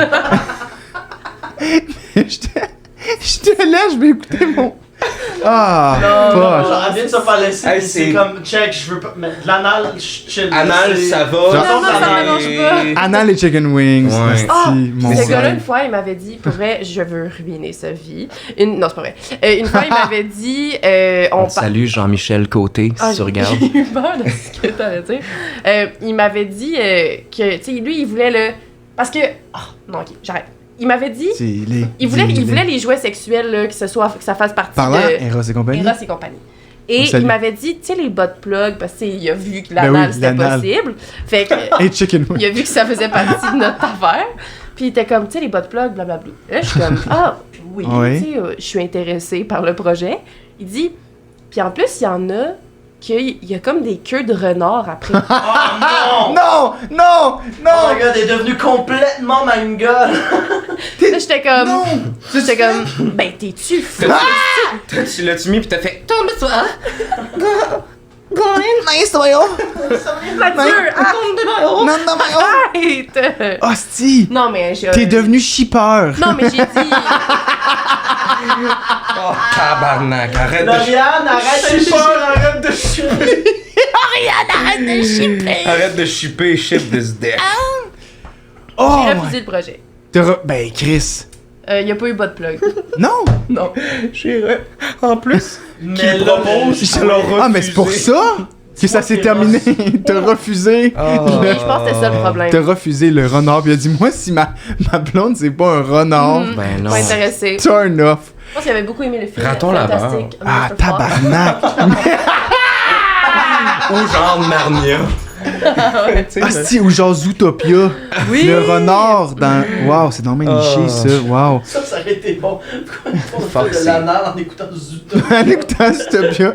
Je te laisse, je vais écouter mon. Ah, fuck. Genre, elle vient de se faire laisser, Hey, pis c'est c'est- comme, check, je veux pas. Mais de l'anal, je chill. Anal, C'est- ça va. Non, ça m'arrange pas. Anal et chicken wings. Ouais. asti, Ah, mon ce gars-là, Dieu. une fois, il m'avait dit, pour vrai, je veux ruiner sa vie. Non, c'est pas vrai. Une fois, il m'avait dit, on Salut Jean-Michel Côté, si tu regardes. J'ai eu peur de ce que t'allais dire. Il m'avait dit que, tu sais, lui, il voulait le... Parce que... Oh, non, OK, j'arrête. Il m'avait dit... Dis-les, Il voulait dis-les. les jouets sexuels, là, que ça fasse partie Parlant, de... Eros et compagnie. Eros et compagnie. Et On salue. il m'avait dit, tu sais, les butt plugs, parce qu'il a vu que Ben l'anal, oui, c'était l'anal. possible. Fait que... Et chicken wings. Il a vu que ça faisait partie de notre affaire. Puis il était comme, tu sais, les butt plugs, blablabla. Là, je suis comme, ah, oui, Ouais. tu sais, je suis intéressée par le projet. Il dit, puis en plus, il y en a qu'il y a comme des queues de renard après. Oh non! Non, non, Oh non. my god, elle est devenue complètement mangue. Là, j'étais comme, j'étais comme, ben, t'es-tu fou? Tu l'as-tu mis pis t'as fait. Tombe-toi! Nice, voyons. Mathieu, Non, non, voyons. arrête! Hostie. Non, mais j'ai... T'es devenu shipper. Non, mais j'ai dit... Oh, tabarnak, arrête de. Lauriane, arrête de chipper, arrête de chipper. Arrête de shipper! Arrête de shipper, ship this dick. Oh, J'ai my- refusé le projet. Ben, Chris. Il n'y a pas eu butt plug. Non. Non. En plus, Mais qui là, propose, je l'ai Ah, mais c'est pour ça que ça s'est terminé. T'as refusé. Ah. Je pense que c'était ça le problème. T'as refusé le renard. Puis il a dit, moi, si ma blonde, c'est pas un renard, Ben non. Pas intéressé. turn off. Je pense qu'il avait beaucoup aimé le film. Raton Fantastique. Ah, Mr. Fox. tabarnak. Ou genre Narnia. Asti, ou genre Zootopia. Oui. Le renard dans. Waouh, c'est dommage niché, ça. Waouh. ça aurait été bon. Pourquoi on Fuck, fait de c'est- l'anal en écoutant Zuto? En écoutant Zootopia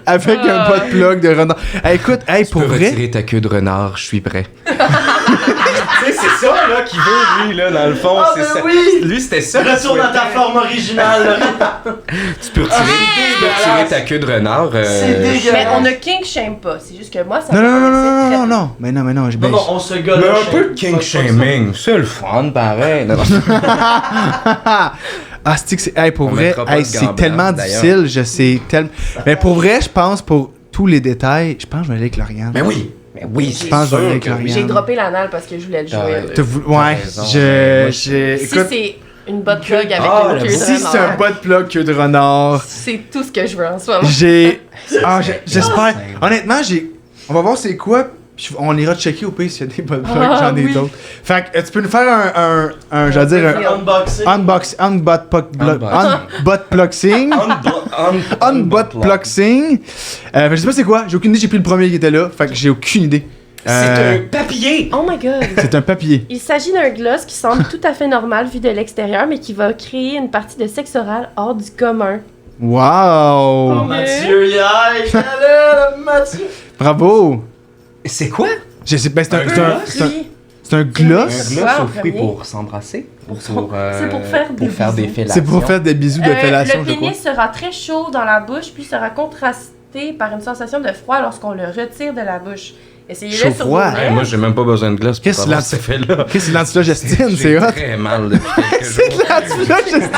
avec un pot de plug de renard. Hey, écoute, hey, Tu pour peux vrai. retirer ta queue de renard, je suis prêt. Tu sais, c'est ça là qu'il veut, lui, là, dans le fond. Ah, c'est ben ça. oui! Lui, c'était ça. qu'il Retourne à ta souhaitait. forme originale. Tu peux retirer ta queue de renard. C'est dégueulasse. Mais on ne kink shame pas. C'est juste que moi, ça Non, me non, non, paraissait non, très- non, non. Mais non, j'ai Non, non, on se galoche. Mais un peu de king shaming, c'est le fun, pareil. Non, non. Ah, c'est hey, pour On vrai, mettra pas hey, de c'est gants tellement blancs, difficile, je sais tellement. Mais pour vrai, je pense pour tous les détails, je pense que je vais aller avec Lauriane. Mais oui, Je pense que je vais aller avec Lauriane. J'ai droppé l'anal parce que je voulais le jouer. là. Ouais, raison, je. mais moi, Si Écoute, c'est une botte plug avec Ah, une la queue de si c'est un renard, bas de plug queue de renard, c'est tout ce que je veux en ce moment. j'ai. Ah, j'espère. Honnêtement, j'ai. On va voir c'est quoi. Puis on ira checker au pays s'il y a des bas de plug, Ah, j'en ai oui. d'autres. Fait que tu peux nous faire un j'allais dire Un unboxing. unbuttplugsing. Unbuttplugsing. Je sais pas c'est quoi, j'ai aucune idée, j'ai pris le premier qui était là, fait que j'ai aucune idée. C'est un papier! Oh my god! C'est un papier. Il s'agit d'un gloss qui semble tout à fait normal vu de l'extérieur, mais qui va créer une partie de sexe oral hors du commun. Wow! Oh, Mathieu, Mathieu! Bravo! C'est quoi? Je sais pas, c'est un Oui. gloss? Un gloss gloss au au fruit premier. pour s'embrasser? C'est pour faire des des bisous. fellations. C'est pour faire des bisous de fellation, Le je crois. pénis sera très chaud dans la bouche, puis sera contrasté par une sensation de froid lorsqu'on le retire de la bouche. Essayez-le sur vos Chaud-froid. lèvres. Hey, moi, j'ai même pas besoin de glace pour Qu'est-ce avoir que cet effet-là. Qu'est-ce que c'est l'antilogestine? C'est J'ai hot! très mal depuis quelques jours. C'est de l'antilogestine!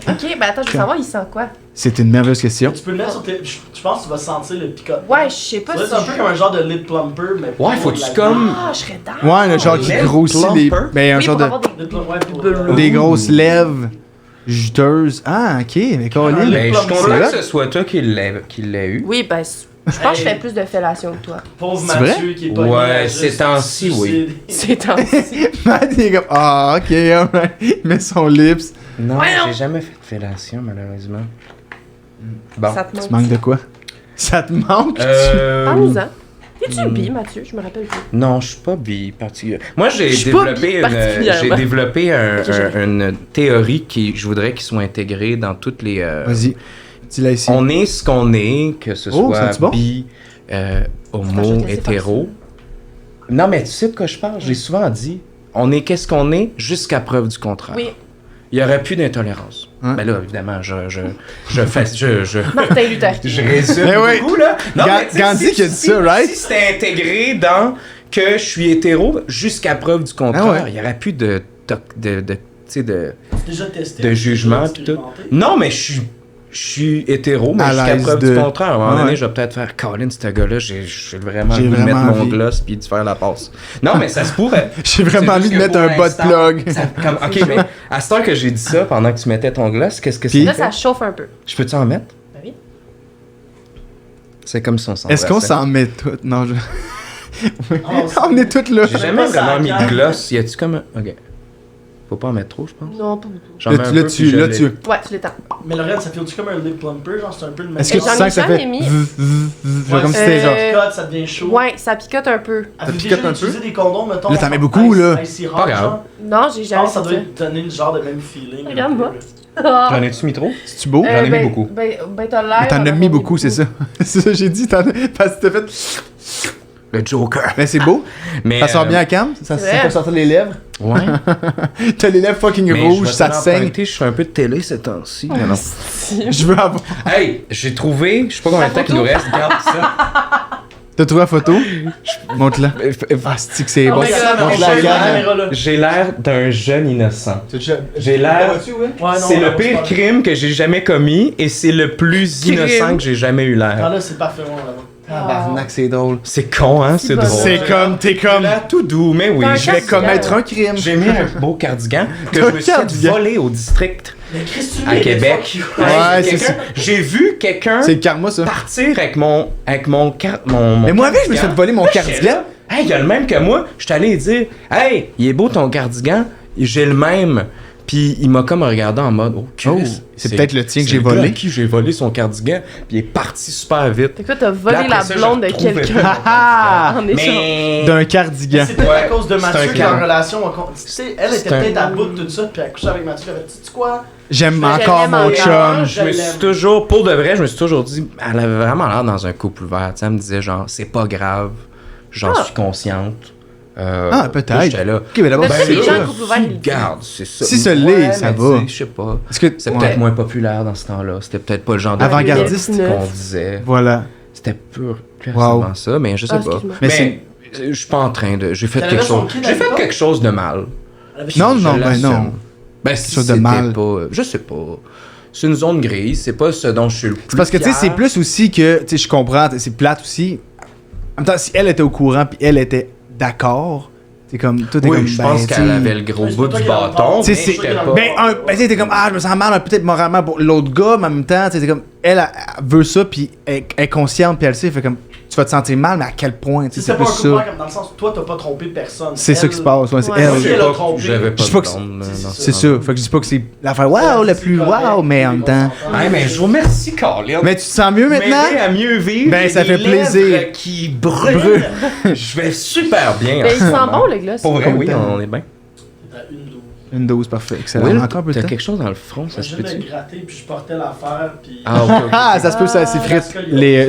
Ok, ben attends, je veux savoir, il sent quoi? C'est une merveilleuse question. Tu peux le mettre sur tes. Je pense que tu vas sentir le picotement. Ouais, je sais pas C'est un peu comme un genre de lip plumper, mais. Ouais, pour faut-tu la comme- Ah, je serais down! Ouais, le genre qui Lèvres grossit les. plumper. Ben, un Oui, genre pour de. avoir des... Lip plumper, ouais, pour. Des Des grosses lèvres juteuses. Ah, ok, mais Colin. lip Ben, je suis plumper. content C'est que ce soit toi qui l'ait eu. Oui, ben, je pense que je fais plus de fellation que toi. Pauvre C'est Mathieu qui est pas Ouais, né, ces juste temps-ci, oui. C'est ainsi. Matt, il est comme. Ah, ok, alright. Il met son lips. Non, Ouais, non. j'ai jamais fait de fellation, malheureusement. Bon. Ça te Tu manque. manques de quoi? Ça te manque? Parle-nous-en. T'es-tu bi, Mathieu? Je me rappelle plus. Non, je suis pas bi particulier. Moi, j'ai Je suis pas développé, bi une, particulièrement. j'ai développé Ok, j'arrive. une théorie qui, je voudrais qu'il soit intégrée dans toutes les. Vas-y. Dis-la ici. On est ce qu'on est, que ce Oh, soit sens-tu bon? bi, Attends, je homo, vais te laisser hétéro. Non, mais tu sais de quoi je parle? J'ai souvent dit, on est qu'est-ce qu'on est jusqu'à preuve du contraire. Oui. Il y aurait plus d'intolérance. Hein? Ben là, évidemment, je Martin Luther King. je résume Mais oui. beaucoup, là. Non, Ga- mais tu sais, Gandhi qui a dit ça, right? Si c'était intégré dans que je suis hétéro jusqu'à preuve du contraire, Ah ouais. il y aurait plus de tu sais, de Déjà testé. de jugement déjà pis tout. expérimenté. Non, mais je suis hétéro, mais À jusqu'à l'aise preuve de- du contraire. À un moment Ah donné, ouais. je vais peut-être faire Colin, ce gars-là, j'ai vraiment J'ai envie de mettre vraiment mon envie. gloss puis de faire la passe. Non, mais ça se pourrait. J'ai vraiment C'est envie juste de que mettre pour un bot l'instant, plug. Ok, mais à ce temps que j'ai dit ça, pendant que tu mettais ton gloss, qu'est-ce que Puis- Là, ça ça fait? chauffe un peu. Je peux-tu en mettre? Ben oui. C'est comme si on s'en Est-ce qu'on s'en met toutes? Non, je. On est toutes là. J'ai jamais pas ça vraiment mis à de gloss. Y a-tu comme un. Ok. Faut pas en mettre trop, je pense. Non, pas beaucoup. J'en mets un peu, puis je l'ai. Ouais, tu l'étends. Mais Laurent, ça fait-tu comme un lip plumper? Genre, c'est un peu le même. Est-ce que tu J'en ai sens que ça jamais fait. mis. Genre comme si c'était genre. Picote, ça devient chaud. Ouais, ça picote un peu. Avez-vous picote déjà un utilisé peu? des condoms, mettons? Là, t'en mets beaucoup, là. Icy hot, Pas grave. genre? Non, j'ai Je jamais pense que ça fait doit ça. donner le genre de même feeling. Regarde-moi. J'en ai-tu mis trop? C'est-tu beau? J'en ai mis ben, beaucoup. Ben, t'as l'air. Mais t'en d'en as mis avoir beaucoup, c'est ça. C'est ça, j'ai dit. Parce que t'as fait. Le Joker. Mais c'est beau. Mais, Ça sort bien à cam. Ça C'est vrai. fait sortir les lèvres. Ouais. T'as les lèvres fucking Mais rouges, je vais ça te saigne. l'emprunter, je fais un peu de télé ces temps-ci. Non, non. Je veux avoir. Hey, j'ai trouvé, je sais pas combien de temps qu'il nous reste, regarde ça. T'as trouvé la photo? Montre-la. Ah, c'est que c'est Oh bon. my God, Montre-la à la Cam. caméra, là. J'ai l'air d'un jeune innocent. J'ai l'air. Ouais, non, C'est non, le pire pas- crime que j'ai jamais commis et c'est le plus Crime. innocent que j'ai jamais eu Ah l'air. là, c'est parfait, moi, là. Tabarnak, c'est drôle. C'est con, hein? C'est bon. drôle. C'est comme, t'es comme. Là, tout doux, mais oui. T'as un Je vais commettre un crime. J'ai mis un beau cardigan que Un je me suis fait cardigan. voler au district Mais Christ, tu à mets des Québec. fuck you. Ouais, Hey, c'est quelqu'un- ça. J'ai vu quelqu'un C'est le karma, ça. partir avec mon Mais moi, avec, je me suis fait voler mon cardigan. Hey, il y a le même que moi. Je suis allé dire, hey, il est beau ton cardigan. J'ai le même. Puis il m'a comme regardé en mode, oh, Oh, Chris, c'est peut-être le tien que c'est j'ai le gars volé. à qui j'ai volé son cardigan. Puis il est parti super vite. Fait que t'as volé Puis après la ça, blonde je de retrouvais quelqu'un. pas. Ah! En échange. Mais. D'un cardigan. C'est peut-être Ouais, à cause de c'est un Mathieu que calme. leur relation a Tu sais, elle était C'est un- peut-être à bout de tout ça, puis elle a couché avec Mathieu, elle a dit, tu sais quoi? J'aime Je encore l'aime mon encore. chum. Je me suis toujours, pour de vrai, je me suis toujours dit, elle avait vraiment l'air dans un couple ouvert. Tu sais, elle me disait genre, c'est pas grave, j'en suis consciente. Ah, peut-être. là, J'étais là. Ok, mais d'abord, Mais ça, c'est les gens ça. en couple ouvert, ils le disent. Regarde, c'est ça. Si ça l'est, Ouais, ça mais va. tu sais, je sais pas. Est-ce que. C'est ouais. peut-être moins populaire dans ce temps-là. C'était peut-être pas le genre de Avant-gardiste. truc qu'on disait. Voilà. C'était purement ça, mais je sais Ah, pas. excuse-moi. Mais Mais je suis pas en train de. J'ai fait Elle quelque avait son chose. kid à J'ai fait l'époque? quelque chose de mal. Non, non, Je ben l'assume. non. Ben si chose de c'était mal. pas, je sais pas. C'est une zone grise, c'est pas ce dont je suis le plus C'est parce que, tu sais, c'est fier. plus aussi que. Tu sais, je comprends, c'est plate aussi. En même temps, si elle était au courant puis elle était d'accord, T'es comme, toi, t'es Oui, comme, je pense t'sais, qu'elle avait le gros Ouais, bout c'est du toi qui as bâton, le mais c'est- j'étais ben, pas... t'sais, t'es comme, je me sens mal peut-être moralement pour l'autre gars, mais en même temps, t'sais, t'es comme, elle veut ça, puis elle est consciente, puis elle sait, fait comme, tu vas te sentir mal, mais à quel point, t'sais, C'est c'est pas un plus coup de poing ça. comme dans le sens où toi, t'as pas trompé personne. C'est ça qui se passe, ouais, c'est Ouais. elle. Moi, J'avais Elle a pas- trompé. J'avais pas Je sais pas de que blonde, dans C'est ce ça, temps-là. fait que je dis pas que c'est l'affaire, waouh, la plus waouh, mais en même temps. Hey, mais je vous remercie, Colin. Mais tu te sens mieux maintenant? M'aider à mieux vivre. Ben, ça les fait plaisir. lèvres qui brûlent. Je vais super bien. Mais en il ce sent moment. bon, le gloss. Pour vrai, Combien oui, de temps? on est bien. T'as une dose. Une dose, parfait, excellent. Will, Encore un peu de t'as temps. quelque chose dans le front, ça Je se viens de peut-tu? me gratter, puis je portais l'affaire, puis... Ah, ok, ok. Ah, ça se peut, ça s'effrite. Ah, Les...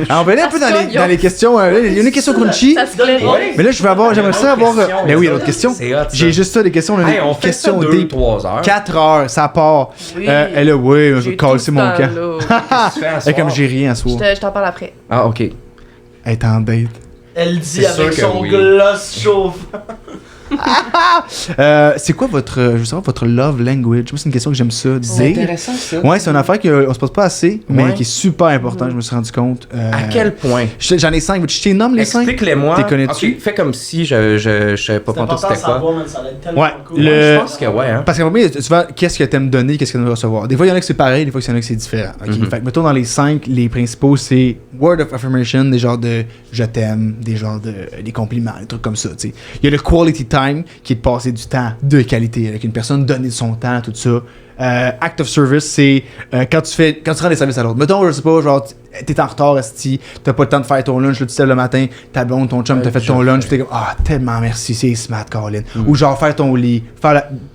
Alors, on va aller un peu dans les questions. Il y a une question crunchy. Ça se clairait. Ouais. Mais là, j'aimerais ça avoir. Ben oui, il y a d'autres questions. C'est hot, ça. J'ai juste ça, des questions. On a Hey, on des fait ça questions 2-3 heures. 4 heures, ça part. Oui. Elle a, oui, je vais J'ai casser tout ce mon camp. temps-là. Qu'est-ce que tu fais à Et comme soir? j'ai rien à soir. Je t'en parle après. Ah, ok. Elle est en date. Elle dit C'est avec sûr que son oui. gloss chauve. C'est quoi votre. Je veux savoir votre love language. Moi, c'est une question que j'aime ça C'est dire. intéressant, ça. Ouais, c'est une affaire qu'on se pose pas assez, mais Ouais. qui est super important, je me suis rendu compte. À quel point? J'en ai 5. Je t'ai nomme les 5? Explique-les-moi. T'es connais-tu? Ok, fais comme si je savais pas C'est pantoute important de c'était quoi. savoir, man, ça allait être tellement Ouais, cool. le- Je pense que ouais, hein. Parce qu'à un moment donné, tu vois, qu'est-ce que t'aimes donner, qu'est-ce que t'aimes recevoir. Des fois, il y en a que c'est pareil, des fois, il y en a que c'est différent. ok? Mhm. Fait que, mettons, dans les 5, les principaux, c'est word of affirmation, des genres de je t'aime, des genres de des compliments, des trucs comme ça, tu sais. Il y a le quality time, qui est de passer du temps de qualité avec une personne, donner de son temps, tout ça. Act of service, c'est quand tu rends des services à l'autre. Mettons, je sais pas, genre, t'es en retard, esti, t'as pas le temps de faire ton lunch, là, tu te lèves le matin, ta blonde, ton chum, t'as fait ton lunch, pis t'es comme, ah, tellement merci, c'est smart, Colin. Ou genre, faire ton lit,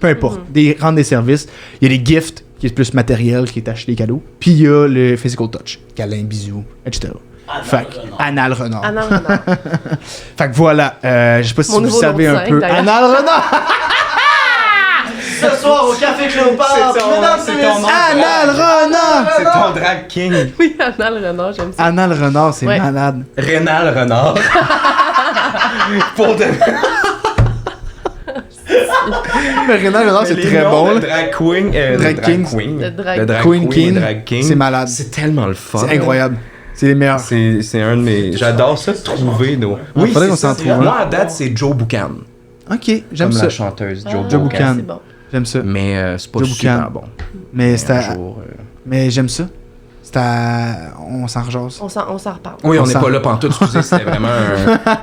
peu importe, rendre des services. Il y a des gifts, qui est plus matériel, qui est acheter des cadeaux. Puis il y a le physical touch, câlin, bisous, etc. Fait que, anal renard. Ah non, non. Fait que voilà, je sais pas si Mon vous nouveau savez nom de un scène, peu. d'ailleurs. Anal renard! Ce soir au Café Cléopâtre, C'est ton- mesdames c'est et ton messieurs. nom. Anal renard! C'est ton drag king. Oui, Anal Renard, j'aime ça. Anal renard, c'est Ouais. malade. Rénal Renard. Pour de... Mais renard renard, c'est Les très noms bon. de là. drag queen. Drag kings. queen. Le drag- Le drag Queen queen, king, drag king. c'est malade. C'est tellement le fun. C'est incroyable. C'est les meilleurs. C'est un de mes. J'adore ça, trouver nos. Oui, faudrait c'est qu'on s'en ça. trouve un. Moi, à date, c'est Joe Boucan. Ok, j'aime Comme ça. la chanteuse Joe Ah, Joe Boucan. Boucan. C'est bon. J'aime ça. Mais c'est pas Joe super Boucan. bon. Mais c'est Un à... jour, Mais j'aime ça. C'est à... On s'en rejase. On s'en reparle. Oui, on On n'est s'en- pas là pantoute, excusez, c'était vraiment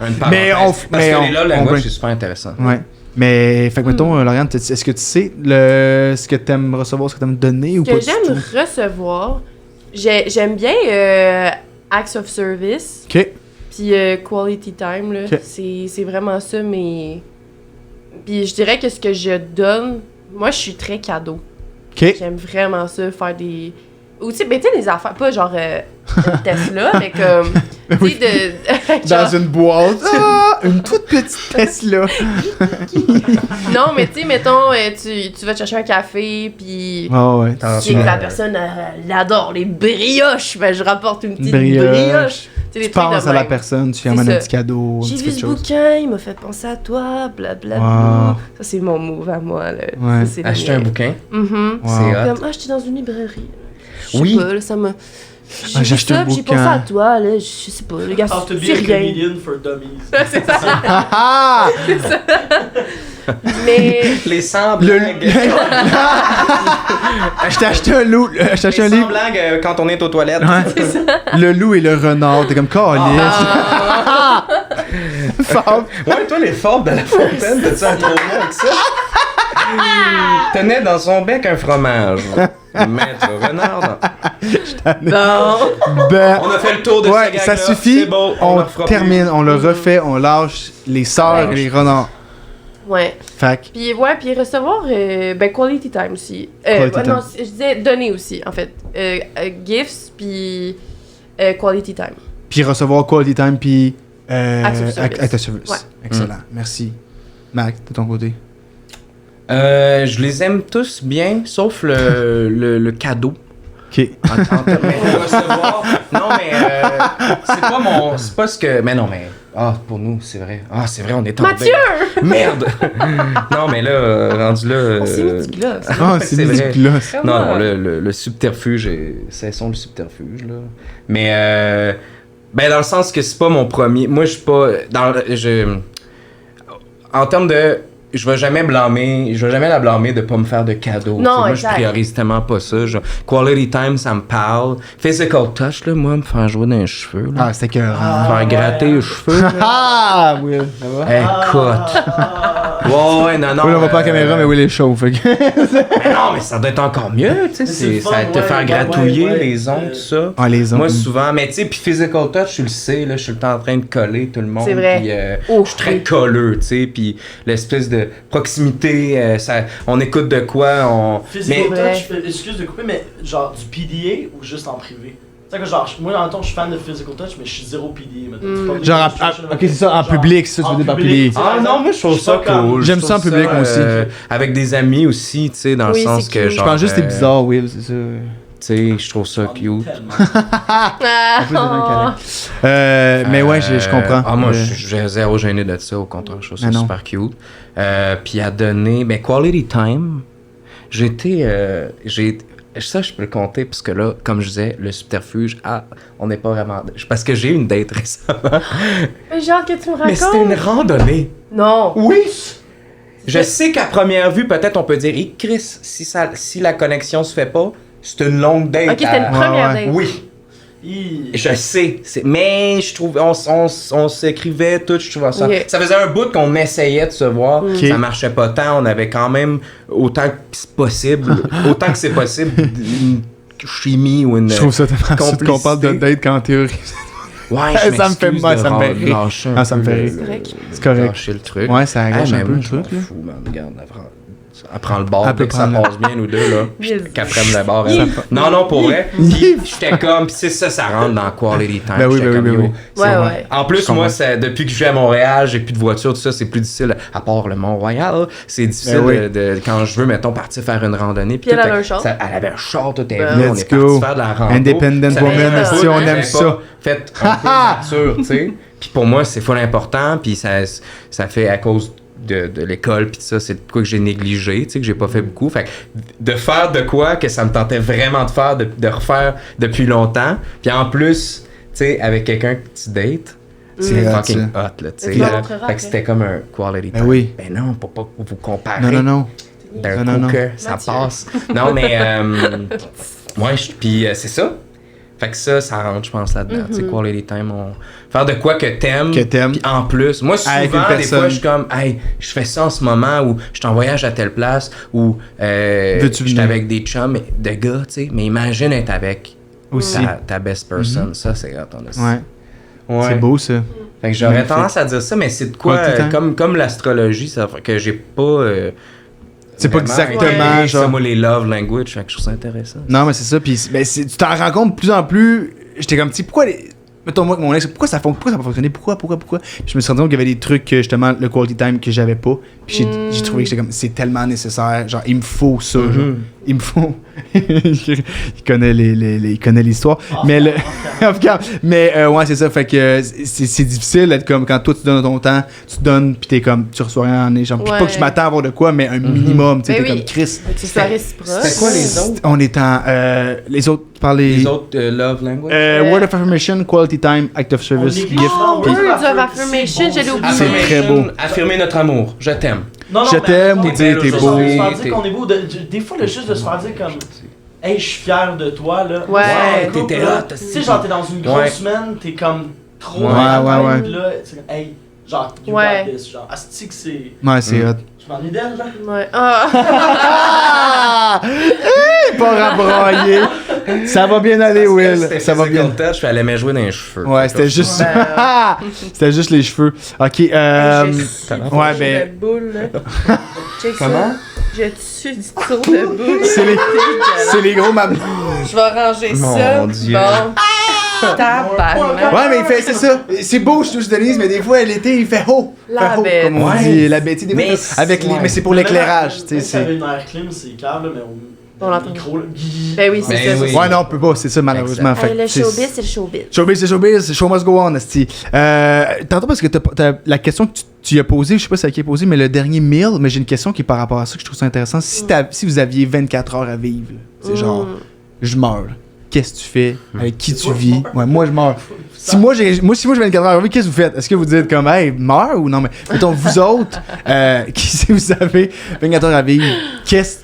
une parenthèse. Mais on- Parce mais que on- les love on language, break. c'est super intéressant. Ouais. Mais, fait que mettons, Lauriane, est-ce que tu sais ce que t'aimes recevoir, ce que t'aimes donner ou Ce pas que du j'aime tout? recevoir, j'aime bien Acts of Service, Ok. puis Quality Time, là. Ok. C'est vraiment ça, mais... Puis je dirais que ce que je donne, moi, je suis très cadeau. Ok. J'aime vraiment ça, faire des... Ou tu sais, ben, tu sais, des affaires, pas genre une Tesla, mais comme... Tu sais, de... Dans genre- une boîte. Ah, une toute petite Tesla. Non, mais tu sais, mettons, tu vas te chercher un café, puis... Ah ouais. Si la personne, elle adore les brioches, ben je rapporte une petite Brioche. brioche. Tu sais, des Tu trucs de penses à la même. personne, tu lui C'est amènes un ça. petit cadeau, un J'ai petit vu quelque ce chose. bouquin, il m'a fait penser à toi, blablabla. Wow. Ça, c'est mon move à moi, là. Ouais. Ça, c'est le Acheter mien. un bouquin, Mhm. Wow. c'est hot. Comme, j'étais dans une librairie. Je sais Oui. pas, là, ça m'a... j'ai vu acheté ça, un puis j'ai bouquin. pensé à toi, là, je sais pas, le gars, How to be c'est a rien. comedian for dummies. C'est ça. Ah! Mais... Les 100 Le- blagues. Je t'ai acheté un loup. Je t'ai acheté un Les 100 livre. blagues quand on est aux toilettes. Ouais. Le loup et le renard. T'es comme calice. Fab. Ouais, toi, les formes de la fontaine, t'as-tu un promo avec ça? Tenait dans son bec un fromage. Maître renard. Bon... Ben. On a fait le tour de Ouais, ce gag-là. ça suffit. C'est beau, On en fera plus. termine, on le refait, on lâche les sœurs et les renards. Ouais. Fait que, Puis ouais, puis recevoir ben quality time aussi. Quality Ouais, time. non, je disais donner aussi en fait. Gifts puis quality time. puis recevoir quality time, puis Acts of service. acts of service. Ouais. Excellent, merci. Mac, de ton côté. Je les aime tous bien, sauf le cadeau. Ok. Mais recevoir. Non, mais c'est pas mon. C'est pas ce que. Mais non, mais. Ah, pour nous, c'est vrai. Ah, c'est vrai, on est en Mathieu! bain. Merde! Non, mais là, rendu là. On s'est mis du gloss. Ah, c'est C'est mis vrai. du gloss. Non, non, le subterfuge, cessons le subterfuge, là. Mais, ben, dans le sens que c'est pas mon premier. Moi, je suis pas. en termes de... Je vais jamais la blâmer de pas me faire de cadeaux. Non, moi, exact. je priorise tellement pas ça. Genre, quality time, ça me parle. Physical touch, là, moi, me faire jouer dans les cheveux. Là. Ah, c'était cœur. Me faire gratter les cheveux. là. Ah, Will, ça va? Écoute. Ouais, non. Will, on va pas à la caméra, mais Will est chaud. Fait que... Mais non, mais ça doit être encore mieux, tu sais. c'est le Ça fun, te faire gratouiller ouais, les ongles, tout ça. Ah, les ongles. Moi, souvent, mais tu sais, puis physical touch, tu le sais, là, je suis le temps en train de coller tout le monde. C'est vrai. Puis, je suis très colleux, tu sais, puis l'espèce de proximité, on écoute de quoi, Physical Mais- touch, excuse de couper, mais genre du PDA ou juste en privé? Tu sais que genre, moi dans le temps, je suis fan de physical touch, mais je suis zéro PDA. Maintenant. C'est pas Genre, ok, c'est ça, en public, c'est ça, tu veux dire par public. Ah non, moi je trouve ça cool. J'aime Je ça en trouve public, moi aussi. Avec des amis aussi, tu sais, dans le Oui, sens c'est que cute. genre. Je pense juste que c'est bizarre, Will, c'est ça. Tu sais, je trouve ça cute. Ah, En plus, un câlin. Mais ouais, je comprends. Ah, moi, Euh, j'ai zéro gêné de ça, au contraire, je trouve ça Ah non. super cute. Puis à donner, ben, quality time, ça, je peux le compter, parce que là, comme je disais, le subterfuge, on n'est pas vraiment. Parce que j'ai eu une date récemment. Mais genre que tu me Mais c'était une racontes. randonnée. Non. Oui! Je sais qu'à première vue, peut-être on peut dire, hey, Chris, si la connexion se fait pas, c'est une longue date. Ok, c'était une première ouais. date. Oui, je sais. Mais je trouve, on s'écrivait tout, je trouvais ça. Ok. Ça faisait un bout qu'on essayait de se voir. Ok. Ça marchait pas tant. On avait quand même autant que c'est possible, une chimie ou une. Je trouve ça tellement sud qu'on parle de complicité. date qu'en théorie. Ouais, Ça je me fait m'excuse mal, de ça me fait rire. lâcher un Ah, ça me peu fait le- rire. C'est correct. C'est correct. lâcher le truc. Ouais, ça gâche mais un peu moi, le je truc, m'en là. fous, man. Regarde, elle prend le bord Elle peut dès que ça prendre passe bien, nous deux, là. Yes. Qu'elle prenne le bord. elle. Non, pour vrai. Puis j'étais comme, puis c'est ça rentre dans quality time. Ben oui, J'étais ben comme, oui, ben yo, oui. c'est Ouais, vrai. ouais. En plus, Je comprends. moi, depuis que je vis à Montréal, j'ai plus de voiture, tout ça, c'est plus difficile. À part le Mont-Royal, c'est difficile Ben oui. quand je veux, mettons, partir faire une randonnée. Puis elle tout, avait un char. Elle avait un char, tout est Ben. venu. On Let's est parti go. faire de la rando. Independent Ça woman, avait si pas- on aime j'avais ça. pas fait un peu de nature, tu sais. Puis pour moi, c'est full important, puis ça fait à cause de l'école, puis ça, c'est de quoi que j'ai négligé, tu sais, que j'ai pas fait beaucoup. Fait que de faire de quoi que ça me tentait vraiment de faire, de refaire depuis longtemps, puis en plus, tu sais, avec quelqu'un que tu dates, c'est C'est hot, fucking ça. hot, là, tu sais. Tu m'en là. montreras Fait après. que c'était comme un quality Ben time. oui. Ben non, pour pas vous comparer. Non. D'un Non, coup non. que ça Mathieu. passe. Non, mais... ouais, puis c'est ça. Fait que ça rentre, je pense, là-dedans. Tu sais, quality time, faire de quoi que t'aimes. Que t'aimes. Puis en plus, moi, Avec souvent, une des fois, personne. je suis comme, hey, je fais ça en ce moment, ou je suis en voyage à telle place, ou Veux-tu je suis venir? avec des chums, de gars, tu sais. Mais imagine être avec Aussi. ta best person. Ça, c'est hot, on a ça. Ouais. Ouais. C'est beau, ça. Fait que j'aurais Magnifique. tendance à dire ça, mais c'est de quoi, Quality time. comme l'astrologie, ça fait que j'ai pas. C'est pas vraiment exactement, intégré ça, genre. moi, les love language, fait que je trouve ça intéressant. Non, mais c'est ça. Puis ben, tu t'en rends compte de plus en plus. J'étais comme, tu sais, pourquoi mettons, moi, avec mon ex, pourquoi ça n'a pas fonctionné? Pourquoi? Puis je me suis rendu compte qu'il y avait des trucs, justement, le quality time que j'avais pas. Puis j'ai trouvé que j'étais comme, c'est tellement nécessaire. Genre, il me faut ça. Genre. Il me faut. Il connaît il connaît l'histoire. Mais le. Off-cam. Mais ouais, c'est ça. Fait que c'est difficile d'être comme quand toi tu donnes ton temps, tu donnes, puis t'es comme, tu reçois rien en échange. Puis pas Ouais. que je m'attends à avoir de quoi, mais un minimum. Tu sais, Ben t'es oui. comme Chris. C'est ça réciproque. C'était quoi les autres? On est en. Les autres, tu parles Les autres love language? Word of affirmation, quality time, act of service, On gift. néglige pas puis- Words of affirmation, C'est j'ai beau, oublié. C'est très beau. Affirmer notre amour. Je t'aime. Non, Je mais t'aime mettons, ou dire t'es juste beau. de se faire dire qu'on est beau. Des fois, le juste de se faire dire comme, hey, je suis fier de toi, là. Ouais. Ouais, T'étais là. hot, Tu sais, genre, t'es dans une grosse Ouais. semaine, t'es comme trop. Ouais, dans la ouais, tête, là, c'est comme, hey, genre, you Ouais. got this. Genre, asti que c'est. Ouais, c'est hot. Je m'ennuie d'elle, là. Ouais. Ah. Ah! Pas rabroyer. Ça va bien aller, Will. Ça va bien. Touch, puis elle aimait jouer dans les cheveux. Ouais, c'était juste. Ben, C'était juste les cheveux. Ok, ouais, J'ai ben. de boule, là. Check ça. Comment? Je tue du tour de boule. C'est les- dégueulasse. C'est les gros mam. Je vais ranger Mon ça. Dieu. Bon. Tabarnak. Ouais, mais il fait, c'est ça. C'est beau, je touche Denise, mais des fois, l'été, il fait haut. La Fait haut, bête. comme on Ouais. dit. La bête, des Mais fois, avec les, ouais. mais c'est pour l'éclairage, tu sais. Même si c'est- t'avais une air clim, c'est calme, là, mais On au l'entend. micro, là. Ben oui, c'est Ben ça. oui. Ouais, non, on peut pas, c'est ça, malheureusement. Exact. Fait Hey, que le c'est- showbiz, c'est le showbiz. Showbiz, c'est showbiz, show must go on, esti. Tantôt, parce que t'as la question que tu as posée, je sais pas si c'est à qui est posée, mais le dernier meal, mais j'ai une question qui est par rapport à ça que je trouve ça intéressant. Si vous aviez 24 heures à vivre, là, c'est genre, je meurs. Qu'est-ce que tu fais? Avec qui tu vis? Ouais, moi, je meurs. Si moi j'ai 24 heures à vivre, qu'est-ce que vous faites? Est-ce que vous dites comme, hey, meurs ou non? Mais mettons, vous autres, si vous avez 24 heures à vivre, qu'est-ce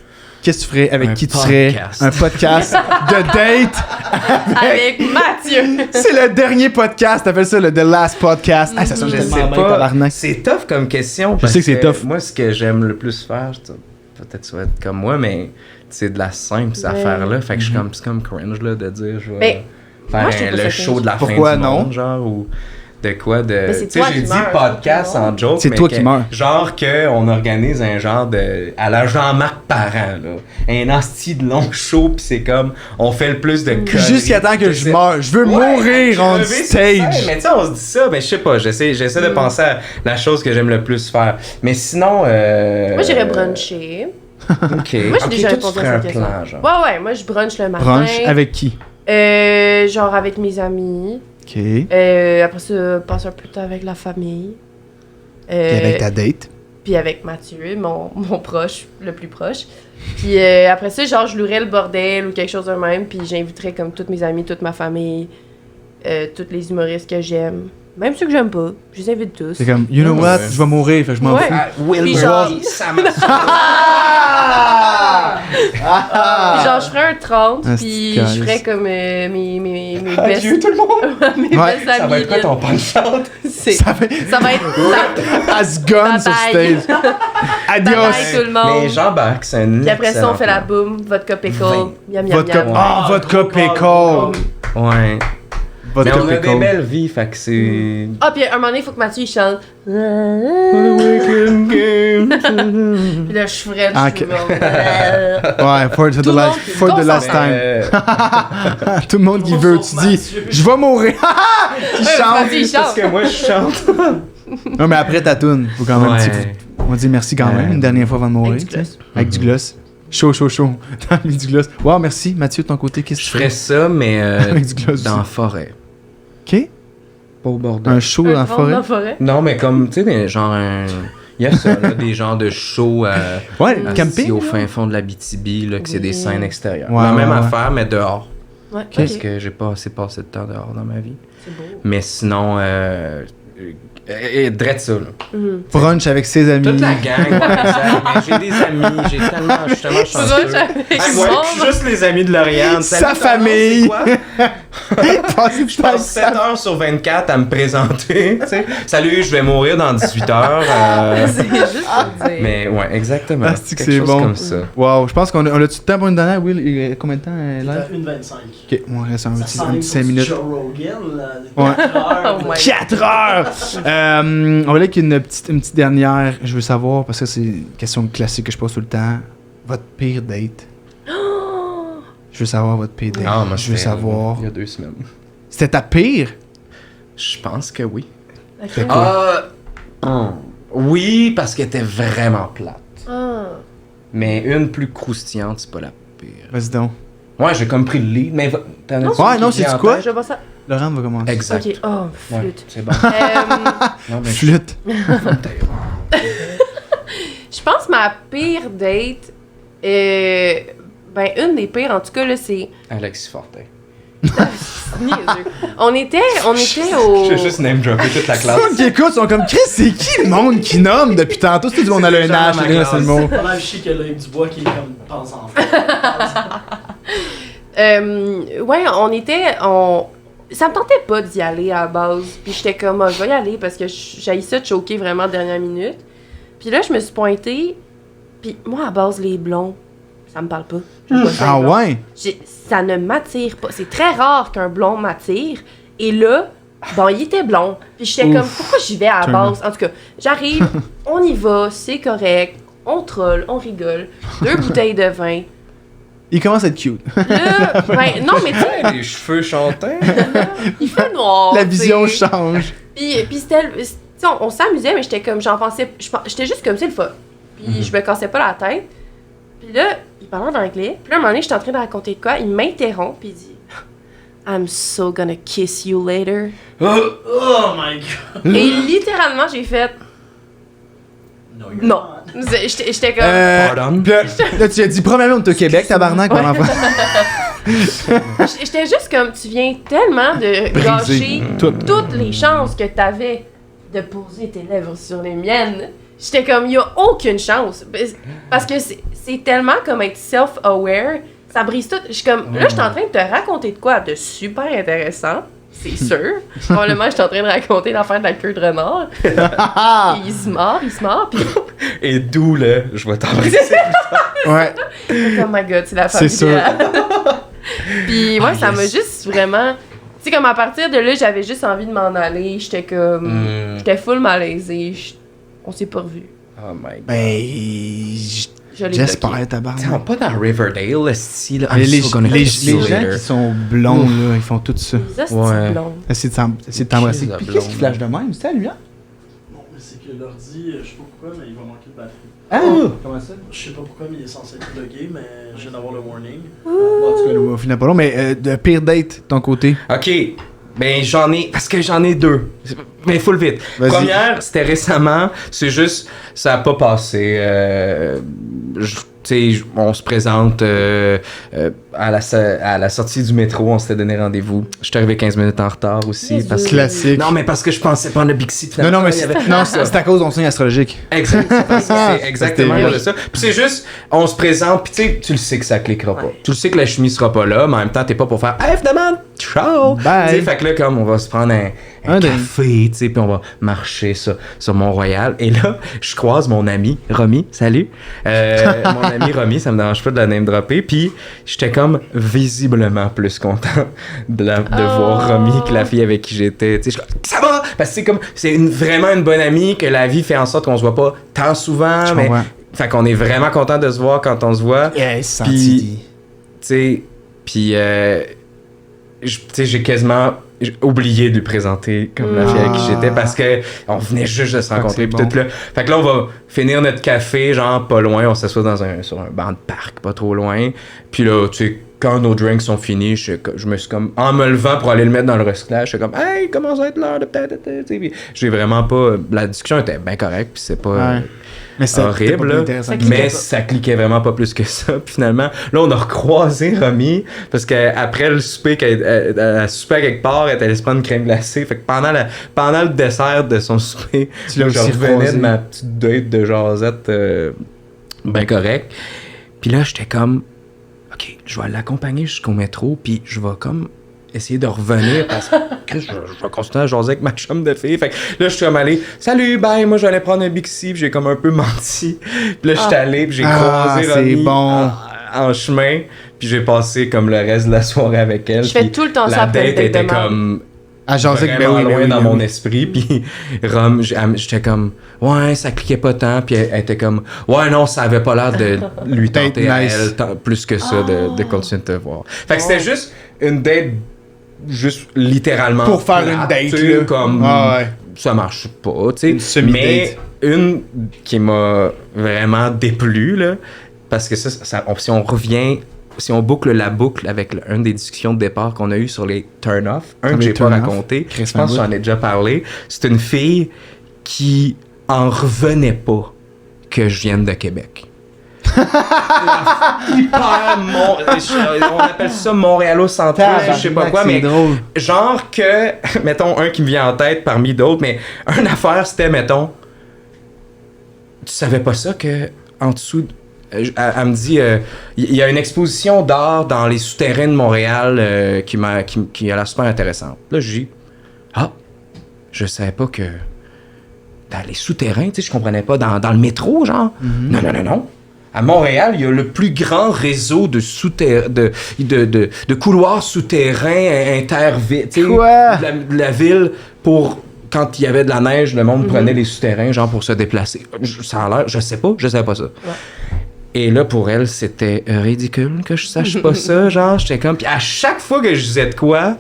que tu ferais? Avec qui tu serais? Un podcast de date Avec Mathieu. C'est le dernier podcast, t'appelles ça le The Last Podcast. Ah, ça sonne Je tellement sais bien, pas. tabarnak. C'est tough comme question. Je parce sais que c'est tough. Moi, ce que j'aime le plus faire, peut-être tu vas être comme moi, mais c'est de la simple, cette affaire-là. Fait que c'est comme cringe, là, de dire, je vais faire moi, je trouve le ça show cringe. de la Pourquoi fin du non? monde, genre, ou de quoi de... Mais c'est Tu sais, toi j'ai qui dit meurs, podcast non? en joke, C'est mais toi qui meurs. genre qu'on organise un genre de... à la Jean-Marc Parent, là. Un asti de long show, pis c'est comme, on fait le plus de conneries. Jusqu'à temps que je meure. Je veux mourir on stage. Mais tu sais, on se dit ça, mais je sais pas, j'essaie de penser à la chose que j'aime le plus faire. Mais sinon... Moi, j'irais bruncher. OK. Moi, j'ai déjà toi, répondu tu à ferais un cette question. plan, genre. Ouais, moi, je brunch le matin. Brunch avec qui? Genre avec mes amis. OK. Puis Après ça, passer un peu de temps avec la famille. avec ta date. Puis avec Mathieu, mon proche, le plus proche. Puis après ça, genre, je louerais le bordel ou quelque chose de même. Puis j'inviterais comme toutes mes amis, toute ma famille, tous les humoristes que j'aime. Même ceux que j'aime pas, je les invite tous. C'est comme, you know what? Ouais. Je vais mourir, fait que je m'en Ouais. fous. Will Puis Brody, genre- ça m'a... Puis genre, je ferais un 30, Ah, puis c'est je ferais comme mes best... Adieu tout le monde! mes Ouais, best Ça va amis. être quoi ton punch-out? Ça va Ça va être... as gun sur Bye-bye. stage. Bye Adios. bye tout le monde. Mais j'embarque, c'est un Puis après ça, on fait la excellent boum, vodka pickle, Vingt. miam miam Vodka. miam. Ah, vodka pickle. plan. Ouais. Mais Vodka on a des pickle. belles vies, fait que c'est... Ah, puis à un moment donné, il faut que Mathieu il chante. Puis là, je ferais Ah, tout ok. le monde. Ouais, for Tout the le last, monde for the last consentant. time. Tout le monde qui veut, tu dis, je vais mourir. Qui chante. Mathieu, il Parce chante. que moi, je chante. Non, mais après ta toune, faut quand même. Ouais. On dit merci quand même une dernière fois avant de mourir. Avec du tu sais. gloss. Avec du gloss. Chaud. T'as mis du gloss. Wow, merci. Mathieu, de ton côté, qu'est-ce que Je tu ferais ferais? ça, mais Avec du gloss dans la aussi. forêt. OK. Pas au bordel. Un show dans la Un forêt. dans la forêt. Non, mais comme, tu sais, genre un... Il y a ça, là, des genres de shows Ouais, assis camping. au là. fin fond de la BTB, là, que c'est des Oui. scènes extérieures. Ouais, la même ouais. affaire, mais dehors. Ouais, Parce ok. que j'ai pas assez passé de temps dehors dans ma vie. C'est beau. Mais sinon, drette ça, là. Mhm. Brunch avec ses amis. Toute la gang, ouais, exact. Mais j'ai des amis, je suis tellement chanceux. Brunch avec Ah, du ouais, monde. juste les amis de Lauriane. Sa Salut, ton nom, famille. c'est quoi? Passer du Je temps avec passe sa 7 heures sur 24 à me présenter. Tu sais. Salut, je vais mourir dans 18 heures. C'est juste pour dire. Mais ouais, exactement. Ah, c'est que Quelque c'est chose bon. comme ça. Wow, je pense qu'on a du temps pour une dernière, Will. Il y a combien de temps live? T'as 1,25. Ok, moi, il reste un Ça petit, sent un petit 5 minutes. Joe Rogan, là. Ouais. 4 heures. Oh my 4 heures! On va aller avec une petite dernière. Je veux savoir, parce que c'est une question classique que je pose tout le temps. Votre pire date? Je veux savoir votre pire date. Ah, moi, je veux c'était, savoir. Il y a 2 semaines. C'était ta pire? Je pense que oui. Ok. Oui, parce qu'elle était vraiment plate. Ah. Mais une plus croustillante, c'est pas la pire. Vas-y donc. Ouais, j'ai comme pris le lead, mais t'en as-tu Ouais, qui non, vient c'est en quoi? tête? Je vois ça. Laurent va commencer. Exact. Ok. Oh, Ouais, flûte. c'est bon. Non, mais Flûte. Je pense ma pire date, ben une des pires en tout cas là, c'est Alexis Fortin. niaiseux. On était au. J'ai juste name droppé toute la Tout le classe. monde qui écoute sont comme Chris, c'est qui le monde qui nomme depuis tantôt? C'est tout le monde à C'est le des gens nage, dans ma là, c'est le classe. mot. Pendant que je sais que Loïc Dubois qui est comme pense enfant. Ouais, on était. Ça me tentait pas d'y aller à la base. Puis j'étais comme, je vais y aller parce que j'haïs ça de choquer vraiment dernière minute. Puis là, je me suis pointée. Puis moi, à base, les blonds, ça me parle pas. J'aime pas ça, les Ah blonds. ouais? Ça ne m'attire pas. C'est très rare qu'un blond m'attire. Et là, bon, il était blond. Puis j'étais comme, pourquoi j'y vais à la Turn base? En tout cas, j'arrive, on y va, c'est correct. On troll, on rigole. 2 bouteilles de vin. Il commence à être cute. Là, ben, non, mais tu sais, Les cheveux chantants. il fait noir. La vision tu sais. change. Puis c'était. Tu sais, on s'amusait, mais j'étais comme, j'en pensais. J'étais juste comme, c'est le fun. Puis je me cassais pas la tête. Puis là, il parlait en anglais. Puis là, à un moment donné, j'étais en train de raconter de quoi. Il m'interrompt, puis il dit I'm so gonna kiss you later. Oh my god. Et littéralement, j'ai fait No, you're non. not. J'étais comme. Pardon. Puis là, tu as dit, premièrement, on est au Québec, tabarnak, pendant J'étais juste comme, tu viens tellement de gâcher toutes les chances que t'avais de poser tes lèvres sur les miennes. J'étais comme, il y a aucune chance. Parce que c'est tellement comme être self-aware, ça brise tout. Je suis comme, là, je suis en train de te raconter de quoi de super intéressant. C'est sûr. Probablement, je suis en train de raconter l'affaire de la queue de renard. Et il se mord, puis... Et d'où le « je vais t'embrasser ». Ouais. Oh my God, c'est la famille. C'est sûr. Puis ouais, ça m'a juste vraiment... Tu sais, comme à partir de là, j'avais juste envie de m'en aller. J'étais comme... J'étais full malaisée. On s'est pas revus. Oh my God. Ben, Je l'ai bloqué. j'espère, tabarnak. T'es pas dans Riverdale, si là. Les I'm so gonna kiss you gens later. qui sont blonds, là, ils font tout ça. Les hosties Ouais. blondes. Essayer de t'embrasser. Kiss the Puis qu'est-ce qui blonde. flash de même? C'est à lui, hein? Non, mais c'est que l'ordi, je sais pas pourquoi, mais il va manquer de batterie. Ah! Comment ça? Je sais pas pourquoi, mais il est censé être plugué, mais je viens d'avoir le warning. Bon, en tout cas, là, au final, pas long, mais de pire date, de ton côté. Ok, ben parce que j'en ai deux. Mais full vite. Vas-y. Première, c'était récemment, c'est juste, ça a pas passé. Tu sais, on se présente à la sortie du métro, on s'était donné rendez-vous. Je suis arrivé 15 minutes en retard aussi. Yes, Parce que... Classique. Non, mais parce que je pensais pas en Bixi. Non, mais c'est à cause de ton signe astrologique. Exact, c'est exactement C'était- ça. Puis c'est juste, on se présente, puis tu sais, tu le sais que ça cliquera pas. Ouais. Tu le sais que la chimie sera pas là, mais en même temps, t'es pas pour faire « Hey, finalement, ciao! » Bye. Tu sais, fait que là, comme, on va se prendre un café, tu sais, puis on va marcher sur Mont-Royal. Et là, je croise mon ami, Romy, salut. Mon ami Romy, ça me dérange pas de la name dropper. Puis j'étais comme visiblement plus content de voir Romy que la fille avec qui j'étais. Tu sais, je suis comme, ça va! Parce que c'est comme, vraiment une bonne amie que la vie fait en sorte qu'on se voit pas tant souvent. Je Mais, comprends. fait qu'on est vraiment content de se voir quand on se voit. Yes, Puis, tu sais, puis, tu sais, j'ai quasiment oublié de lui présenter comme la fille avec qui j'étais parce que on venait juste de se rencontrer. Puis tout là. Fait que là, on va finir notre café, genre pas loin, on s'assoit sur un banc de parc, pas trop loin. Puis là, tu sais, quand nos drinks sont finis, je me suis comme, en me levant pour aller le mettre dans le recyclage, je suis comme, hey, comment ça va être l'heure de peut-être, tu sais. Puis j'ai vraiment pas, la discussion était bien correcte, puis c'est pas. Ouais. Mais c'était horrible, pas plus là. intéressant que cliquait Mais pas. ça cliquait vraiment pas plus que ça. Puis finalement, là, on a recroisé Romy parce qu'après le souper, elle a soupé à quelque part, elle est allée se prendre une crème glacée. Fait que pendant le dessert de son souper, Tu l'as je aussi revenais recroisé. de ma petite date de jasette bien correct. Puis là, j'étais comme, OK, je vais l'accompagner jusqu'au métro, puis je vais comme essayer de revenir parce que je vais continuer à jaser avec ma chum de fille. Fait que là, je suis comme allé, salut, bye, moi j'allais prendre un Bixi, puis j'ai comme un peu menti. Puis là, je suis allé, puis j'ai croisé c'est Romy bon. en chemin, puis j'ai passé comme le reste de la soirée avec elle. Je fais puis tout le temps la ça après une date date était de merde. comme À jaser que, ben vraiment oui, ben loin oui, dans ben mon oui. esprit, puis Rome, j'étais comme ouais, ça cliquait pas tant, puis elle était comme ouais, non, ça avait pas l'air de lui Peut-être tenter à nice. elle plus que ça de continuer de te voir. Fait que c'était juste une date juste littéralement Pour faire plate, une date, tu sais, là. comme Ah ouais. ça marche pas, tu Une sais. semi-date. Mais une qui m'a vraiment déplu là, parce que si on boucle la boucle avec une des discussions de départ qu'on a eues sur les turn-off, que les j'ai pas turn-off. raconté, Chris je pense que j'en ai déjà parlé, c'est une fille qui en revenait pas que je vienne de Québec. On appelle ça Montréalo-central, je sais pas quoi, C'est mais drôle. genre que, mettons, un qui me vient en tête parmi d'autres, mais une affaire, c'était, mettons, tu savais pas ça que en dessous, elle me dit, il y a une exposition d'art dans les souterrains de Montréal qui a l'air super intéressante. Là, je dis, ah, je savais pas que dans les souterrains, tu sais, je comprenais pas, dans le métro, genre. Non. À Montréal, il y a le plus grand réseau de couloirs souterrains intervilles. Quoi? De la ville pour quand il y avait de la neige, le monde prenait les souterrains genre pour se déplacer. Ça a l'air, je savais pas ça. Ouais. Et là, pour elle, c'était ridicule que je sache pas ça, genre, j'étais comme... Puis à chaque fois que je disais de quoi...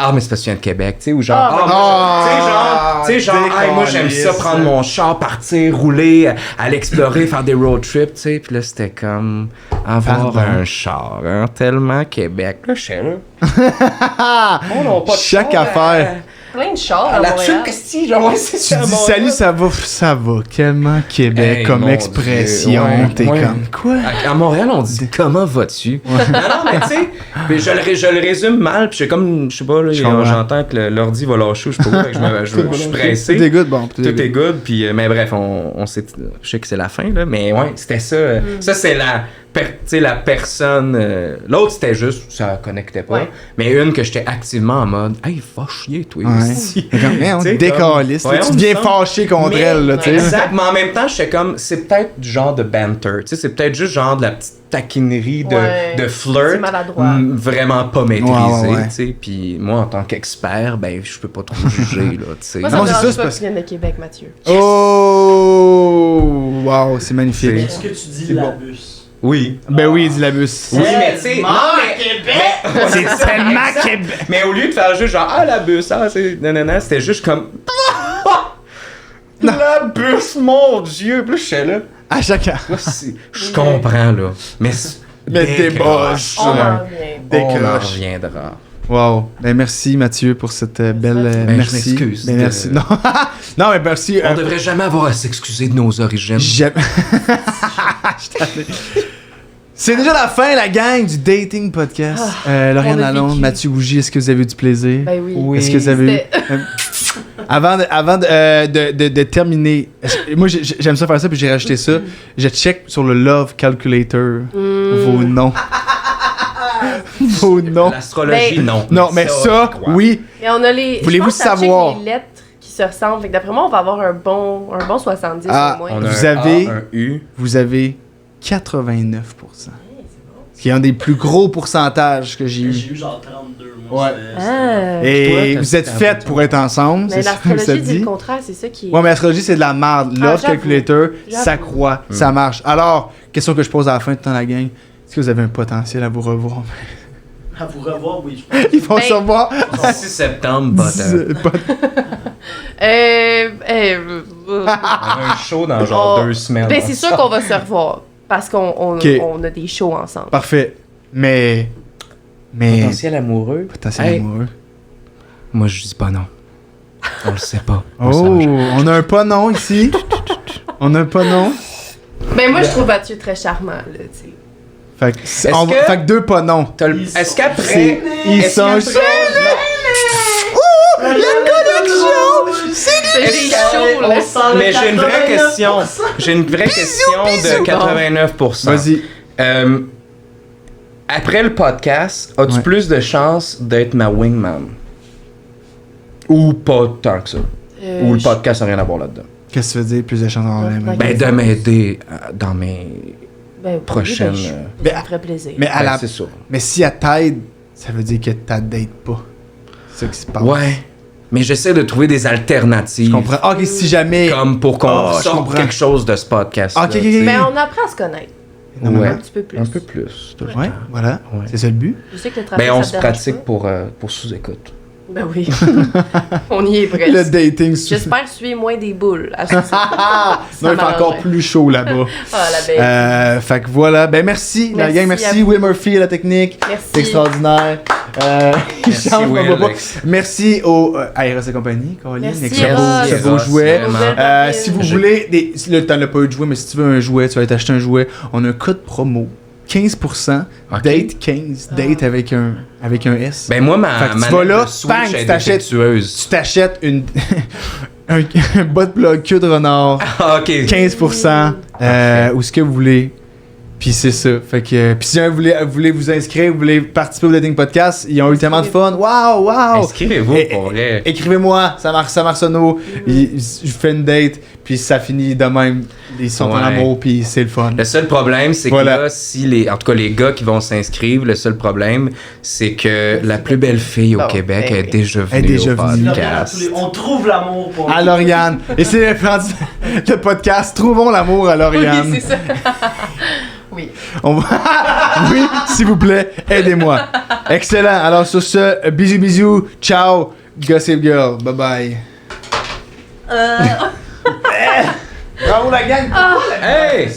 Ah, mais c'est parce que tu viens de Québec, tu sais, ou genre... tu sais, genre, hey, moi, j'aime ça, prendre mon char, partir, rouler, aller explorer, faire des road trips, tu sais. Puis là, c'était comme... Avoir Pardon. un char, hein, tellement Québec. Là, je sais, là... Oh, non, pas de Chaque char, affaire. plein de chars à Ah, là-dessus, Montréal. qu'est-ce que genre, ouais, c'est Tu ça, dis mon salut, gars. ça va. Tellement Québec Hey, comme mon expression. Dieu, ouais, T'es ouais. comme quoi? À Montréal, on dit comment vas-tu? Non, mais tu sais, mais je le résume mal, puis je sais pas, là, Je comprends. j'entends que l'ordi va lâcher, je sais pas où, fait que je suis pressé. Tout est good, bon. Tout est good, puis mais bref, on sait, je sais que c'est la fin, là, mais ouais, c'était ça. Ça, c'est la personne. L'autre, c'était juste, ça connectait pas. Ouais. Mais une que j'étais activement en mode, hey, va chier, toi Ouais. aussi. C'est comme, on Tu sais, décalisse. comme, là, tu on deviens me sent- fâché contre Mais- elle, là, tu sais. Exact, mais en même temps, j'étais comme, c'est peut-être du genre de banter, tu sais, c'est peut-être juste genre de la petite taquinerie Ouais. de C'est flirt, maladroit. vraiment pas maîtrisé, Ouais, ouais. tu sais, puis moi, en tant qu'expert, ben, je peux pas trop juger, là, tu sais. Moi, ça Non, me c'est ça, dérange c'est pas parce- que tu viennes de Québec, Mathieu. Oh! Wow, c'est magnifique. C'est- Est-ce que tu dis C'est la bon. bus? Oui. Ben oui, dis la bus. Oui, mais tu sais, Tellement non, mais- Québec! C'est tellement Québec. Mais au lieu de faire juste genre, ah, la bus, ah, c'est. Non, c'était juste comme. La bus, mon Dieu! Puis là, j'étais là. À chacun. Là, je comprends, là. Mais. Mais t'es décroche. boss. On Ouais. en revient. On en Décroche. reviendra. Wow. Ben merci Mathieu pour cette belle. Ben, merci. je m'excuse Ben de- merci. Non, non mais merci. On devrait jamais avoir à s'excuser de nos origines. J'aime. Je t'en ai- C'est déjà la fin, la gang du Dating Podcast. Lauriane on a Lalonde, vécu. Mathieu Bougie, est-ce que vous avez eu du plaisir? Ben oui. Est-ce que vous avez eu. C'était- Avant de terminer, moi j'aime ça faire ça, puis j'ai rajouté ça. Je check sur le Love Calculator vos noms. Vos noms. L'astrologie, Ben- non. Non, mais ça, je crois. oui. Mais on a les. Voulez-vous je pense que ça check savoir? les lettres qui se ressemblent. Fait que d'après moi, on va avoir un bon 70 Ah, au moins. On a Vous un avez- A, un U. Vous avez 89%. Ce qui est un des plus gros pourcentages que j'ai eu. J'ai eu genre 32, moi. Ouais. Ah. Et Toi, vous êtes t'as- faites pour être ensemble, Mais c'est ça que ça l'astrologie dit dit. le contraire, c'est ça qui est. Ouais, mais l'astrologie, c'est de la merde. Ah, Love j'avoue. Calculator, ça J'avoue. croit, ça marche. Alors, question que je pose à la fin de temps la gang. Est-ce que vous avez un potentiel à vous revoir? À vous revoir, oui, je pense. Ils vont Ben- se revoir. 6 septembre, on a un show dans genre Oh. 2 semaines. Ben, c'est sûr qu'on va se revoir. Parce qu'on Ok. on a des shows ensemble. Parfait. Mais. Potentiel amoureux. Potentiel Hey, amoureux. moi, je dis pas non. On le sait pas. On Oh, saura jamais. on a un pas non ici. On a un pas non. Ben, moi, je trouve Mathieu très charmant, là, tu sais. Fait que, Est-ce on va- que- fait que deux pas non. T'as le- Ils Est-ce sont qu'après. Ils est-ce sont qu'après- C'est chaud, là. Mais j'ai une vraie question. J'ai une vraie question de 89%. Vas-y. Après le podcast, as-tu Ouais. plus de chances d'être ma wingman? Ou pas tant que ça? Ou le podcast n'a rien à voir là-dedans? Qu'est-ce que tu veux dire? Plus de chances en Ouais, vrai. Ben, de m'aider dans mes Ben, prochaines. oui, Ben, ça me ferait plaisir. Mais, à ben, la... c'est ça. mais si elle t'aide, ça veut dire que t'aides pas. C'est ça qui se passe. Ouais. Mais j'essaie de trouver des alternatives. Je comprends. Ah, ok, si jamais. Comme pour qu'on Ah, je sorte comprends. quelque chose de ce podcast. Ok, ok, ok. Ben, on apprend à se connaître. Non, mais- Ouais. Un petit peu plus. Un peu plus. tout le Ouais, temps. voilà. Ouais. C'est ça le but. Je sais que le travail, Ben, on ça se te dérange pratique pas. pour sous-écoute. Ben oui. On y est Le presque. dating. J'espère suer moins des boules. À ce Ah! Non, il fait encore plus chaud là-bas. Ah, la belle. Fait que voilà. Ben merci, la Merci gang. à Merci vous. Will Murphy à la technique. Merci. C'est extraordinaire. Merci, Charles, on Will. va pas. Merci au Aeros et compagnie, Caroline. Merci, Excellent. Ross. Ce beau Ross, jouet. vraiment. Si vous voulez, là, t'en as pas eu de jouet, mais si tu veux un jouet, tu vas aller t'acheter un jouet. On a un code promo. 15%. Ok. Date 15. Date avec un S. Ben, moi, Fait que tu ma vas là, de Switch bang, est tu t'achètes- défectueuse. Tu t'achètes une un bas de plug queue de renard. Ah, ok. 15%. Ou ce que vous voulez. Puis c'est ça. Fait que, puis si jamais vous voulez vous inscrire, vous voulez participer au Dating Podcast, ils ont eu tellement de fun. Waouh, waouh! Inscrivez-vous Et- pour vrai. Écrivez-moi, ça marche sono. Je fais une date, puis ça finit de même. Ils sont en Ouais. amour, puis c'est le fun. Le seul problème, c'est Voilà. que là, si en tout cas les gars qui vont s'inscrire, le seul problème, c'est que la plus belle fille au Bon, Québec ben est oui. déjà Elle est venue déjà au venue. podcast. On trouve l'amour pour À Lauriane. Et c'est le podcast Trouvons l'amour à Lauriane. Oui, c'est ça. Oui. On va... oui, s'il vous plaît, aidez-moi. Excellent. Alors sur ce, bisous bisous, ciao, Gossip Girl, bye bye. Bravo la gang. Hey!